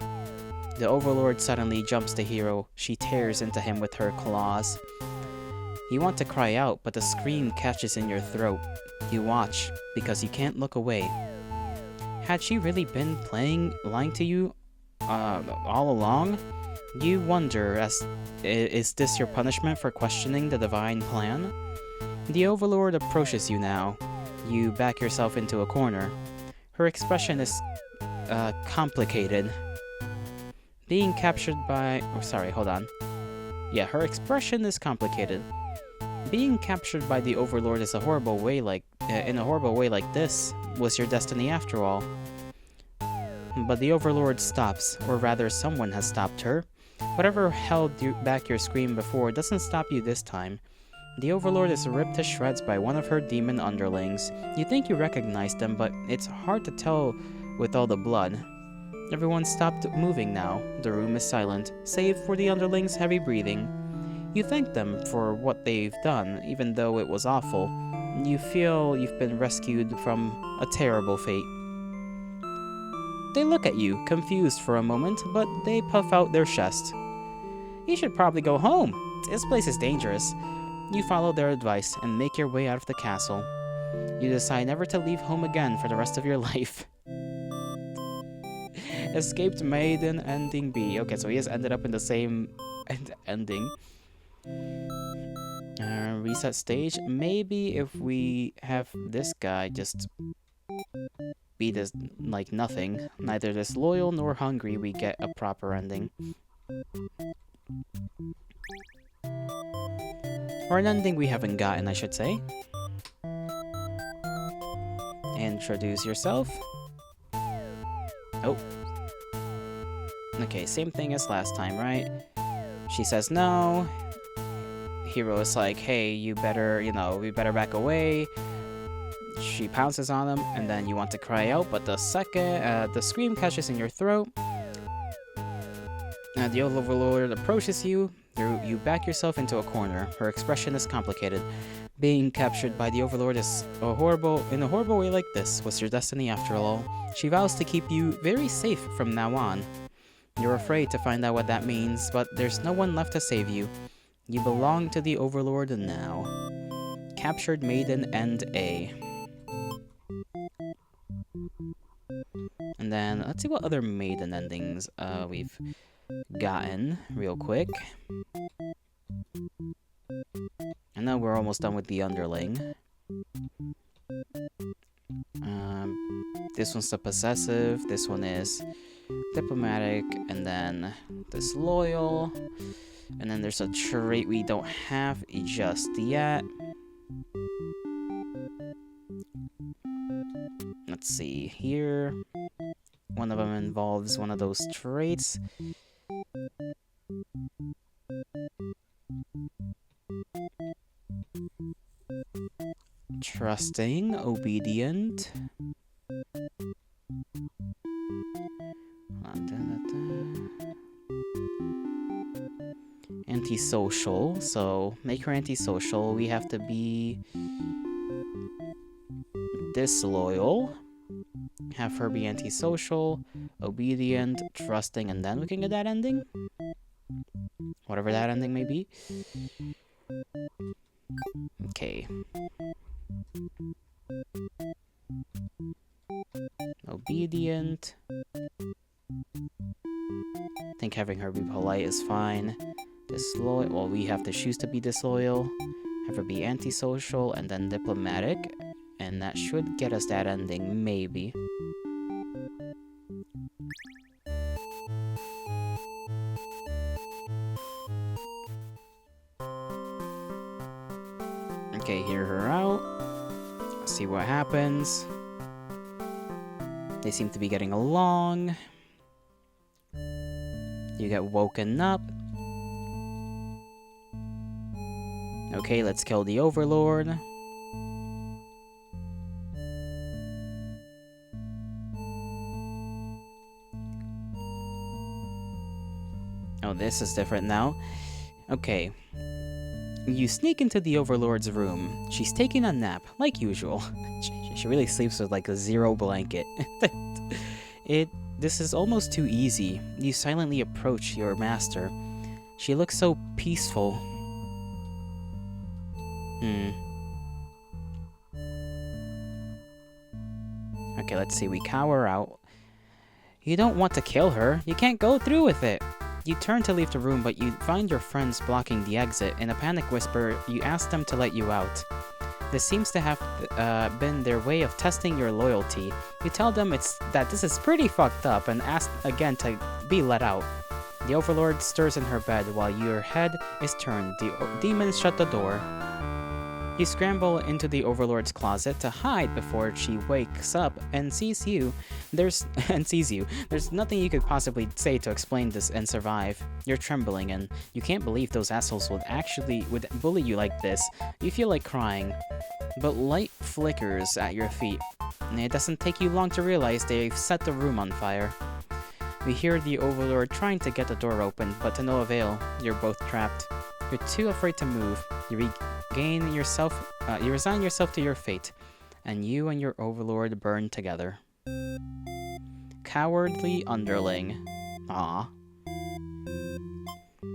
The Overlord suddenly jumps the hero. She tears into him with her claws. You want to cry out, but the scream catches in your throat. You watch, because you can't look away. Had she really been lying to you all along? You wonder, is this your punishment for questioning the divine plan? The Overlord approaches you now. You back yourself into a corner. Her expression is complicated. Being captured by... Oh, sorry, hold on. Yeah, her expression is complicated. Being captured by the Overlord is in a horrible way like this was your destiny after all. But the Overlord stops, or rather someone has stopped her. Whatever held back your scream before doesn't stop you this time. The Overlord is ripped to shreds by one of her demon underlings. You think you recognize them, but it's hard to tell with all the blood. Everyone stopped moving now. The room is silent, save for the underlings' heavy breathing. You thank them for what they've done, even though it was awful. You feel you've been rescued from a terrible fate. They look at you, confused for a moment, but they puff out their chest. You should probably go home. This place is dangerous. You follow their advice and make your way out of the castle. You decide never to leave home again for the rest of your life. Escaped maiden ending B. Okay, so he has ended up in the same ending. Reset stage. Maybe if we have this guy just be this like nothing, neither disloyal nor hungry, we get a proper ending. Or an ending we haven't gotten, I should say. Introduce yourself. Oh. Okay, same thing as last time, right? She says no. Hero is like, hey, you better, we better back away. She pounces on him, and then you want to cry out, but the second the scream catches in your throat. The Overlord approaches you. You back yourself into a corner. Her expression is complicated. Being captured by the Overlord is in a horrible way like this was your destiny after all. She vows to keep you very safe from now on. You're afraid to find out what that means, but there's no one left to save you. You belong to the Overlord now. Captured Maiden End A. And then let's see what other maiden endings we've gotten real quick. And now we're almost done with the underling. This one's the possessive, this one is diplomatic, and then disloyal. And then there's a trait we don't have just yet. Let's see here. One of them involves one of those traits. Trusting, obedient. Antisocial. So make her antisocial. We have to be disloyal. Have her be antisocial, obedient, trusting, and then we can get that ending. Whatever that ending may be. Okay. Obedient. I think having her be polite is fine. Disloyal. Well, we have to choose to be disloyal. Have her be antisocial and then diplomatic. And that should get us that ending, maybe. Okay, hear her out. See what happens. They seem to be getting along. You get woken up. Okay, let's kill the Overlord. Oh, this is different now. Okay. You sneak into the Overlord's room. She's taking a nap, like usual. She really sleeps with like a zero blanket. This is almost too easy. You silently approach your master. She looks so peaceful. Okay, let's see. We cower out. You don't want to kill her. You can't go through with it. You turn to leave the room, but you find your friends blocking the exit. In a panic whisper, you ask them to let you out. This seems to have been their way of testing your loyalty. You tell them that this is pretty fucked up and ask again to be let out. The Overlord stirs in her bed while your head is turned. The demons shut the door. You scramble into the Overlord's closet to hide before she wakes up and sees you. There's nothing you could possibly say to explain this and survive. You're trembling and you can't believe those assholes would bully you like this. You feel like crying. But light flickers at your feet. And it doesn't take you long to realize they've set the room on fire. We hear the Overlord trying to get the door open, but to no avail. You're both trapped. You're too afraid to move. You resign yourself to your fate, and you and your Overlord burn together. Cowardly underling. Aw.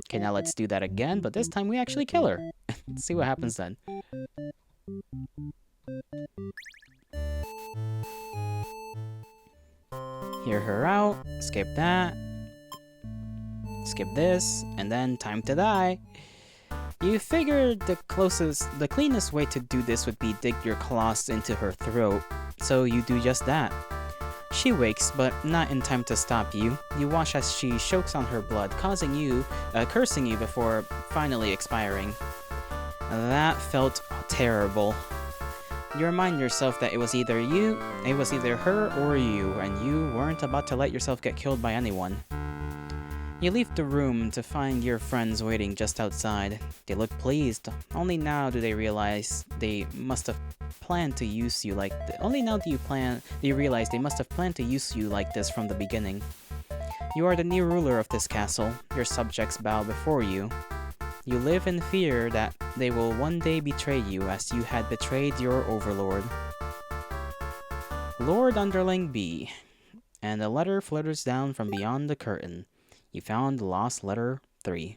Okay, now let's do that again, but this time we actually kill her. Let's see what happens then. Hear her out. Skip that. Skip this, and then time to die. You figured the cleanest way to do this would be dig your claws into her throat, so you do just that. She wakes, but not in time to stop you. You watch as she chokes on her blood, cursing you before finally expiring. That felt terrible. You remind yourself that it was either her or you, and you weren't about to let yourself get killed by anyone. You leave the room to find your friends waiting just outside. They look pleased. Only now do they realize they must have planned to use you like you realize they must have planned to use you like this from the beginning. You are the new ruler of this castle. Your subjects bow before you. You live in fear that they will one day betray you as you had betrayed your Overlord. Lord Underling B. And a letter flutters down from beyond the curtain. You found lost letter 3.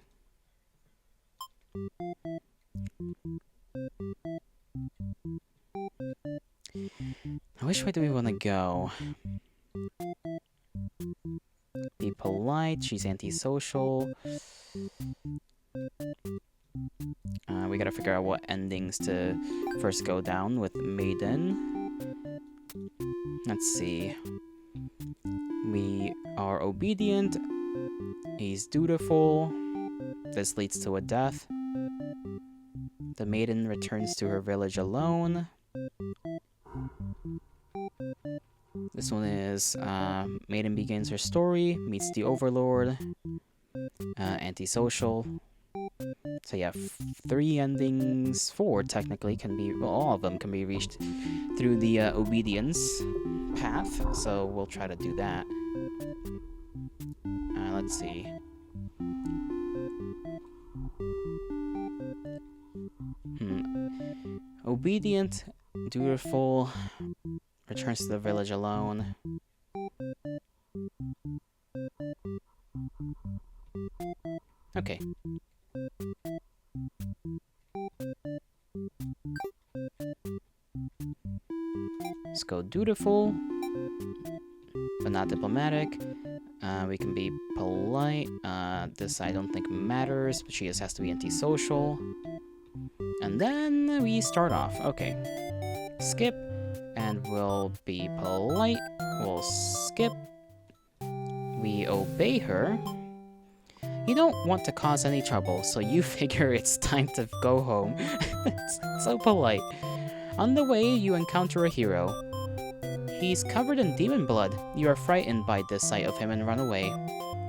Which way do we want to go? Be polite. She's antisocial. We gotta figure out what endings to first go down with Maiden. Let's see. We are obedient. He's dutiful. This leads to a death. The maiden returns to her village alone. This one is Maiden begins her story, meets the Overlord, antisocial. So yeah, 3 endings, 4 technically can be, well, all of them can be reached through the obedience path. So we'll try to do that. Let's see. Obedient, dutiful, returns to the village alone. Okay. Let's go dutiful, but not diplomatic. We can be polite. This I don't think matters, but she just has to be antisocial. And then we start off. Okay. Skip. And we'll be polite. We'll skip. We obey her. You don't want to cause any trouble, so you figure it's time to go home. It's so polite. On the way, you encounter a hero. He's covered in demon blood. You are frightened by the sight of him and run away.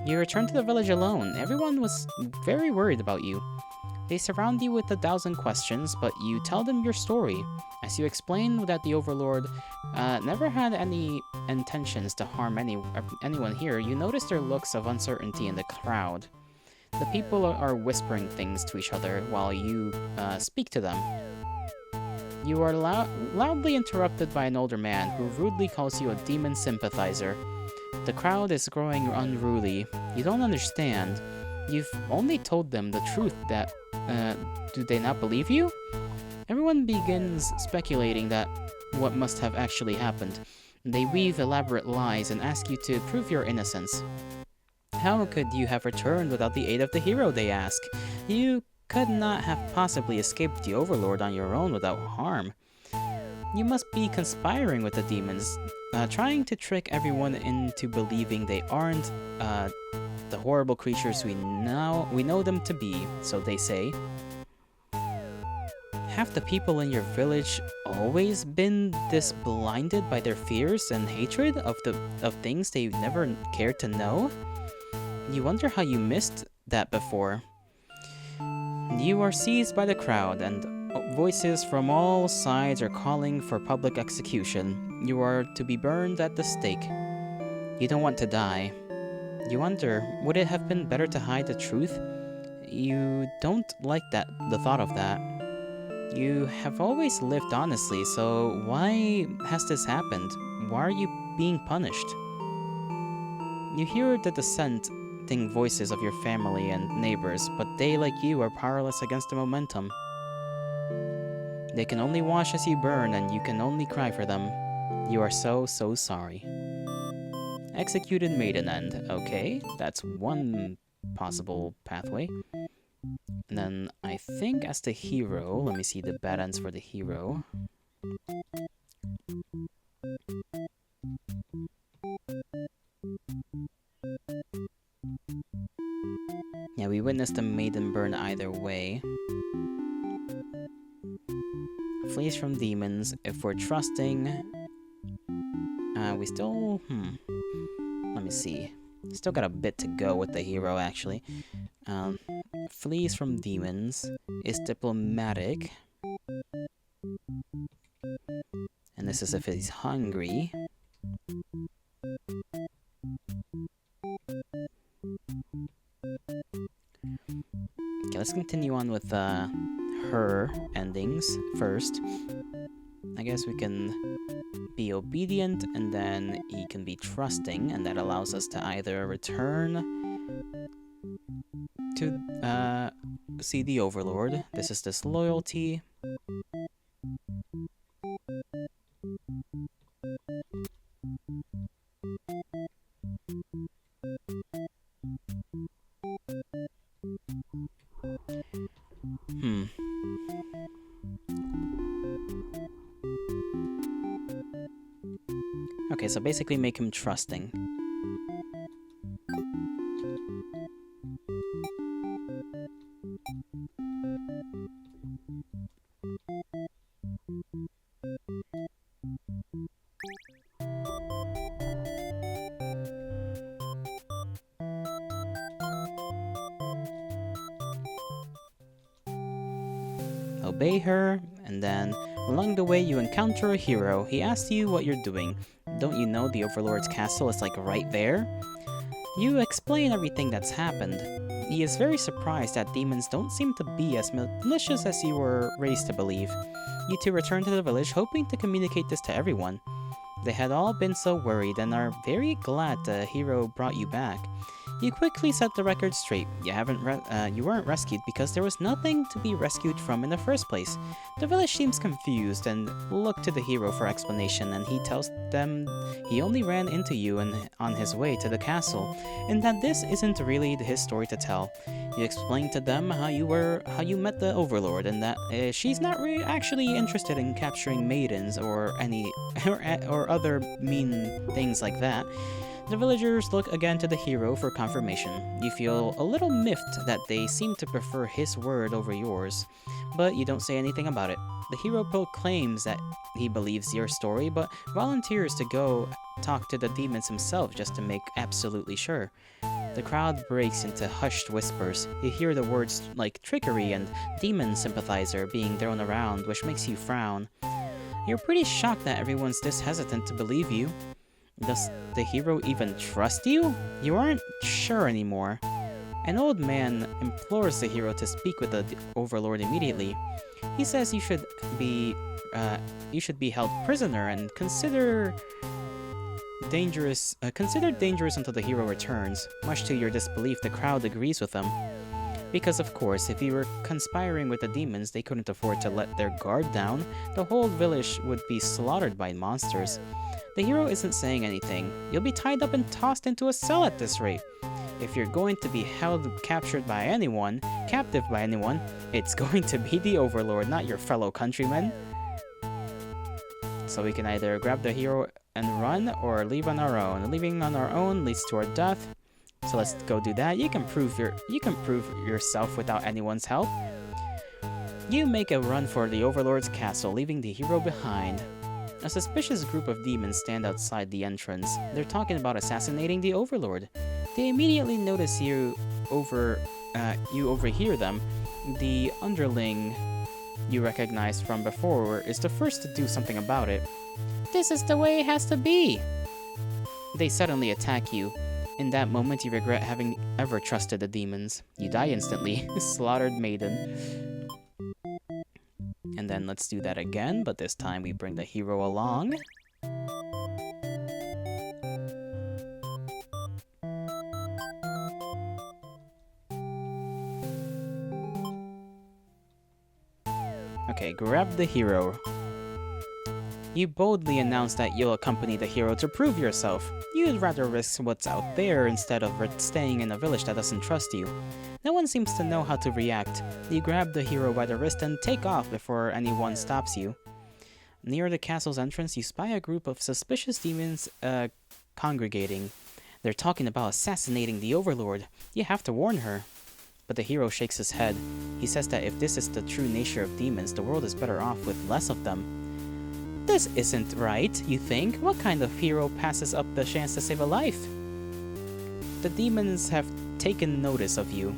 You return to the village alone. Everyone was very worried about you. They surround you with 1,000 questions, but you tell them your story. As you explain that the Overlord never had any intentions to harm anyone here, you notice their looks of uncertainty in the crowd. The people are whispering things to each other while you speak to them. You are loudly interrupted by an older man who rudely calls you a demon sympathizer. The crowd is growing unruly. You don't understand. You've only told them the truth that... do they not believe you? Everyone begins speculating that what must have actually happened. They weave elaborate lies and ask you to prove your innocence. How could you have returned without the aid of the hero, they ask. You could not have possibly escaped the Overlord on your own without harm. You must be conspiring with the demons, trying to trick everyone into believing they aren't the horrible creatures we know them to be, so they say. Have the people in your village always been this blinded by their fears and hatred of things they never cared to know? You wonder how you missed that before. You are seized by the crowd, and voices from all sides are calling for public execution. You are to be burned at the stake. You don't want to die. You wonder, would it have been better to hide the truth? You don't like the thought of that. You have always lived honestly, so why has this happened? Why are you being punished? You hear the dissenting voices of your family and neighbors, but they, like you, are powerless against the momentum. They can only watch as you burn, and you can only cry for them. You are so sorry. Executed Maiden End. Okay, that's one possible pathway. And then I think as the hero, let me see the bad ends for the hero. Yeah, we witnessed the maiden burn either way. Flees from demons. If we're trusting, we still, let me see. Still got a bit to go with the hero, actually. Flees from demons. Is diplomatic. And this is if he's hungry. Okay, let's continue on with her endings first. I guess we can be obedient, and then he can be trusting, and that allows us to either return to see the Overlord. This is disloyalty. Hmm. Okay, so basically make him trusting. Obey her, and then along the way you encounter a hero. He asks you what you're doing. Don't you know the Overlord's castle is like right there? You explain everything that's happened. He is very surprised that demons don't seem to be as malicious as you were raised to believe. You two return to the village hoping to communicate this to everyone. They had all been so worried and are very glad the hero brought you back. You quickly set the record straight. You weren't rescued because there was nothing to be rescued from in the first place. The village seems confused and look to the hero for explanation, and he tells them he only ran into you on his way to the castle, and that this isn't really his story to tell. You explain to them how you met the Overlord, and that she's not actually interested in capturing maidens or or other mean things like that. The villagers look again to the hero for confirmation. You feel a little miffed that they seem to prefer his word over yours, but you don't say anything about it. The hero proclaims that he believes your story, but volunteers to go talk to the demons himself just to make absolutely sure. The crowd breaks into hushed whispers. You hear the words like trickery and demon sympathizer being thrown around, which makes you frown. You're pretty shocked that everyone's this hesitant to believe you. Does the hero even trust you? You aren't sure anymore. An old man implores the hero to speak with the Overlord immediately. He says you should be held prisoner and considered dangerous until the hero returns. Much to your disbelief, the crowd agrees with them. Because of course, if you were conspiring with the demons, they couldn't afford to let their guard down. The whole village would be slaughtered by monsters. The hero isn't saying anything. You'll be tied up and tossed into a cell at this rate. If you're going to be captive by anyone, it's going to be the Overlord, not your fellow countrymen. So we can either grab the hero and run, or leave on our own. Leaving on our own leads to our death. So let's go do that. You can prove yourself without anyone's help. You make a run for the Overlord's castle, leaving the hero behind. A suspicious group of demons stand outside the entrance. They're talking about assassinating the Overlord. They immediately notice you overhear them. The underling you recognized from before is the first to do something about it. This is the way it has to be! They suddenly attack you. In that moment, you regret having ever trusted the demons. You die instantly. Slaughtered maiden. And then let's do that again, but this time we bring the hero along. Okay, grab the hero. You boldly announce that you'll accompany the hero to prove yourself. You'd rather risk what's out there instead of staying in a village that doesn't trust you. No one seems to know how to react. You grab the hero by the wrist and take off before anyone stops you. Near the castle's entrance, you spy a group of suspicious demons congregating. They're talking about assassinating the Overlord. You have to warn her. But the hero shakes his head. He says that if this is the true nature of demons, the world is better off with less of them. This isn't right, you think? What kind of hero passes up the chance to save a life? The demons have taken notice of you.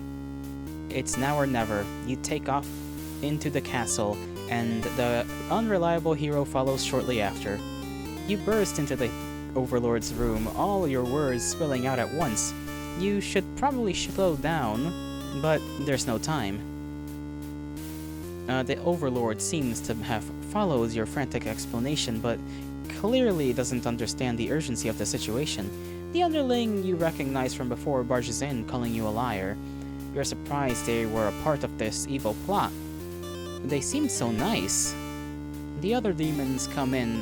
It's now or never. You take off into the castle, and the unreliable hero follows shortly after. You burst into the Overlord's room, all your words spilling out at once. You should probably slow down, but there's no time. The Overlord seems to have followed your frantic explanation, but clearly doesn't understand the urgency of the situation. The underling you recognize from before barges in, calling you a liar. You're surprised they were a part of this evil plot. They seemed so nice. The other demons come in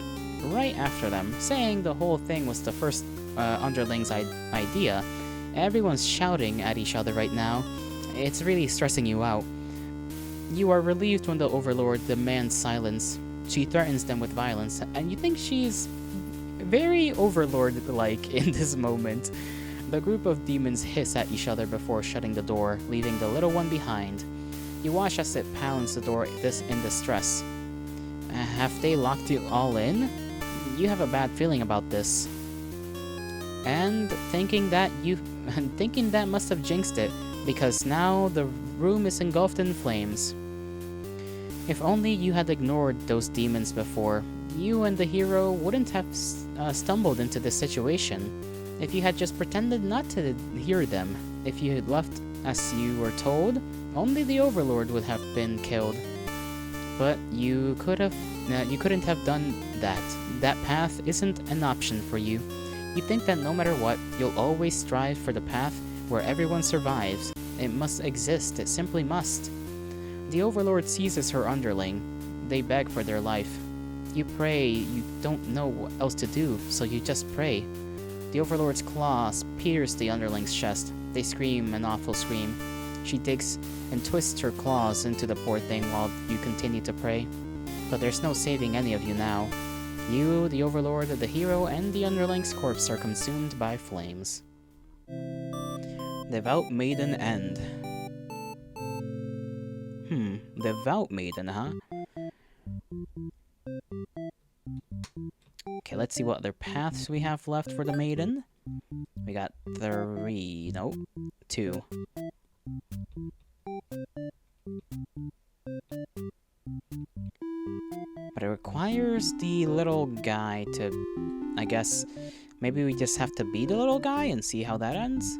right after them, saying the whole thing was the first underling's idea. Everyone's shouting at each other right now. It's really stressing you out. You are relieved when the Overlord demands silence. She threatens them with violence, and you think she's very Overlord-like in this moment. The group of demons hiss at each other before shutting the door, leaving the little one behind. You watch as it pounds the door in distress. Have they locked you all in? You have a bad feeling about this. And thinking that must have jinxed it, because now the room is engulfed in flames. If only you had ignored those demons before, you and the hero wouldn't have stumbled into this situation. If you had just pretended not to hear them, if you had left as you were told, only the Overlord would have been killed. But you couldn't have done that. That path isn't an option for you. You think that no matter what, you'll always strive for the path where everyone survives. It must exist, it simply must. The Overlord seizes her underling. They beg for their life. You pray, you don't know what else to do, so you just pray. The Overlord's claws pierce the underling's chest. They scream an awful scream. She digs and twists her claws into the poor thing while you continue to pray. But there's no saving any of you now. You, the Overlord, the hero, and the underling's corpse are consumed by flames. Devout Maiden End. Devout Maiden, huh? Okay, let's see what other paths we have left for the Maiden. We got 3, nope, 2. But it requires the little guy to, I guess, maybe we just have to be the little guy and see how that ends?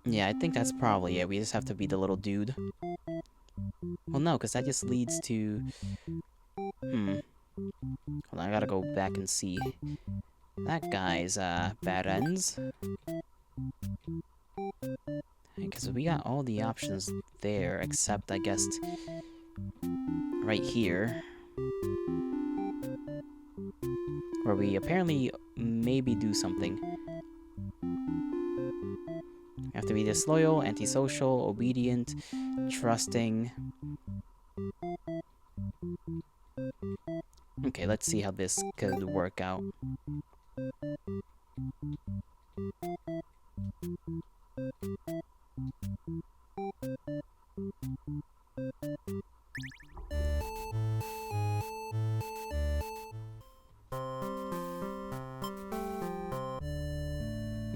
Yeah, I think that's probably it. We just have to be the little dude. Well, no, because that just leads to... Hold on, I gotta go back and see. That guy's, bad ends. Because we got all the options there, except, I guess, right here. Where we apparently maybe do something. You have to be disloyal, antisocial, obedient, trusting. Okay, let's see how this could work out.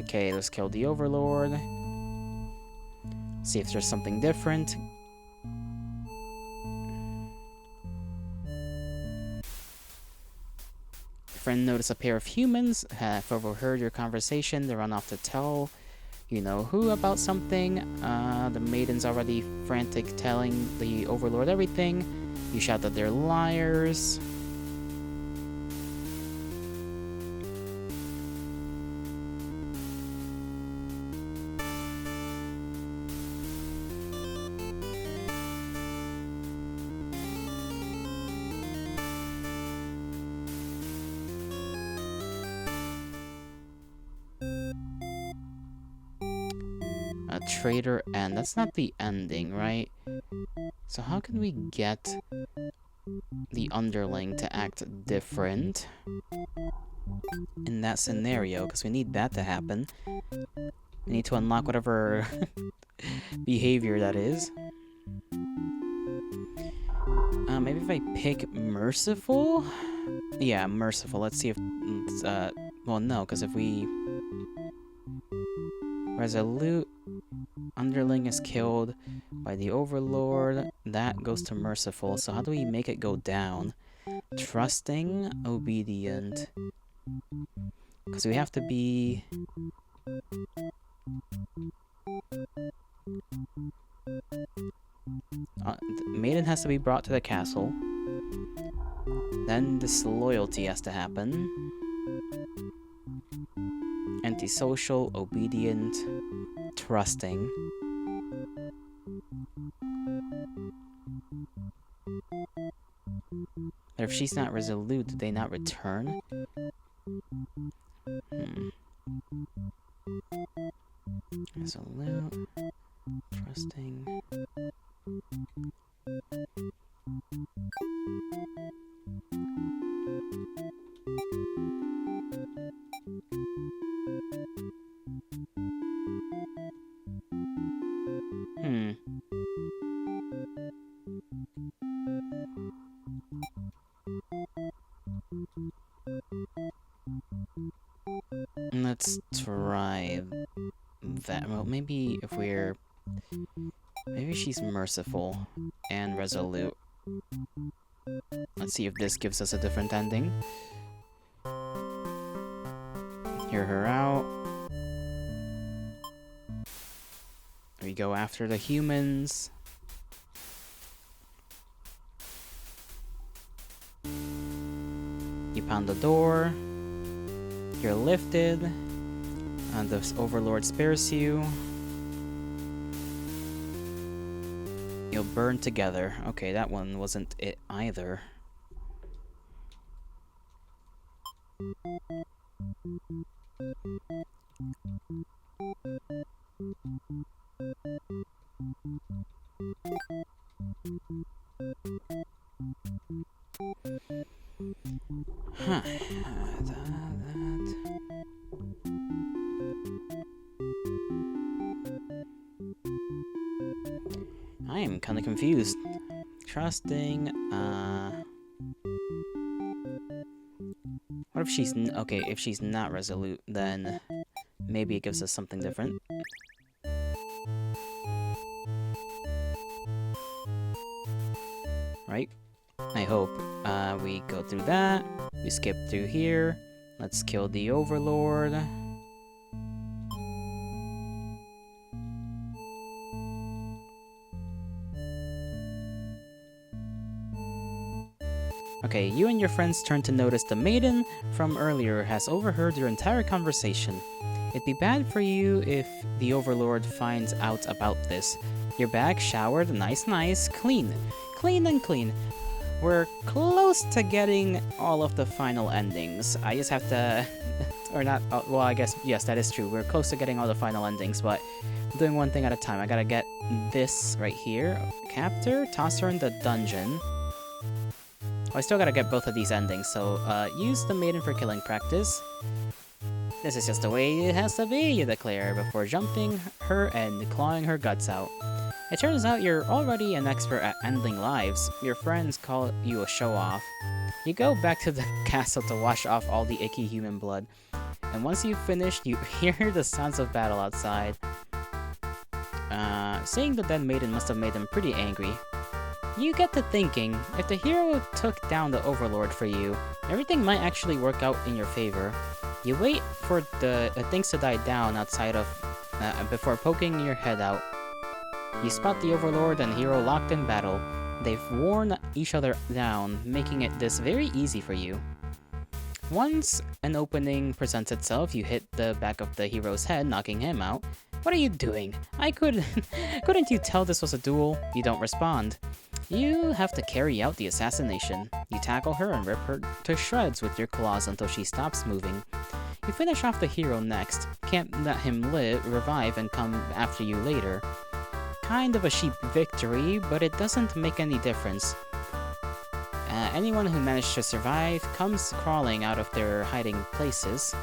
Okay, let's kill the Overlord. See if there's something different. Friend noticed a pair of humans have overheard your conversation. They run off to tell you know who about something. The maiden's already frantic, telling the Overlord everything. You shout that they're liars. A traitor end. That's not the ending, right? So how can we get the underling to act different in that scenario? Because we need that to happen. We need to unlock whatever behavior that is. Maybe if I pick Merciful? Yeah, Merciful. Let's see if... well, no, because if we... Resolute... Underling is killed by the Overlord. That goes to Merciful. So how do we make it go down? Trusting, obedient. Because we have to be... Maiden has to be brought to the castle. Then disloyalty has to happen. Antisocial, obedient, trusting. But if she's not resolute, do they not return? Resolute. Trusting. Hmm. Let's try that. Well, maybe if we're... Maybe she's merciful and resolute. Let's see if this gives us a different ending. Hear her out. We go after the humans. You pound the door. You're lifted. And the Overlord spares you. You'll burn together. Okay, that one wasn't it either. Huh. I am kind of confused. Trusting, what if she's... okay, if she's not resolute, then maybe it gives us something different. Right? I hope. We go through that. We skip through here. Let's kill the Overlord. Okay, you and your friends turn to notice the maiden from earlier has overheard your entire conversation. It'd be bad for you if the Overlord finds out about this. Your bag showered, nice, clean. Clean and clean. We're close to getting all of the final endings. I just have to... or not... well, I guess, yes, that is true. We're close to getting all the final endings, but I'm doing one thing at a time. I gotta get this right here. Capture, toss her in the dungeon. I still gotta get both of these endings, so use the maiden for killing practice. This is just the way it has to be, you declare, before jumping her and clawing her guts out. It turns out you're already an expert at ending lives. Your friends call you a show-off. You go back to the castle to wash off all the icky human blood. And once you've finished, you hear the sounds of battle outside. Seeing the dead maiden must have made them pretty angry. You get to thinking, if the hero took down the Overlord for you, everything might actually work out in your favor. You wait for the things to die down outside of... before poking your head out. You spot the Overlord and hero locked in battle. They've worn each other down, making it this very easy for you. Once an opening presents itself, you hit the back of the hero's head, knocking him out. What are you doing? Couldn't you tell this was a duel? You don't respond. You have to carry out the assassination. You tackle her and rip her to shreds with your claws until she stops moving. You finish off the hero next. Can't let him revive and come after you later. Kind of a cheap victory, but it doesn't make any difference. Anyone who managed to survive comes crawling out of their hiding places.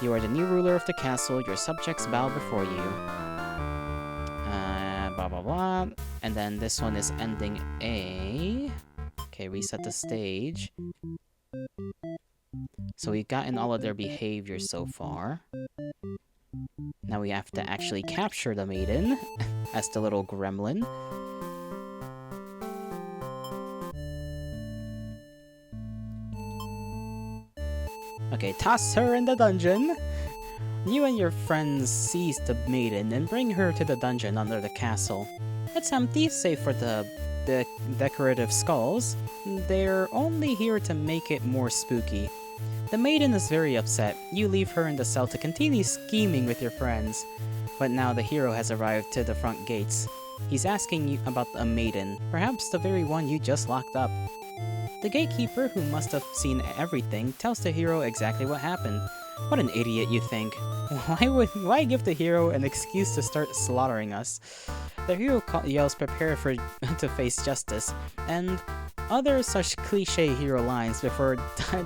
You are the new ruler of the castle, your subjects bow before you. Blah blah blah. And then this one is ending A. Okay, reset the stage. So we've gotten all of their behaviors so far. Now we have to actually capture the maiden as the little gremlin. Okay, toss her in the dungeon. You and your friends seize the maiden and bring her to the dungeon under the castle. It's empty, save for the decorative skulls. They're only here to make it more spooky. The maiden is very upset. You leave her in the cell to continue scheming with your friends. But now the hero has arrived to the front gates. He's asking you about a maiden, perhaps the very one you just locked up. The gatekeeper, who must have seen everything, tells the hero exactly what happened. What an idiot, you think. Why give the hero an excuse to start slaughtering us? The hero yells prepare to face justice, and other such cliche hero lines before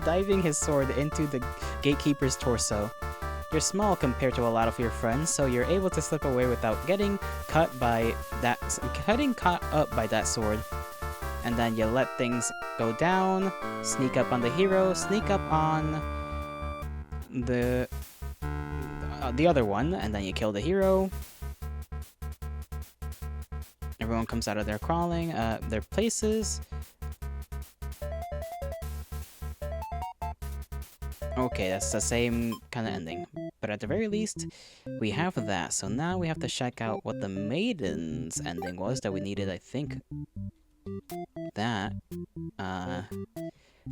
diving his sword into the gatekeeper's torso. You're small compared to a lot of your friends, so you're able to slip away without getting caught up by that sword. And then you let things go down, sneak up on the hero, sneak up on the other one, and then you kill the hero. Everyone comes out of their their places. Okay, that's the same kind of ending. But at the very least, we have that. So now we have to check out what the Maiden's ending was that we needed, I think, that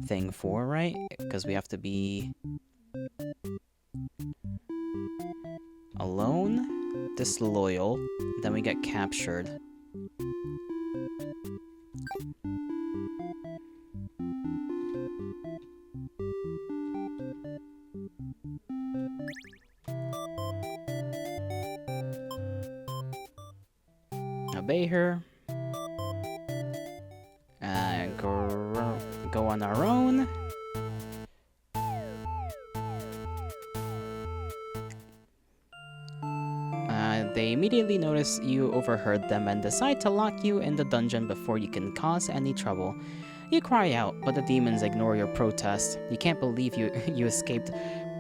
thing for, right? Because we have to be alone, disloyal, then we get captured. Obey her. Go on our own. They immediately notice you overheard them and decide to lock you in the dungeon before you can cause any trouble. You cry out, but the demons ignore your protest. You can't believe you escaped,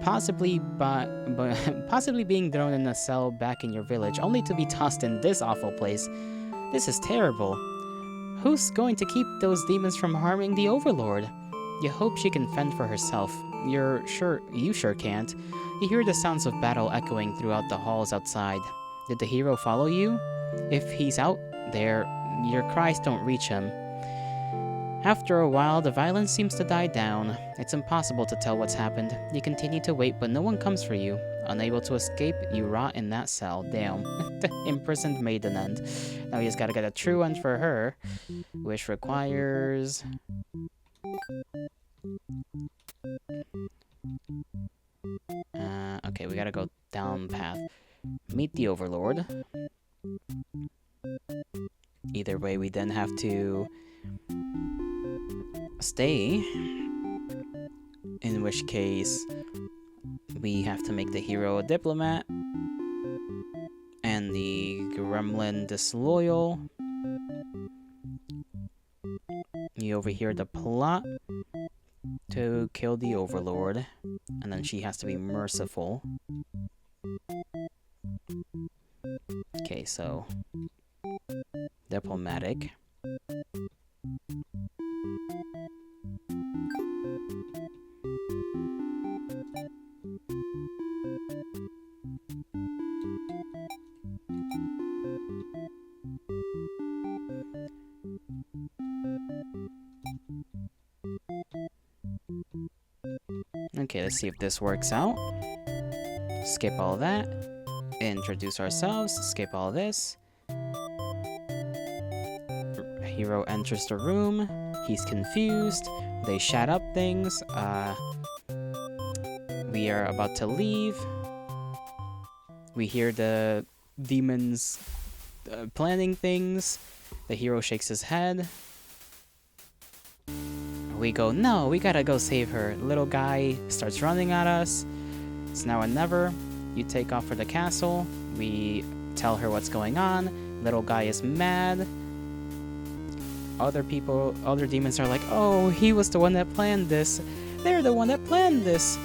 possibly being thrown in a cell back in your village, only to be tossed in this awful place. This is terrible. Who's going to keep those demons from harming the Overlord? You hope she can fend for herself. You sure can't. You hear the sounds of battle echoing throughout the halls outside. Did the hero follow you? If he's out there, your cries don't reach him. After a while, the violence seems to die down. It's impossible to tell what's happened. You continue to wait, but no one comes for you. Unable to escape, you rot in that cell. Damn. The imprisoned maiden end. Now we just gotta get a true end for her, which requires... okay, we gotta go down path. Meet the Overlord. Either way, we then have to stay, in which case we have to make the hero a diplomat and the gremlin disloyal. You overhear the plot to kill the Overlord, and then she has to be merciful. Okay, so diplomatic. Okay, let's see if this works out. Skip all that. Introduce ourselves. Skip all this. Hero enters the room. He's confused. They chat up things. We are about to leave. We hear the demons planning things. The hero shakes his head. We go, no, we gotta go save her. Little guy starts running at us. It's now or never. You take off for the castle. We tell her what's going on. Little guy is mad. Other demons are like, oh, he was the one that planned this. They're the one that planned this.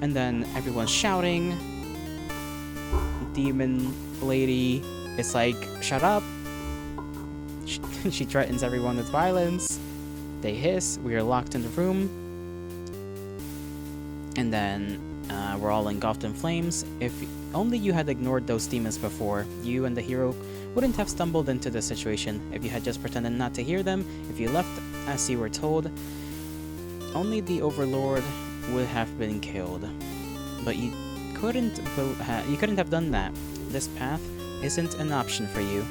And then everyone's shouting. Demon lady is like, shut up. She threatens everyone with violence. They hiss. We are locked in the room. And then we're all engulfed in flames. If only you had ignored those demons before, you and the hero wouldn't have stumbled into this situation. If you had just pretended not to hear them, if you left as you were told, only the Overlord would have been killed. But you couldn't have done that. This path isn't an option for you.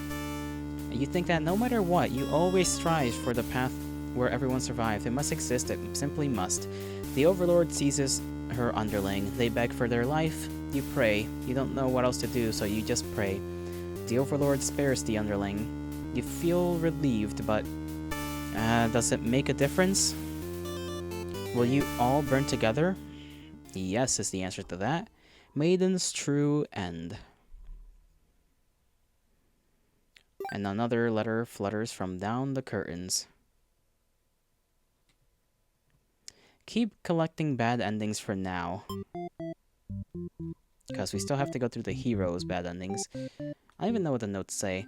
You think that no matter what, you always strive for the path where everyone survives. It must exist, it simply must. The Overlord seizes her underling. They beg for their life. You pray. You don't know what else to do, so you just pray. The Overlord spares the underling. You feel relieved, but does it make a difference? Will you all burn together? Yes is the answer to that. Maiden's true end. And another letter flutters from down the curtains. Keep collecting bad endings for now. Because we still have to go through the heroes' bad endings. I don't even know what the notes say.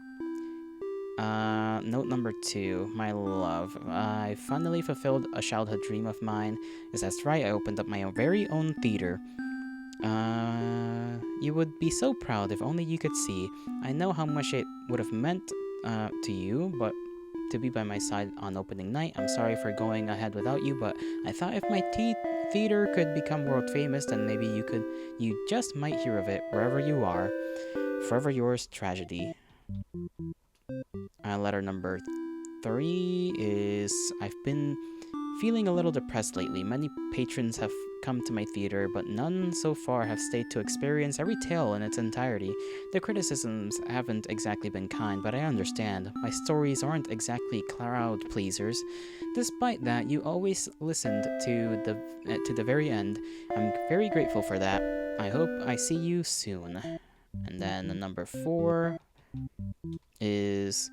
Note number 2. My love. I finally fulfilled a childhood dream of mine. Yes, that's right, I opened up my very own theater. You would be so proud if only you could see. I know how much it would have meant to you, but to be by my side on opening night. I'm sorry for going ahead without you, but I thought if my theater could become world famous, then maybe you just might hear of it wherever you are. Forever yours, Tragedy. Letter number 3 is, I've been feeling a little depressed lately. Many patrons have come to my theater, but none so far have stayed to experience every tale in its entirety. The criticisms haven't exactly been kind, but I understand. My stories aren't exactly crowd pleasers. Despite that, you always listened to the very end. I'm very grateful for that. I hope I see you soon. And then the number 4 is,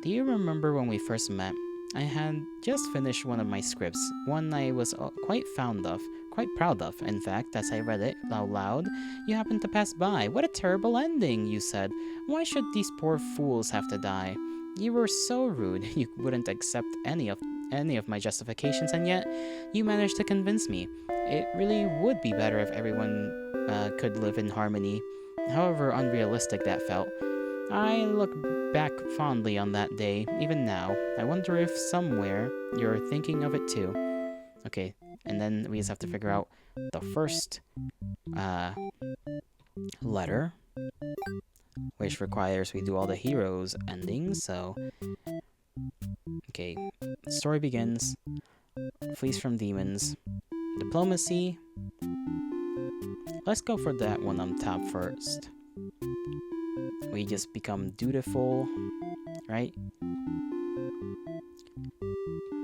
do you remember when we first met? I had just finished one of my scripts, one I was quite proud of, in fact, as I read it out loud. You happened to pass by. What a terrible ending, you said. Why should these poor fools have to die? You were so rude, you wouldn't accept any of my justifications, and yet you managed to convince me. It really would be better if everyone could live in harmony, however unrealistic that felt. I look back fondly on that day, even now. I wonder if somewhere you're thinking of it too. Okay, and then we just have to figure out the first letter, which requires we do all the heroes endings, so... Okay, story begins, flees from demons, diplomacy. Let's go for that one on top first. We just become dutiful, right?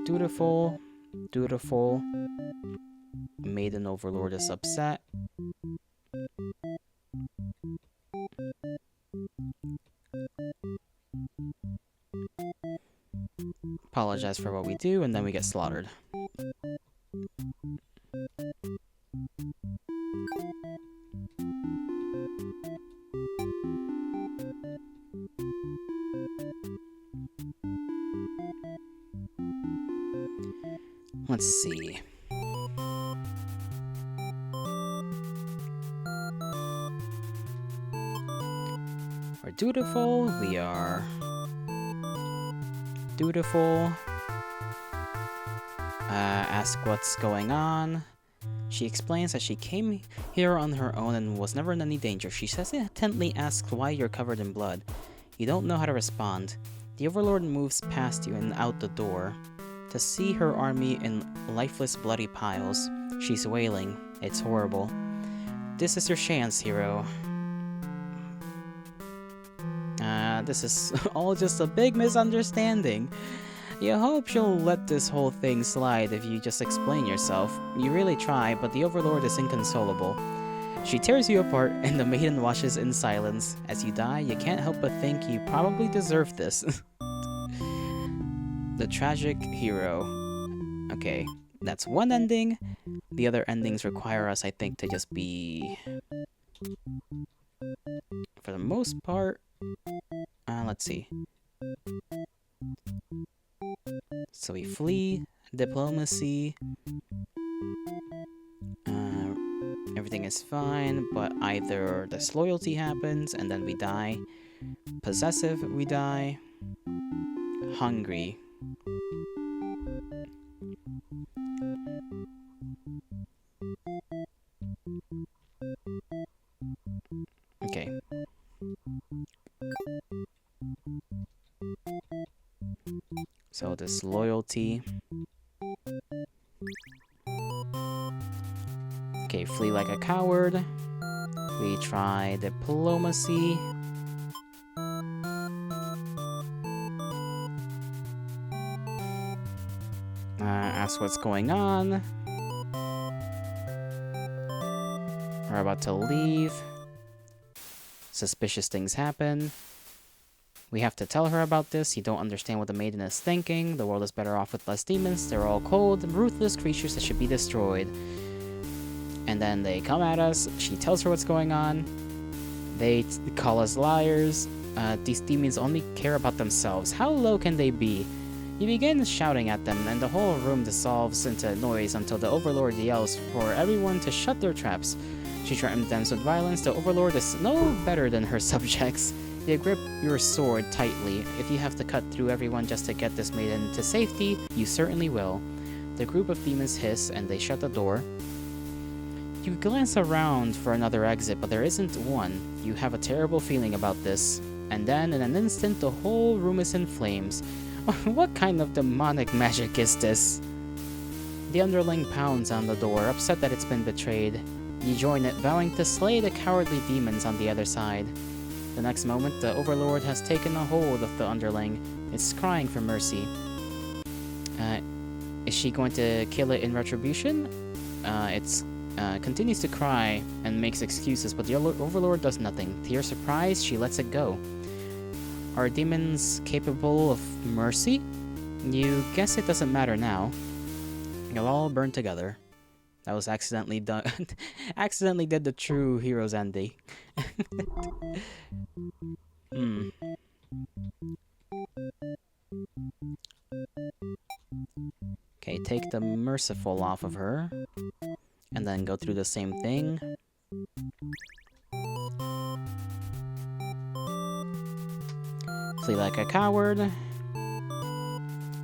Dutiful. Maiden Overlord is upset. Apologize for what we do, and then we get slaughtered. Let's see. We're dutiful. We are dutiful. Ask what's going on. She explains that she came here on her own and was never in any danger. She hesitantly asks why you're covered in blood. You don't know how to respond. The Overlord moves past you and out the door. To see her army in lifeless, bloody piles. She's wailing. It's horrible. This is your chance, hero. This is all just a big misunderstanding. You hope she'll let this whole thing slide if you just explain yourself. You really try, but the Overlord is inconsolable. She tears you apart, and the maiden watches in silence. As you die, you can't help but think you probably deserve this. The tragic hero. Okay, that's one ending. The other endings require us, I think, to just be... For the most part... let's see. So we flee, diplomacy, everything is fine, but either disloyalty happens and then we die, possessive, we die, hungry. Okay. So disloyalty. Okay, flee like a coward. We try diplomacy. Ask what's going on. We're about to leave. Suspicious things happen. We have to tell her about this. You don't understand what the maiden is thinking. The world is better off with less demons. They're all cold, ruthless creatures that should be destroyed. And then they come at us. She tells her what's going on. They call us liars. These demons only care about themselves. How low can they be? He begins shouting at them, and the whole room dissolves into noise until the Overlord yells for everyone to shut their traps. She threatens them with violence. The Overlord is no better than her subjects. You grip your sword tightly. If you have to cut through everyone just to get this maiden to safety, you certainly will. The group of demons hiss, and they shut the door. You glance around for another exit, but there isn't one. You have a terrible feeling about this. And then, in an instant, the whole room is in flames. What kind of demonic magic is this? The underling pounds on the door, upset that it's been betrayed. You join it, vowing to slay the cowardly demons on the other side. The next moment, the Overlord has taken a hold of the underling. It's crying for mercy. Is she going to kill it in retribution? It continues to cry and makes excuses, but the Overlord does nothing. To your surprise, she lets it go. Are demons capable of mercy? You guess it doesn't matter now. You'll all burn together. That was accidentally done. Accidentally did the true hero's ending. Okay, take the merciful off of her. And then go through the same thing. Flee like a coward.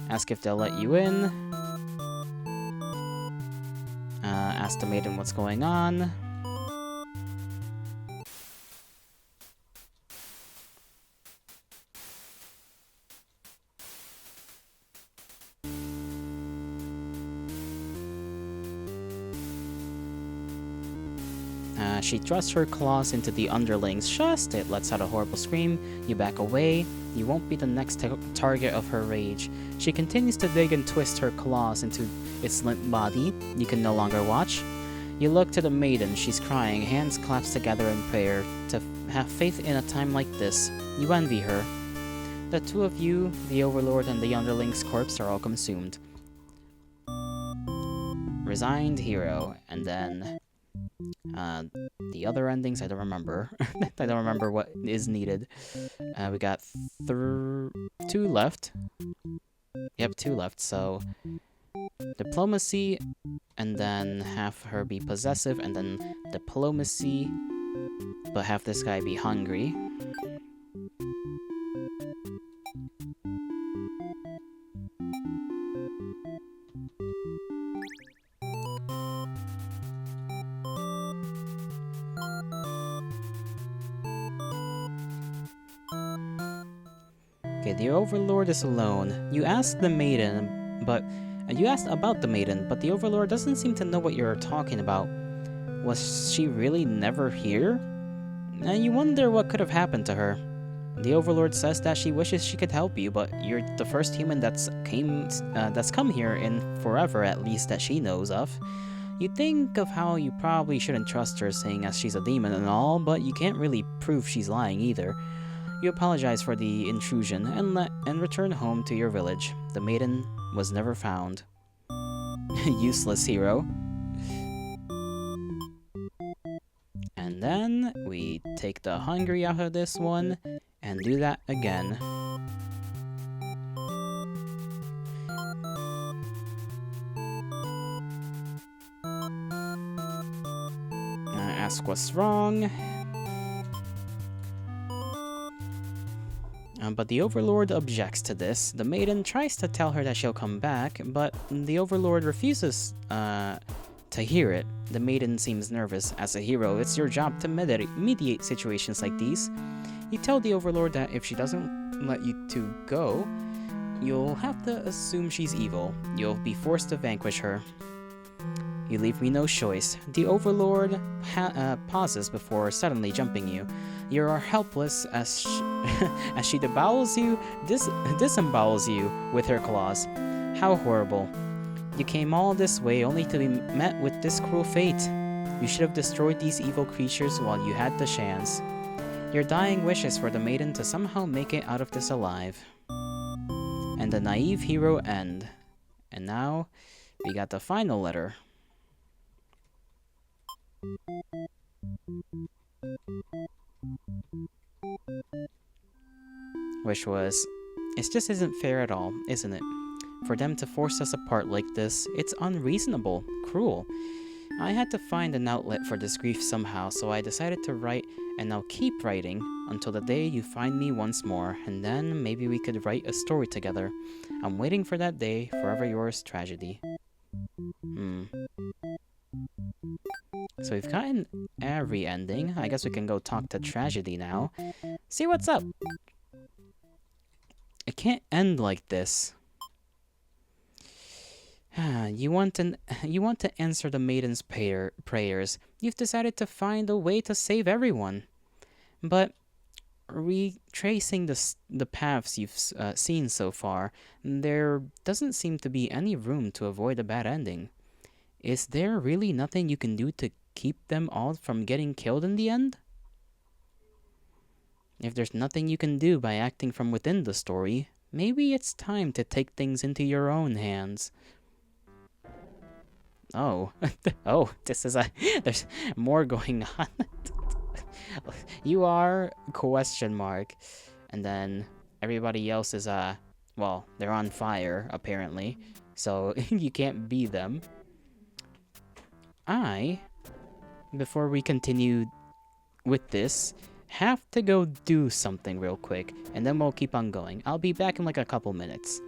Ask if they'll let you in. Ask the maiden what's going on. She thrusts her claws into the underling's chest. It lets out a horrible scream. You back away. You won't be the next target of her rage. She continues to dig and twist her claws into its limp body. You can no longer watch. You look to the maiden. She's crying, hands clasped together in prayer. To have faith in a time like this. You envy her. The two of you, the Overlord and the underling's corpse, are all consumed. Resigned hero. And then the other endings, I don't remember. I don't remember what is needed. We got 2 left. Yep, 2 left, so diplomacy, and then have her be possessive, and then diplomacy, but have this guy be hungry. Okay, the Overlord is alone. You ask the maiden, but you asked about the maiden, but the Overlord doesn't seem to know what you're talking about. Was she really never here? You wonder what could have happened to her. The Overlord says that she wishes she could help you, but you're the first human that's come here in forever, at least that she knows of. You think of how you probably shouldn't trust her, seeing as she's a demon and all, but you can't really prove she's lying either. You apologize for the intrusion and return home to your village. The maiden was never found. Useless hero. And then we take the hungry out of this one and do that again. Ask what's wrong. But the Overlord objects to this. The maiden tries to tell her that she'll come back, but the Overlord refuses to hear it. The maiden seems nervous. As a hero, it's your job to mediate situations like these. You tell the Overlord that if she doesn't let you two go, you'll have to assume she's evil. You'll be forced to vanquish her. You leave me no choice. The Overlord pauses before suddenly jumping you. You are helpless as as she disembowels you with her claws. How horrible. You came all this way only to be met with this cruel fate. You should have destroyed these evil creatures while you had the chance. Your dying wish is for the maiden to somehow make it out of this alive. And the naive hero end. And now, we got the final letter. Which was, it just isn't fair at all, isn't it? For them to force us apart like this, it's unreasonable, cruel. I had to find an outlet for this grief somehow, so I decided to write, and I'll keep writing until the day you find me once more, and then maybe we could write a story together. I'm waiting for that day. Forever yours, Tragedy. So we've gotten every ending. I guess we can go talk to Tragedy now. See what's up. It can't end like this. You want to answer the maiden's prayers. You've decided to find a way to save everyone. But retracing the paths you've seen so far, there doesn't seem to be any room to avoid a bad ending. Is there really nothing you can do to keep them all from getting killed in the end? If there's nothing you can do by acting from within the story, maybe it's time to take things into your own hands. Oh, oh, there's more going on. You are ? And then everybody else is, well, they're on fire, apparently. So you can't be them. Before we continue with this, have to go do something real quick, and then we'll keep on going. I'll be back in like a couple minutes.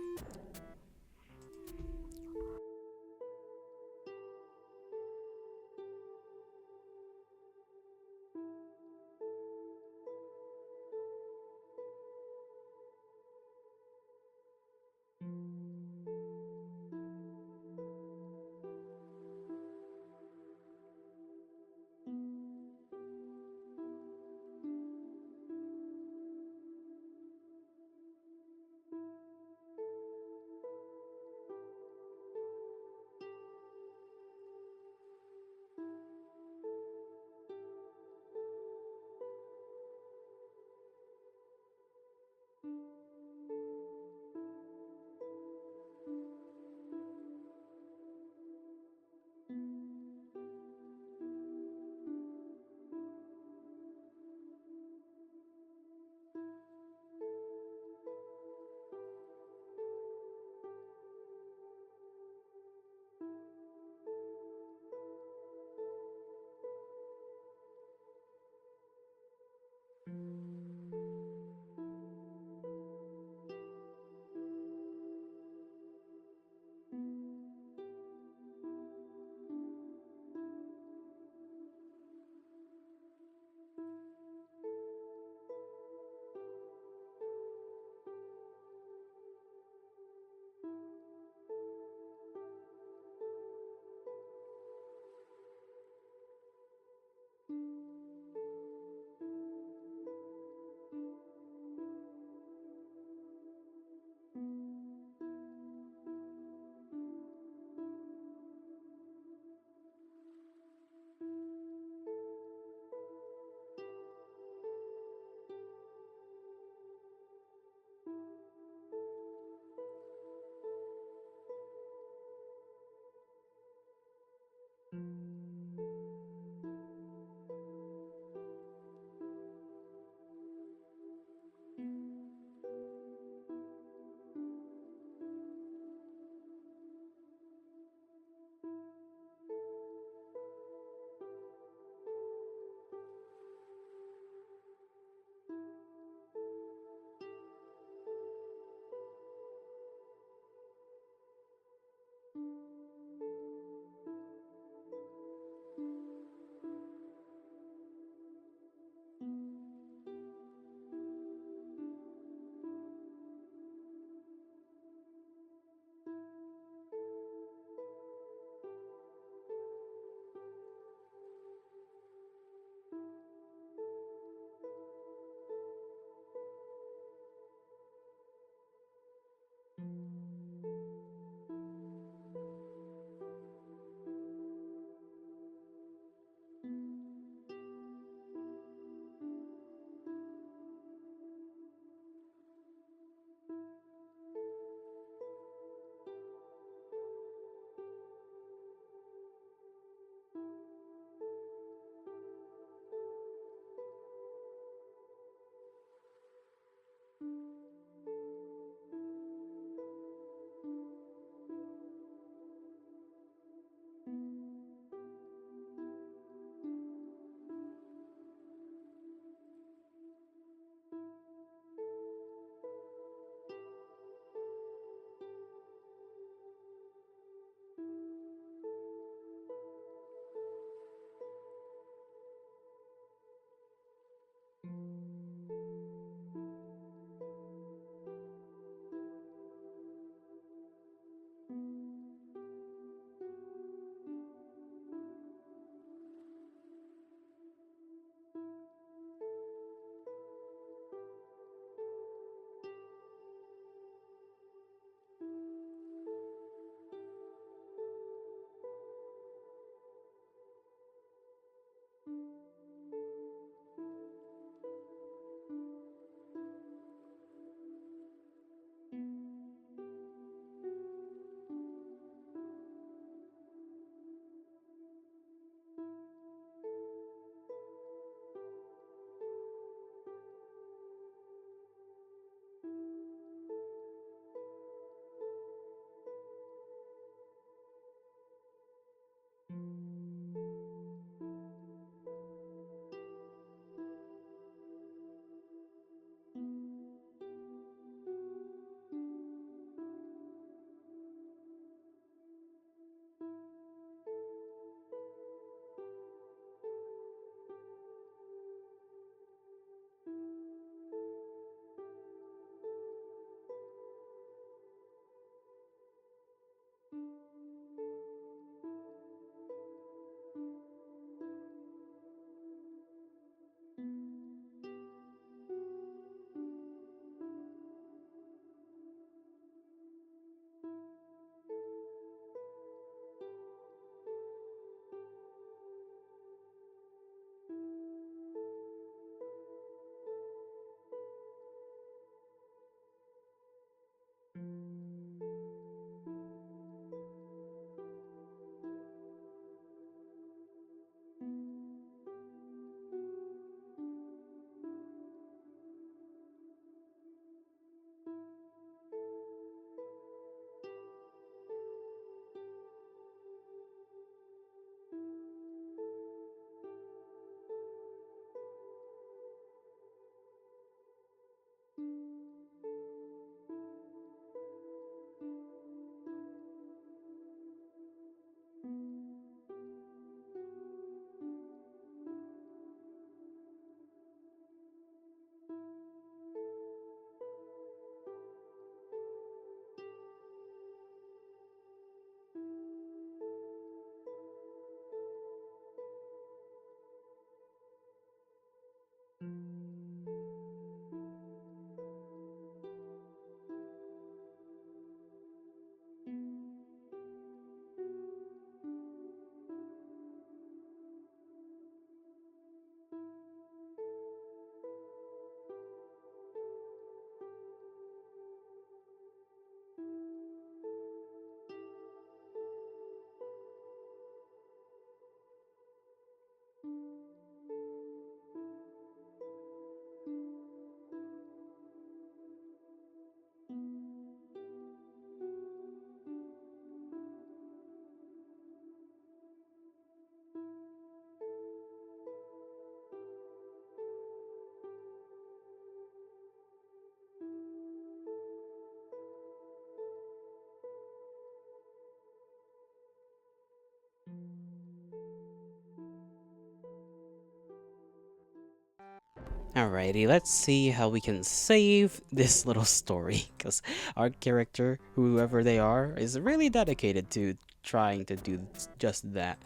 Alrighty, let's see how we can save this little story, because our character, whoever they are, is really dedicated to trying to do just that.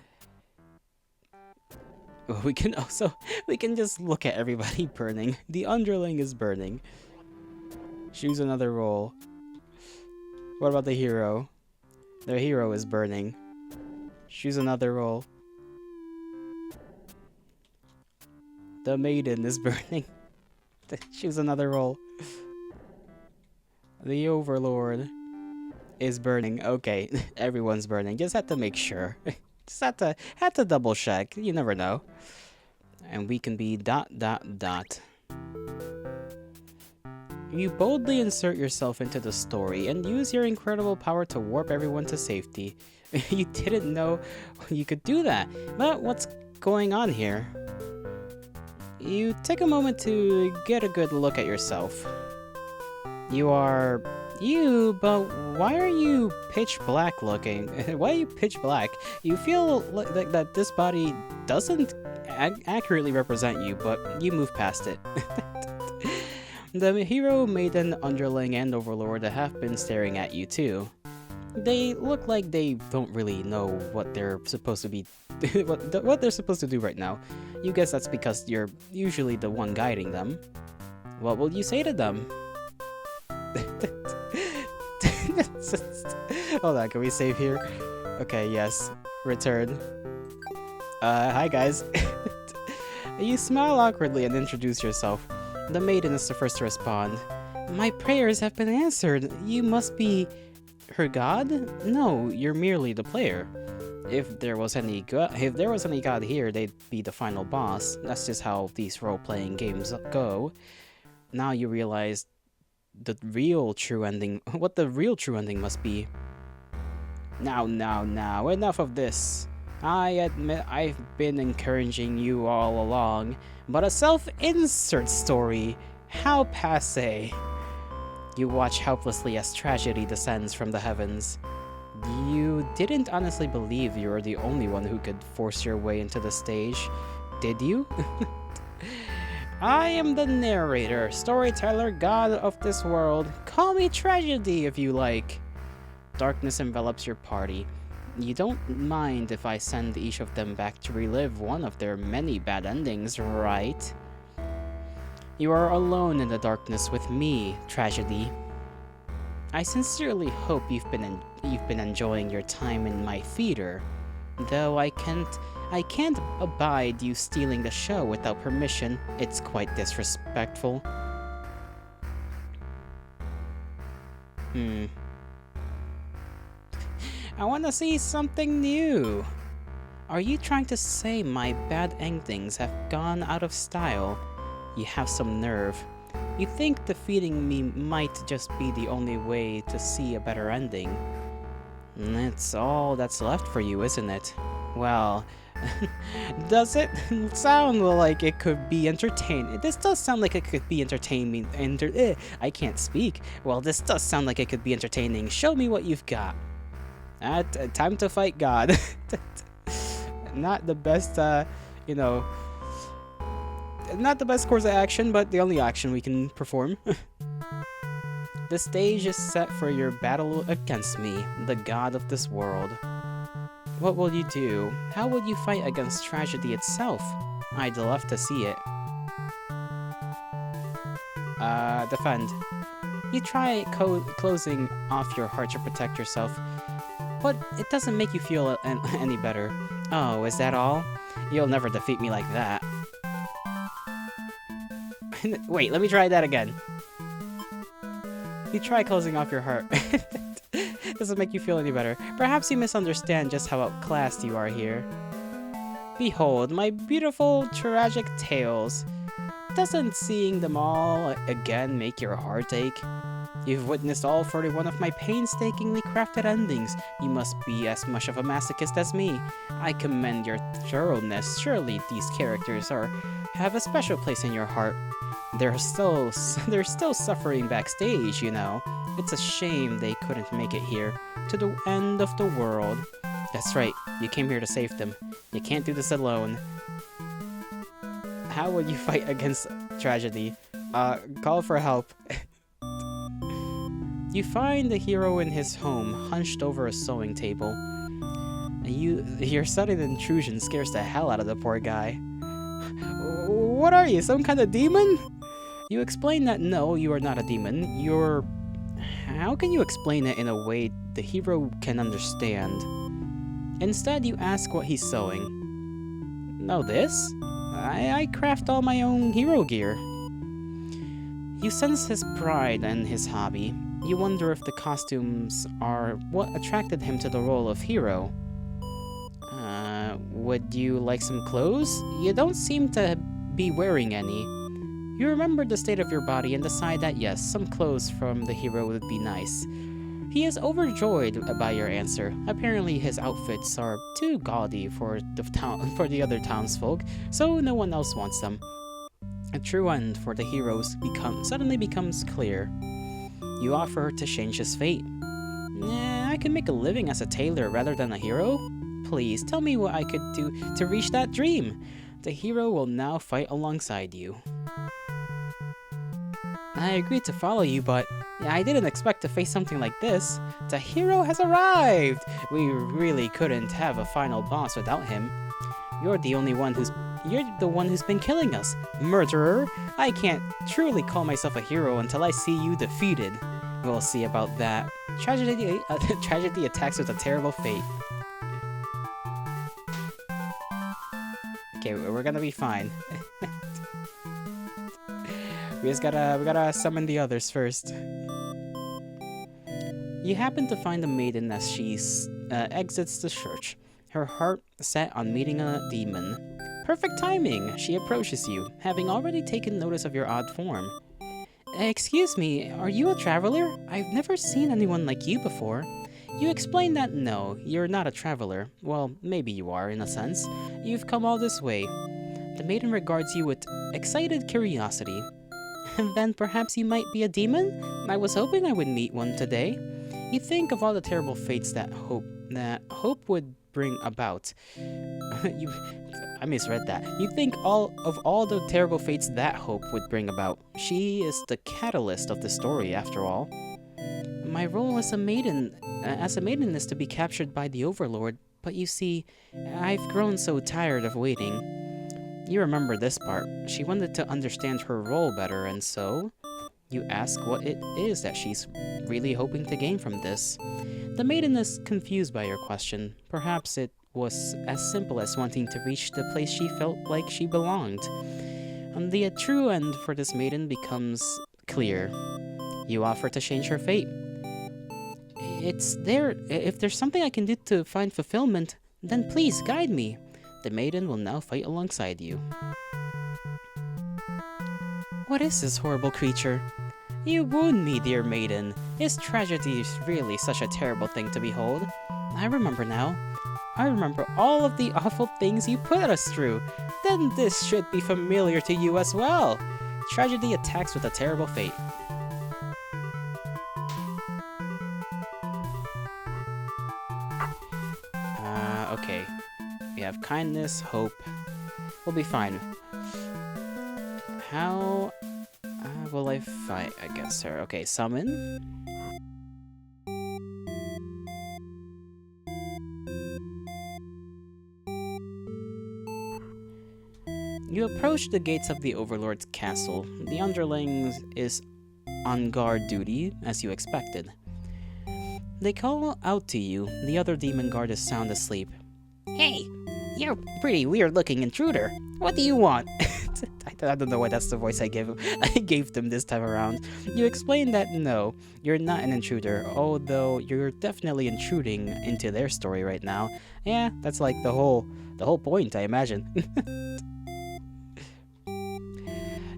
We can also, we can just look at everybody burning. The underling is burning. Choose another role. What about the hero? The hero is burning. Choose another role. The maiden is burning. Choose another role. The overlord is burning. Okay, everyone's burning. Just had to make sure. Just had to double check. You never know. And we can be ... You boldly insert yourself into the story and use your incredible power to warp everyone to safety. You didn't know you could do that. But what's going on here? You take a moment to get a good look at yourself. You are you, but why are you pitch black looking? Why are you pitch black? You feel like that this body doesn't accurately represent you, but you move past it. The hero, maiden, underling, and overlord have been staring at you too. They look like they don't really know what they're supposed to be, what they're supposed to do right now. You guess that's because you're usually the one guiding them. What will you say to them? Hold on, can we save here? Okay, yes. Return. Hi guys. You smile awkwardly and introduce yourself. The maiden is the first to respond. My prayers have been answered. You must be her god? No, you're merely the player. If there was any god here, they'd be the final boss. That's just how these role-playing games go. Now you realize what the real true ending must be. Now, enough of this. I admit I've been encouraging you all along, but a self-insert story? How passe. You watch helplessly as tragedy descends from the heavens. You didn't honestly believe you were the only one who could force your way into the stage, did you? I am the narrator, storyteller, god of this world. Call me Tragedy if you like. Darkness envelops your party. You don't mind if I send each of them back to relive one of their many bad endings, right? You are alone in the darkness with me, Tragedy. I sincerely hope you've been enjoying your time in my theater, though I can't abide you stealing the show without permission. It's quite disrespectful. I want to see something new. Are you trying to say my bad endings have gone out of style? You have some nerve. You think defeating me might just be the only way to see a better ending. That's all that's left for you, isn't it? Well, does it sound like it could be entertaining? This does sound like it could be entertaining. I can't speak. Well, this does sound like it could be entertaining. Show me what you've got. Time to fight God. Not the best, not the best course of action, but the only action we can perform. The stage is set for your battle against me, the god of this world. What will you do? How will you fight against tragedy itself? I'd love to see it. Defend. You try closing off your heart to protect yourself, but it doesn't make you feel any better. Oh, is that all? You'll never defeat me like that. Wait, let me try that again. You try closing off your heart. Doesn't make you feel any better. Perhaps you misunderstand just how outclassed you are here. Behold, my beautiful, tragic tales. Doesn't seeing them all again make your heart ache? You've witnessed all 41 of my painstakingly crafted endings. You must be as much of a masochist as me. I commend your thoroughness. Surely these characters have a special place in your heart. They're still suffering backstage, you know. It's a shame they couldn't make it here, to the end of the world. That's right, you came here to save them. You can't do this alone. How would you fight against tragedy? Call for help. You find the hero in his home, hunched over a sewing table. Your sudden intrusion scares the hell out of the poor guy. What are you, some kind of demon? You explain that no, you are not a demon. You're... How can you explain it in a way the hero can understand? Instead, you ask what he's sewing. No, this? I craft all my own hero gear. You sense his pride and his hobby. You wonder if the costumes are what attracted him to the role of hero. Would you like some clothes? You don't seem to be wearing any. You remember the state of your body and decide that yes, some clothes from the hero would be nice. He is overjoyed by your answer. Apparently his outfits are too gaudy for the other townsfolk, so no one else wants them. A true end for the heroes suddenly becomes clear. You offer to change his fate. I can make a living as a tailor rather than a hero? Please, tell me what I could do to reach that dream. The hero will now fight alongside you. I agreed to follow you, but I didn't expect to face something like this. The hero has arrived! We really couldn't have a final boss without him. You're the one who's been killing us. Murderer! I can't truly call myself a hero until I see you defeated. We'll see about that. Tragedy attacks with a terrible fate. Okay, we're gonna be fine. we gotta summon the others first. You happen to find the maiden as she exits the church, her heart set on meeting a demon. Perfect timing! She approaches you, having already taken notice of your odd form. Excuse me, are you a traveler? I've never seen anyone like you before. You explain that no, you're not a traveler. Well, maybe you are, in a sense. You've come all this way. The maiden regards you with excited curiosity. Then perhaps you might be a demon? I was hoping I would meet one today. You think of all the terrible fates that hope would bring about. I misread that. You think of all the terrible fates that hope would bring about. She is the catalyst of the story, after all. My role as a maiden is to be captured by the Overlord, but you see, I've grown so tired of waiting. You remember this part. She wanted to understand her role better, and so you ask what it is that she's really hoping to gain from this. The maiden is confused by your question. Perhaps it was as simple as wanting to reach the place she felt like she belonged. The true end for this maiden becomes clear. You offer to change her fate. If there's something I can do to find fulfillment, then please guide me. The maiden will now fight alongside you. What is this horrible creature? You wound me, dear maiden. Is tragedy really such a terrible thing to behold? I remember now. I remember all of the awful things you put us through. Then this should be familiar to you as well. Tragedy attacks with a terrible fate. Okay. We have kindness, hope. We'll be fine. How will I fight against her? Okay, summon. You approach the gates of the Overlord's castle. The underling is on guard duty, as you expected. They call out to you. The other demon guard is sound asleep. Hey, you're a pretty weird-looking intruder. What do you want? I don't know why that's the voice I gave them this time around. You explain that no, you're not an intruder, although you're definitely intruding into their story right now. Yeah, that's like the whole point, I imagine.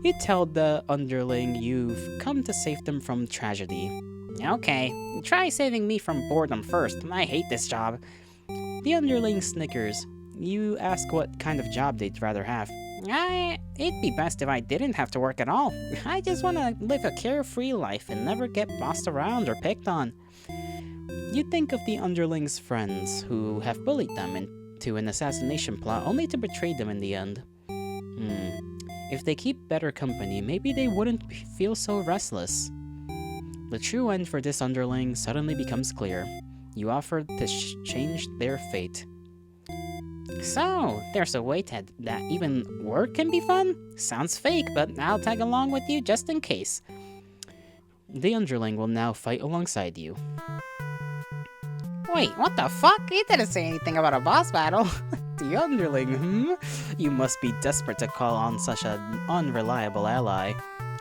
You tell the underling you've come to save them from tragedy. Okay, try saving me from boredom first. I hate this job. The underling snickers. You ask what kind of job they'd rather have. It'd be best if I didn't have to work at all. I just want to live a carefree life and never get bossed around or picked on. You think of the underling's friends who have bullied them into an assassination plot only to betray them in the end. If they keep better company, maybe they wouldn't feel so restless. The true end for this underling suddenly becomes clear. You offer to change their fate. So, there's a way that even work can be fun? Sounds fake, but I'll tag along with you just in case. The underling will now fight alongside you. Wait, what the fuck? He didn't say anything about a boss battle. The underling, You must be desperate to call on such an unreliable ally.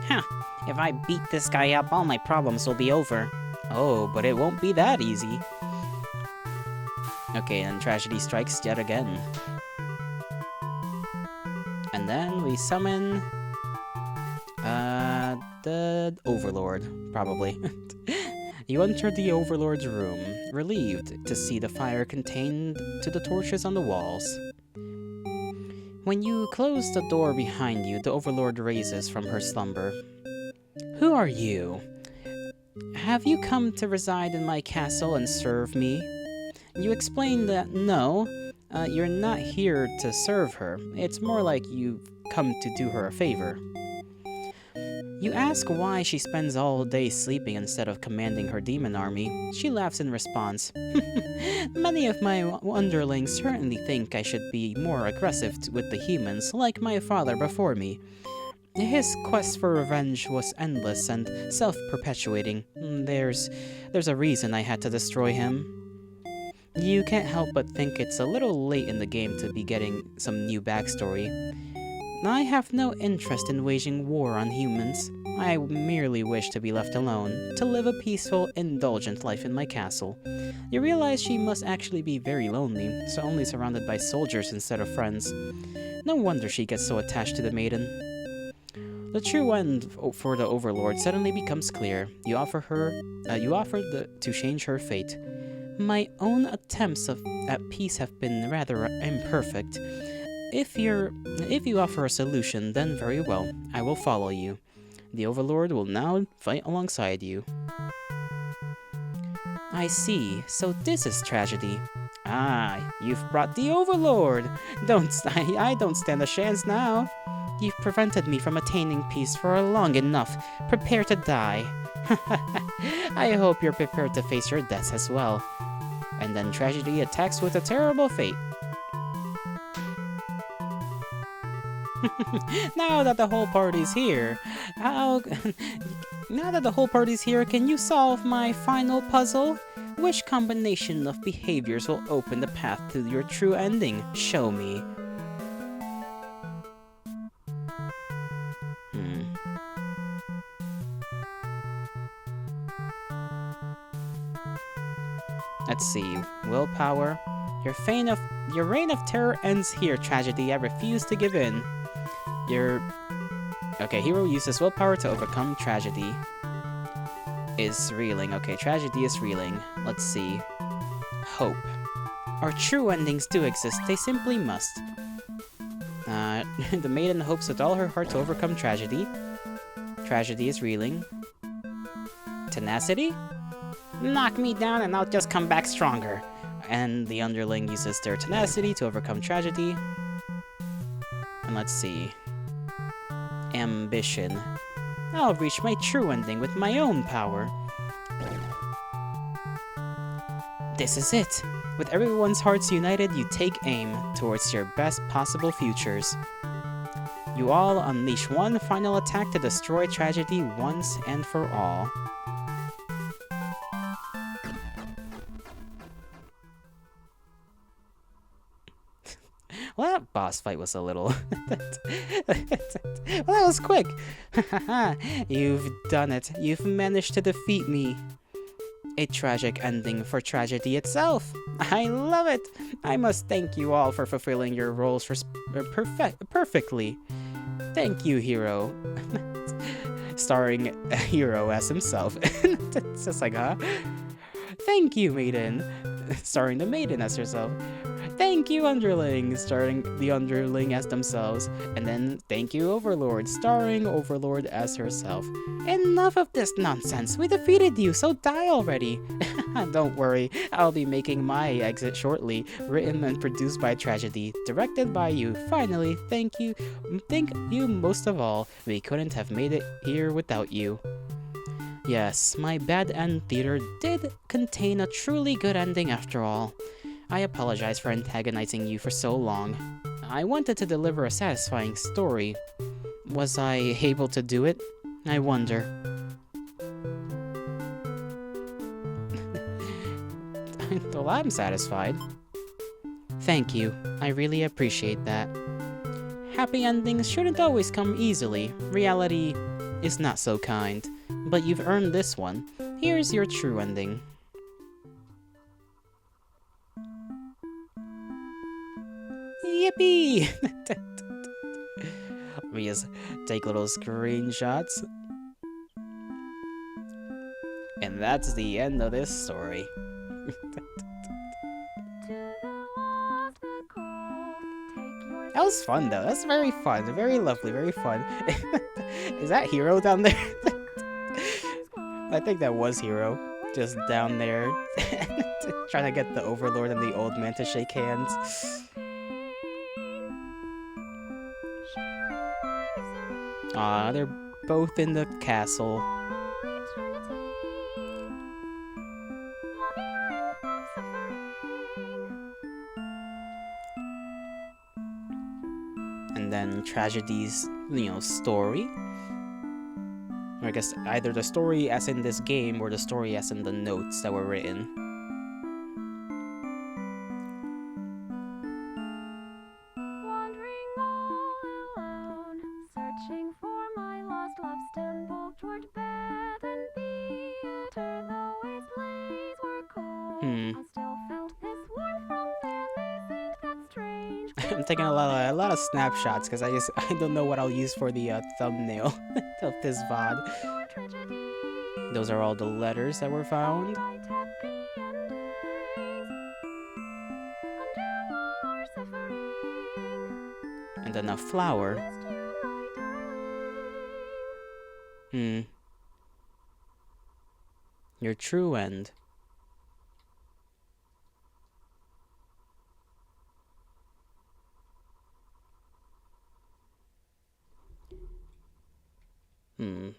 Huh, if I beat this guy up, all my problems will be over. Oh, but it won't be that easy. Okay, and tragedy strikes yet again. And then we summon... the Overlord, probably. You enter the Overlord's room, relieved to see the fire contained to the torches on the walls. When you close the door behind you, the Overlord raises from her slumber. Who are you? Have you come to reside in my castle and serve me? You explain that no, you're not here to serve her. It's more like you've come to do her a favor. You ask why she spends all day sleeping instead of commanding her demon army. She laughs in response. Many of my underlings certainly think I should be more aggressive with the humans, like my father before me. His quest for revenge was endless and self-perpetuating. There's a reason I had to destroy him. You can't help but think it's a little late in the game to be getting some new backstory. I have no interest in waging war on humans. I merely wish to be left alone, to live a peaceful, indulgent life in my castle. You realize she must actually be very lonely, so only surrounded by soldiers instead of friends. No wonder she gets so attached to the maiden. The true end for the Overlord suddenly becomes clear. You offer to change her fate. My own attempts at peace have been rather imperfect. If you offer a solution, then very well, I will follow you. The Overlord will now fight alongside you. I see, so this is tragedy. Ah, you've brought the Overlord! I don't stand a chance now. You've prevented me from attaining peace for long enough. Prepare to die. I hope you're prepared to face your deaths as well. And then tragedy attacks with a terrible fate. Now that the whole party's here, can you solve my final puzzle? Which combination of behaviors will open the path to your true ending? Show me. Let's see. Willpower. Your reign of terror ends here, tragedy. I refuse to give in. Hero uses willpower to overcome tragedy. Is reeling. Okay, tragedy is reeling. Let's see. Hope. Our true endings do exist. They simply must. The maiden hopes with all her heart to overcome tragedy. Tragedy is reeling. Tenacity? Knock me down and I'll just come back stronger. And the underling uses their tenacity to overcome tragedy. And let's see. Ambition. I'll reach my true ending with my own power. This is it. With everyone's hearts united, you take aim towards your best possible futures. You all unleash one final attack to destroy tragedy once and for all. Well, that boss fight was a little... well, that was quick. You've done it. You've managed to defeat me. A tragic ending for tragedy itself. I love it. I must thank you all for fulfilling your roles perfectly. Thank you, Hero. Starring Hero as himself. It's just like, huh? Thank you, Maiden. Starring the Maiden as herself. Thank Thank you, Underling, starring the Underling as themselves. And then thank you, Overlord, starring Overlord as herself. Enough of this nonsense. We defeated you, so die already. Don't worry, I'll be making my exit shortly. Written and produced by Tragedy, directed by you. Finally, thank you most of all. We couldn't have made it here without you. Yes, my bad end theater did contain a truly good ending after all. I apologize for antagonizing you for so long. I wanted to deliver a satisfying story. Was I able to do it? I wonder. Well, I'm satisfied. Thank you. I really appreciate that. Happy endings shouldn't always come easily. Reality is not so kind. But you've earned this one. Here's your true ending. Yippee! Let me just take little screenshots. And that's the end of this story. That was fun though. That's very fun. Very lovely. Very fun. Is that Hero down there? I think that was Hero. Just down there. Trying to get the Overlord and the old man to shake hands. Aw, they're both in the castle. And then Tragedy's, story. Or I guess either the story as in this game or the story as in the notes that were written. Wandering all alone, searching for my lost love, stumbled toward bed and theater. The wastelands were cold. I still felt this warmth from them. Isn't that strange? I'm taking a lot of snapshots because I don't know what I'll use for the thumbnail of this VOD. Those are all the letters that were found. And then a flower. Your true end.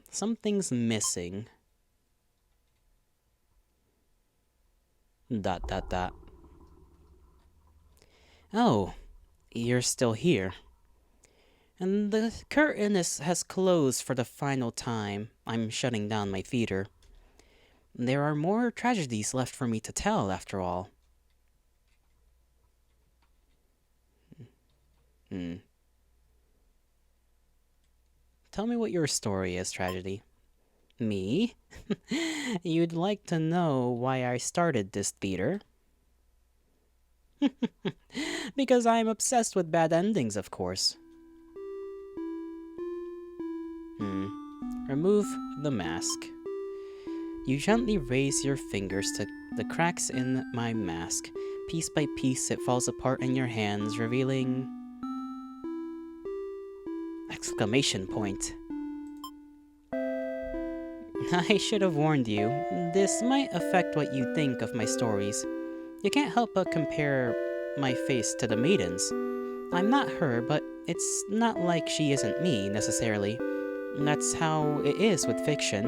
Something's missing. ... Oh, you're still here. And the curtain has closed for the final time. I'm shutting down my theater. There are more tragedies left for me to tell, after all. Tell me what your story is, Tragedy. Me? You'd like to know why I started this theater? Because I'm obsessed with bad endings, of course. Remove the mask. You gently raise your fingers to the cracks in my mask. Piece by piece, it falls apart in your hands, revealing... exclamation point. I should have warned you. This might affect what you think of my stories. You can't help but compare my face to the maidens. I'm not her, but it's not like she isn't me, necessarily. That's how it is with fiction.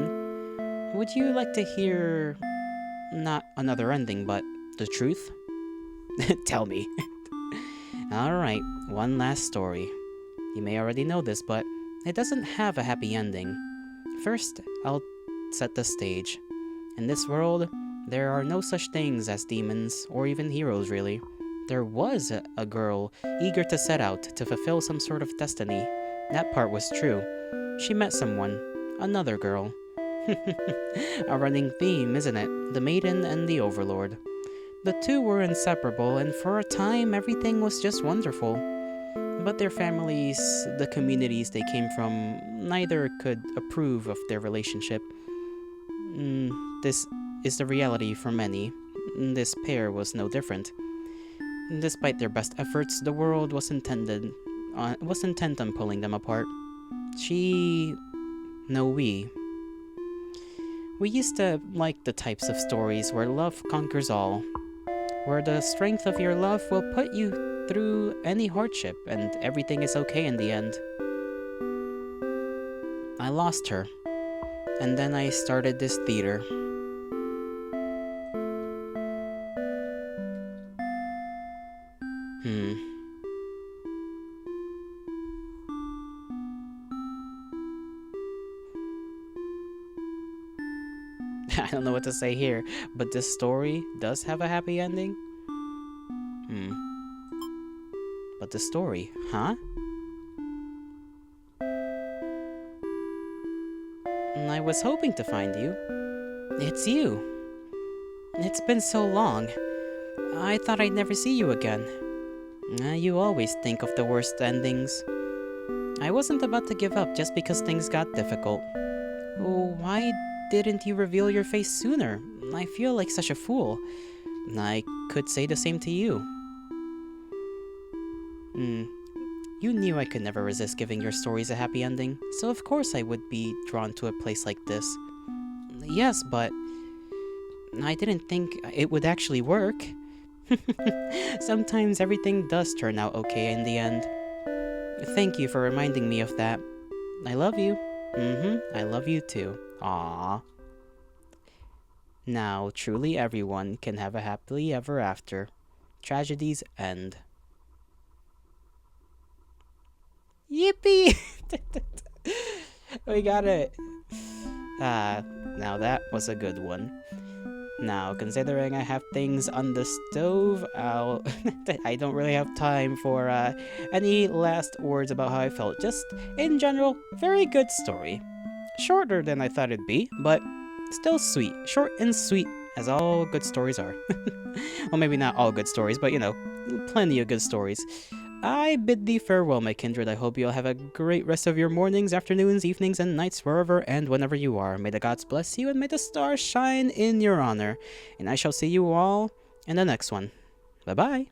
Would you like to hear... not another ending, but the truth? Tell me. Alright, one last story. You may already know this, but it doesn't have a happy ending. First, I'll set the stage. In this world, there are no such things as demons, or even heroes, really. There was a girl eager to set out to fulfill some sort of destiny. That part was true. She met someone. Another girl. A running theme, isn't it? The maiden and the overlord. The two were inseparable, and for a time everything was just wonderful. But their families, the communities they came from, neither could approve of their relationship. This is the reality for many. This pair was no different. Despite their best efforts, the world was intent on pulling them apart. We used to like the types of stories where love conquers all, where the strength of your love will put you through any hardship and everything is okay in the end. I lost her, and then I started this theater. I don't know what to say here, but this story does have a happy ending. But the story, huh? I was hoping to find you. It's you. It's been so long. I thought I'd never see you again. You always think of the worst endings. I wasn't about to give up just because things got difficult. Why didn't you reveal your face sooner? I feel like such a fool. I could say the same to you. You knew I could never resist giving your stories a happy ending, so of course I would be drawn to a place like this. Yes, but I didn't think it would actually work. Sometimes everything does turn out okay in the end. Thank you for reminding me of that. I love you. I love you too. Aww. Now, truly everyone can have a happily ever after. Tragedies end. Yippee! We got it. Now that was a good one. Now, considering I have things on the stove, I don't really have time for any last words about how I felt. Just, in general, very good story. Shorter than I thought it'd be, but still sweet. Short and sweet, as all good stories are. Well, maybe not all good stories, but plenty of good stories. I bid thee farewell, my kindred. I hope you'll have a great rest of your mornings, afternoons, evenings, and nights, wherever and whenever you are. May the gods bless you, and may the stars shine in your honor. And I shall see you all in the next one. Bye-bye.